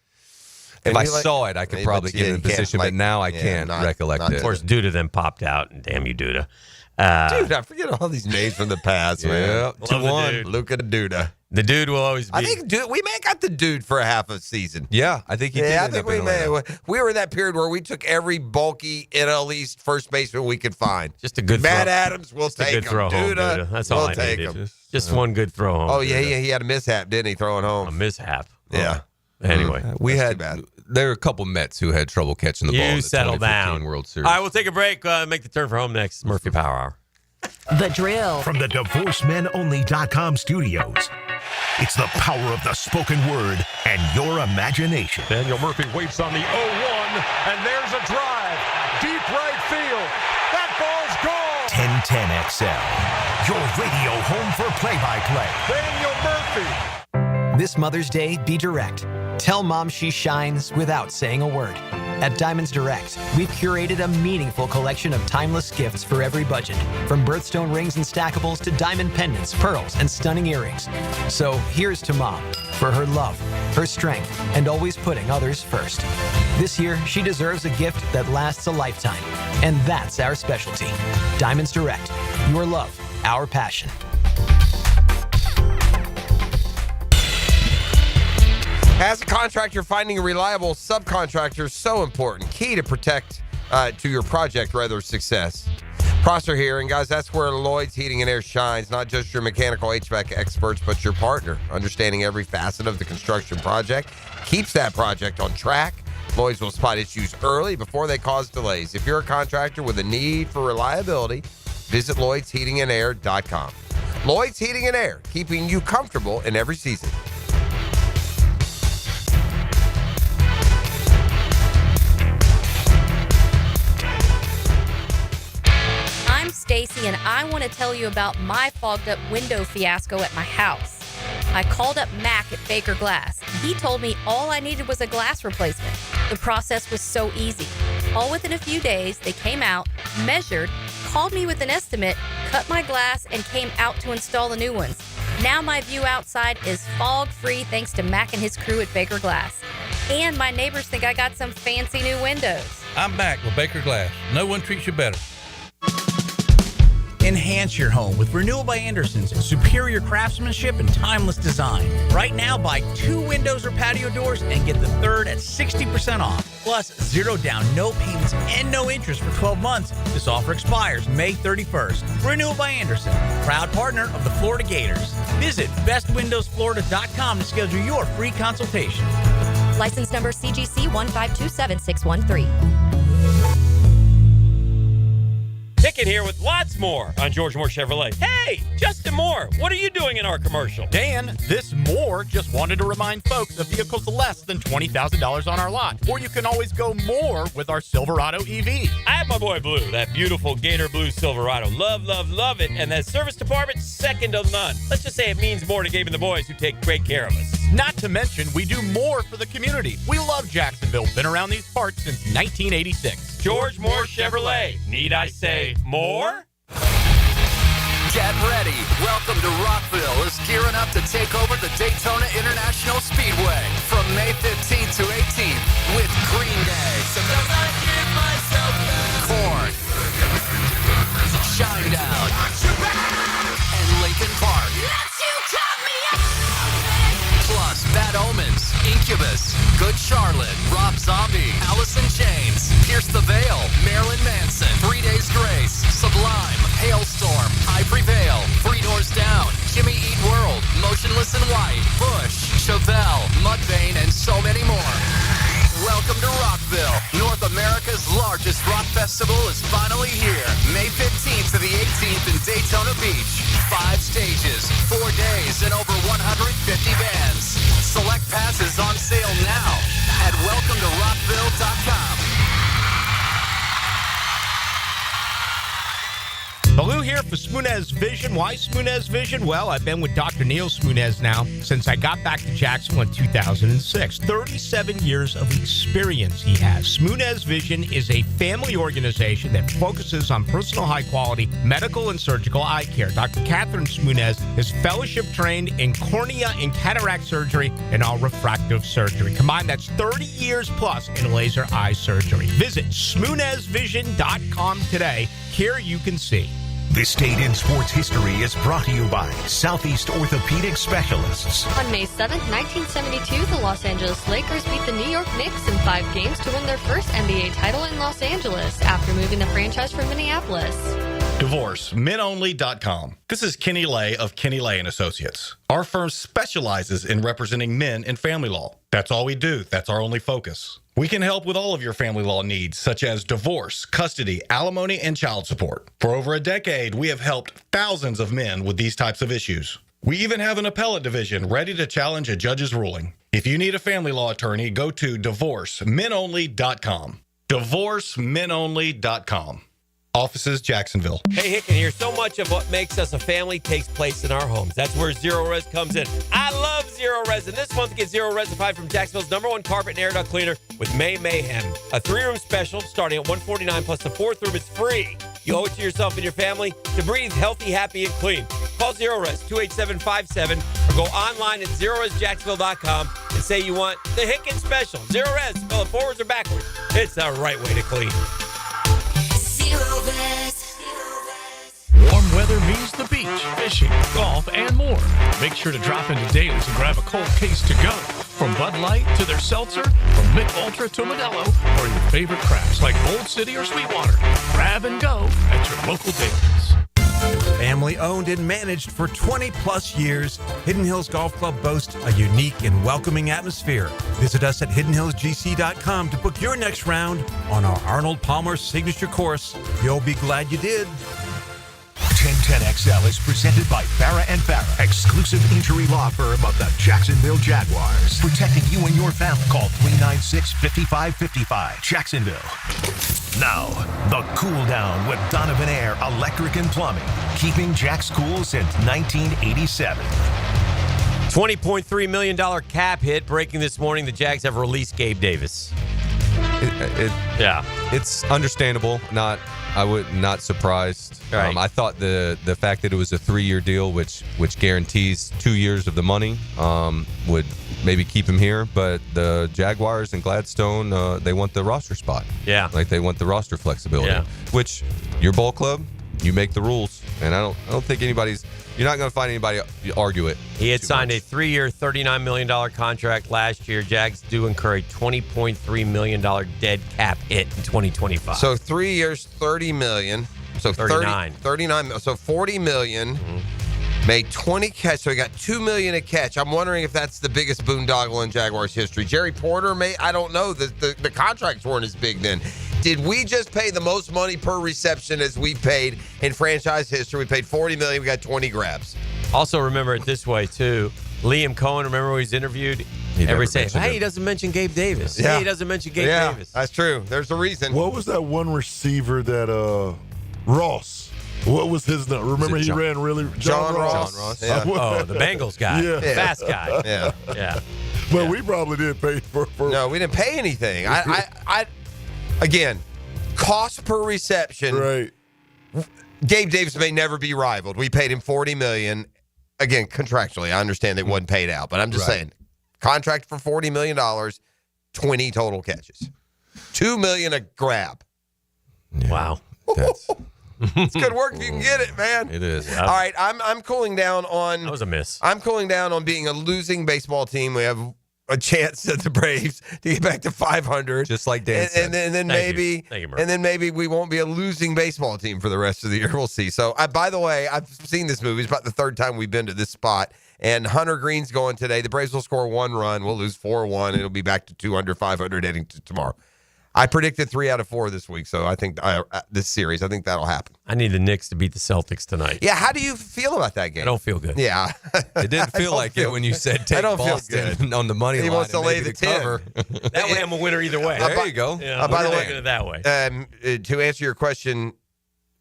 If I saw it, I could probably get in a position, but now I can't recollect it. Of course, Duda then popped out, and damn you, Duda. Dude, I forget all these names from the past, man. Love the 2-1, dude. Luca Duda. The dude will always be. I think we may have got the dude for a half a season. Yeah, I think he did. I think we may. We were in that period where we took every bulky NL East first baseman we could find. Just a good Matt throw. Adams, we'll Just a take good him. throw home, Duda, Duda. That's all we'll I take needed. him. Just one good throw home. Oh, yeah, Duda. he had a mishap, didn't he, throwing home? A mishap. Yeah. Anyway. There were a couple Mets who had trouble catching the ball in You the settle 2015 down. World Series. All right, we'll take a break. Make the turn for home next. Murphy Power Hour. The Drill. From the DivorceMenOnly.com studios. It's the power of the spoken word and your imagination. Daniel Murphy waits on the 0-1, and there's a drive. Deep right field. That ball's gone. 1010XL. Your radio home for play-by-play. Daniel Murphy. This Mother's Day, be direct. Tell mom she shines without saying a word. At Diamonds Direct, we've curated a meaningful collection of timeless gifts for every budget, from birthstone rings and stackables to diamond pendants, pearls, and stunning earrings. So here's to mom for her love, her strength, and always putting others first. This year, she deserves a gift that lasts a lifetime, and that's our specialty. Diamonds Direct, your love, our passion. As a contractor, finding a reliable subcontractor is so important. Key to protect to your project, rather, success. Prosser here, and guys, that's where Lloyd's Heating and Air shines. Not just your mechanical HVAC experts, but your partner. Understanding every facet of the construction project keeps that project on track. Lloyd's will spot issues early before they cause delays. If you're a contractor with a need for reliability, visit Lloyd'sHeatingandAir.com. Lloyd's Heating and Air, keeping you comfortable in every season. I'm Stacy, and I want to tell you about my fogged up window fiasco at my house. I called up Mac at Baker Glass. He told me all I needed was a glass replacement. The process was so easy. All within a few days, they came out, measured, called me with an estimate, cut my glass, and came out to install the new ones. Now my view outside is fog-free thanks to Mac and his crew at Baker Glass. And my neighbors think I got some fancy new windows. I'm back with Baker Glass. No one treats you better. Enhance your home with Renewal by Anderson's superior craftsmanship and timeless design. Right now, buy 2 windows or patio doors and get the third at 60% off. Plus, 0 down, no payments, and no interest for 12 months. This offer expires May 31st. Renewal by Anderson, proud partner of the Florida Gators. Visit bestwindowsflorida.com to schedule your free consultation. License number CGC 1527613. Hicken here with lots more on George Moore Chevrolet. Hey, Justin Moore, what are you doing in our commercial? Dan, this Moore just wanted to remind folks of vehicles less than $20,000 on our lot. Or you can always go more with our Silverado EV. I have my boy Blue, that beautiful Gator Blue Silverado. Love, love, love it. And that service department, second to none. Let's just say it means more to Gabe and the boys who take great care of us. Not to mention, we do more for the community. We love Jacksonville. Been around these parts since 1986. George Moore Chevrolet. Need I say more? Get ready. Welcome to Rockville is gearing up to take over the Daytona International Speedway from May 15th to 18th with Green Day, Korn, Shinedown, and Lincoln Park. Plus, Bad Omens, Incubus, Good Charlotte, Rob Zombie, Alice in Chains, Pierce the Veil, Marilyn Manson, 3 Days Grace, Sublime, Hailstorm, I Prevail, Three Doors Down, Jimmy Eat World, Motionless in White, Bush, Chevelle, Mudvayne, and so many more. Welcome to Rockville. North America's largest rock festival is finally here. May 15th to the 18th in Daytona Beach. 5 stages, 4 days, and over 150 bands. Select passes on sale now at welcometorockville.com. Baloo here for Smoonez Vision. Why Smoonez Vision? Well, I've been with Dr. Neil Smoonez now since I got back to Jacksonville in 2006. 37 years of experience he has. Smoonez Vision is a family organization that focuses on personal high-quality medical and surgical eye care. Dr. Catherine Smoonez is fellowship trained in cornea and cataract surgery and all refractive surgery. Combined, that's 30 years plus in laser eye surgery. Visit SmoonezVision.com today. Here you can see. This Date in Sports History is brought to you by Southeast Orthopedic Specialists. On May 7th, 1972, the Los Angeles Lakers beat the New York Knicks in 5 games to win their first NBA title in Los Angeles after moving the franchise from Minneapolis. Divorce, menonly.com. This is Kenny Lay of Kenny Lay & Associates. Our firm specializes in representing men in family law. That's all we do. That's our only focus. We can help with all of your family law needs, such as divorce, custody, alimony, and child support. For over a decade, we have helped thousands of men with these types of issues. We even have an appellate division ready to challenge a judge's ruling. If you need a family law attorney, go to divorcemenonly.com. Divorcemenonly.com. Offices, Jacksonville. Hey, Hicken here. So much of what makes us a family takes place in our homes. That's where Zero Res comes in. I love Zero Res, and this month get Zero Resified from Jacksonville's #1 carpet and air duct cleaner with May Mayhem. A 3-room special starting at $149, plus the 4th room is free. You owe it to yourself and your family to breathe healthy, happy, and clean. Call Zero Res 28757 or go online at ZeroResJacksonville.com and say you want the Hicken special. Zero Res, spell it forwards or backwards. It's the right way to clean. Warm weather means the beach, fishing, golf, and more. Make sure to drop into Daly's and grab a cold case to go. From Bud Light to their seltzer, from Mick Ultra to Modelo, or your favorite crafts like Bold City or Sweetwater. Grab and go at your local Daly's. Family owned and managed for 20 plus years, Hidden Hills Golf Club boasts a unique and welcoming atmosphere. Visit us at hiddenhillsgc.com to book your next round on our Arnold Palmer signature course. You'll be glad you did. 1010XL is presented by Farrah & Farrah, exclusive injury law firm of the Jacksonville Jaguars. Protecting you and your family. Call 396-5555. Jacksonville. Now, the Cool Down with Donovan Air Electric and Plumbing. Keeping Jack's cool since 1987. $20.3 million cap hit breaking this morning. The Jags have released Gabe Davis. It's understandable. Not surprised. Right. I thought the fact that it was a 3-year deal, which guarantees 2 years of the money, would maybe keep him here. But the Jaguars and Gladstone, they want the roster spot. Yeah, like they want the roster flexibility. Yeah. Which your ball club, you make the rules, and I don't think anybody's. You're not going to find anybody argue it. He had signed a 3-year, $39 million contract last year. Jags do incur a $20.3 million dead cap hit in 2025. So 3 years, $30 million. So 39. 39. So $40 million. Made 20 catch, so he got $2 million a catch. I'm wondering if that's the biggest boondoggle in Jaguars history. Jerry Porter, I don't know. The contracts weren't as big then. Did we just pay the most money per reception as we've paid in franchise history? We paid $40 million. We got 20 grabs. Also, remember it this way, too. Liam Cohen, remember when he was interviewed? Everybody saying, hey, he doesn't mention Gabe Davis. Yeah. Hey, he doesn't mention Gabe Davis. That's true. There's a reason. What was that one receiver that Ross? What was his name? Remember he ran really John Ross. Yeah. Oh, the Bengals guy. Yeah. The fast guy. Yeah. But we probably didn't pay for No, we didn't pay anything. I again, cost per reception. Right. Gabe Davis may never be rivaled. We paid him $40 million. Again, contractually, I understand they wasn't paid out, but I'm just saying, contract for $40 million, 20 total catches, $2 million a grab. Yeah. Wow. It's good work if you can get it, man. It is. All right, I'm cooling down on. That was a miss. I'm cooling down on being a losing baseball team. We have a chance at the Braves to get back to 500, just like Dan said. And then maybe we won't be a losing baseball team for the rest of the year. We'll see. So, by the way, I've seen this movie. It's about the third time we've been to this spot. And Hunter Green's going today. The Braves will score 1 run. We'll lose 4-1. It'll be back to 200, 500 heading to tomorrow. I predicted 3 out of 4 this week, so I think this series, I think that'll happen. I need the Knicks to beat the Celtics tonight. Yeah, how do you feel about that game? I don't feel good. Yeah. It didn't feel like it when you said take Boston on the money line. He wants to lay the 10. Cover. That way I'm a winner either way. There you go. Yeah, by the way, that way. To answer your question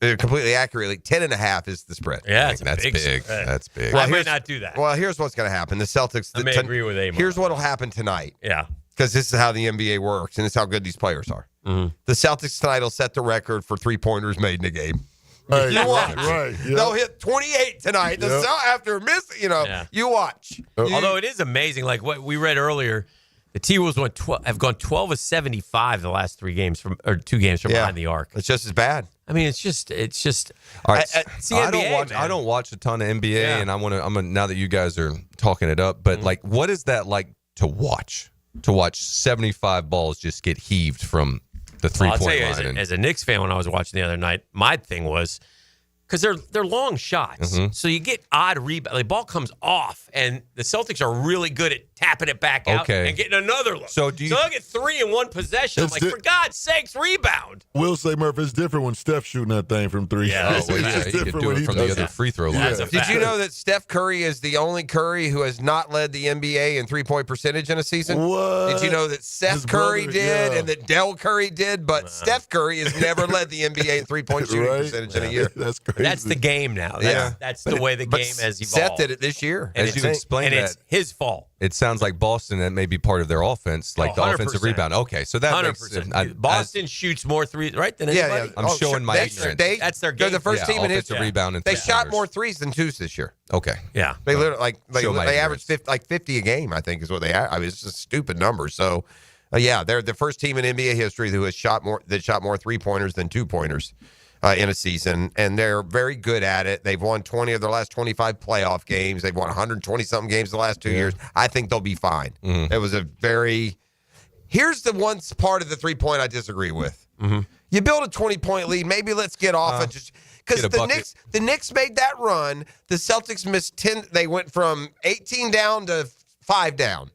completely accurately, 10.5 is the spread. Yeah, that's big. That's big. Well, I might not do that. Well, here's what's going to happen. The Celtics. I may agree with Amon. Here's what will happen tonight. Yeah. Because this is how the NBA works, and it's how good these players are. Mm-hmm. The Celtics tonight will set the record for 3-pointers made in a game. Right, you watch. Right. Yep. They'll hit 28 tonight. Yep. After missing, you watch. Although it is amazing, like what we read earlier, the T-Wolves have gone 12 of 75 the last 2 games from behind the arc. It's just as bad. I mean, it's just. All right. It's the NBA, I don't watch a ton of NBA, and I'm now that you guys are talking it up, but like, what is that like to watch? To watch 75 balls just get heaved from the 3-point line. As a Knicks fan, when I was watching the other night, my thing was because they're long shots, so you get odd rebound. The ball comes off, and the Celtics are really good at tapping it back out and getting another look. So they'll get 3 in one possession. I'm like, for God's sakes, rebound. Will say, Murph, it's different when Steph's shooting that thing from 3. Yeah, Oh, it's he could do it from the other free throw line. Yeah. Did you know that Steph Curry is the only Curry who has not led the NBA in 3-point percentage in a season? What? Did you know that Seth Curry did and that Del Curry did, but Steph Curry has never led the NBA in 3-point shooting percentage in a year? That's crazy. That's the game now. That's the way the game has evolved. Seth did it this year. And As you explained and that, it's his fault. It sounds like Boston, that may be part of their offense, like the offensive rebound. Okay, so that 100%. Boston shoots more threes, right, than anybody? I'm showing my ignorance. That's their game. They're the first team in history. Rebound and they shot more threes than 2s this year. Okay. Yeah. They literally they averaged 50 a game, I think, is what they have. I mean, it's just a stupid number. So, they're the first team in NBA history who has shot more 3-pointers than 2-pointers. In a season, and they're very good at it. They've won 20 of their last 25 playoff games. They've won 120-something games the last 2 years. I think they'll be fine. Mm-hmm. It was here's the one part of the 3-point I disagree with. Mm-hmm. You build a 20-point lead, maybe let's get off and just because the Knicks made that run. The Celtics missed 10. They went from 18 down to 5 down.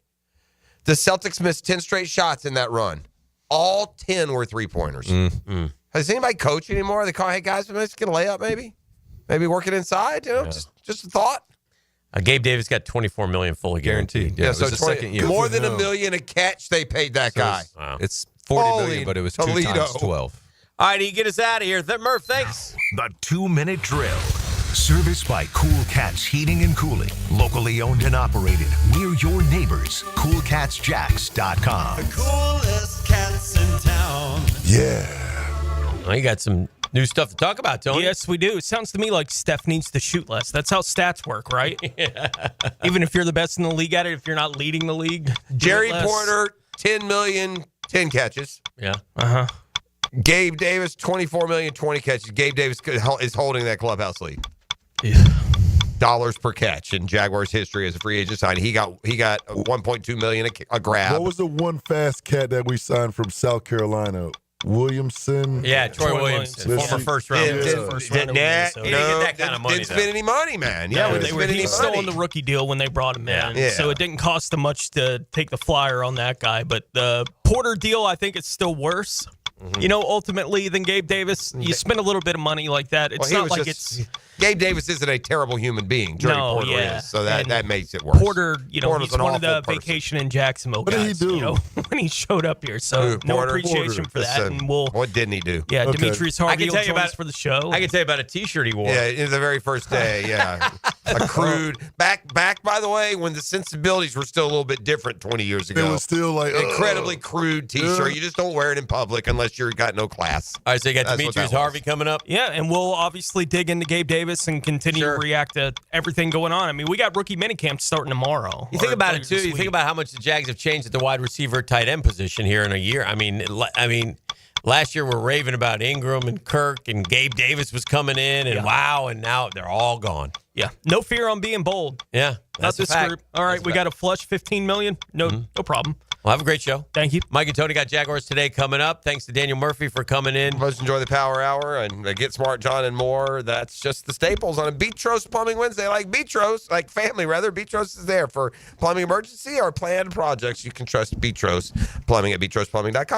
The Celtics missed 10 straight shots in that run. All 10 were 3-pointers. Mm-hmm. Does anybody coach anymore? They call, hey, guys, let's get a layup maybe? Maybe work it inside, just a thought. Gabe Davis got $24 million fully guaranteed. Yeah, so second year. More than $1 million a catch they paid that guy. It's $40 million, but it was 2 times 12. All right, he get us out of here. Murph, thanks. The 2-minute drill. Serviced by Cool Cats Heating and Cooling. Locally owned and operated. We're your neighbors. CoolCatsJacks.com. The coolest cats in town. Yeah. Well, you got some new stuff to talk about, Tony. Yes, we do. It sounds to me like Steph needs to shoot less. That's how stats work, right? Even if you're the best in the league at it, if you're not leading the league. Jerry Porter, 10 million, 10 catches. Yeah. Uh-huh. Gabe Davis, 24 million, 20 catches. Gabe Davis is holding that clubhouse lead. Yeah. Dollars per catch in Jaguars history as a free agent signing. He got 1.2 million a grab. What was the one fast cat that we signed from South Carolina? Williamson? Yeah, Troy Williamson, former first round. Didn't get that kind of money. Didn't spend any money, man. Yeah, he's still on the rookie deal when they brought him in. Yeah. So it didn't cost them much to take the flyer on that guy. But the Porter deal, I think it's still worse. Mm-hmm. Ultimately than Gabe Davis. You spend a little bit of money like that. It's not like it's... Gabe Davis isn't a terrible human being. Jerry Porter is, so that makes it worse. Porter, Porter's he's wanted a vacation in Jacksonville, guys. What did he do? When he showed up here. So no appreciation for that. And what didn't he do? Yeah, Demetrius Harvey will join us for the show. I can tell you about a T-shirt he wore. Yeah, the very first day, yeah. A crude, back, by the way, when the sensibilities were still a little bit different 20 years ago. It was still like... incredibly crude T-shirt. You just don't wear it in public unless you've got no class. All right, so you got Demetrius Harvey coming up? Yeah, and we'll obviously dig into Gabe Davis and continue to react to everything going on. I mean, we got rookie minicamp starting tomorrow. You think about it, too. You think about how much the Jags have changed at the wide receiver tight end position here in a year. I mean, Last year, we're raving about Ingram and Kirk, and Gabe Davis was coming in, and wow, and now they're all gone. Yeah, no fear on being bold. Yeah, not this group. All right, we got to flush $15 million. No problem. Well, have a great show. Thank you. Mike and Tony got Jaguars today coming up. Thanks to Daniel Murphy for coming in. Let's enjoy the Power Hour and Get Smart John and more. That's just the staples on a Beatros Plumbing Wednesday. Like Beatros, like family rather. Beatros is there for plumbing emergency or planned projects. You can trust Beatros Plumbing at BeatrosPlumbing.com.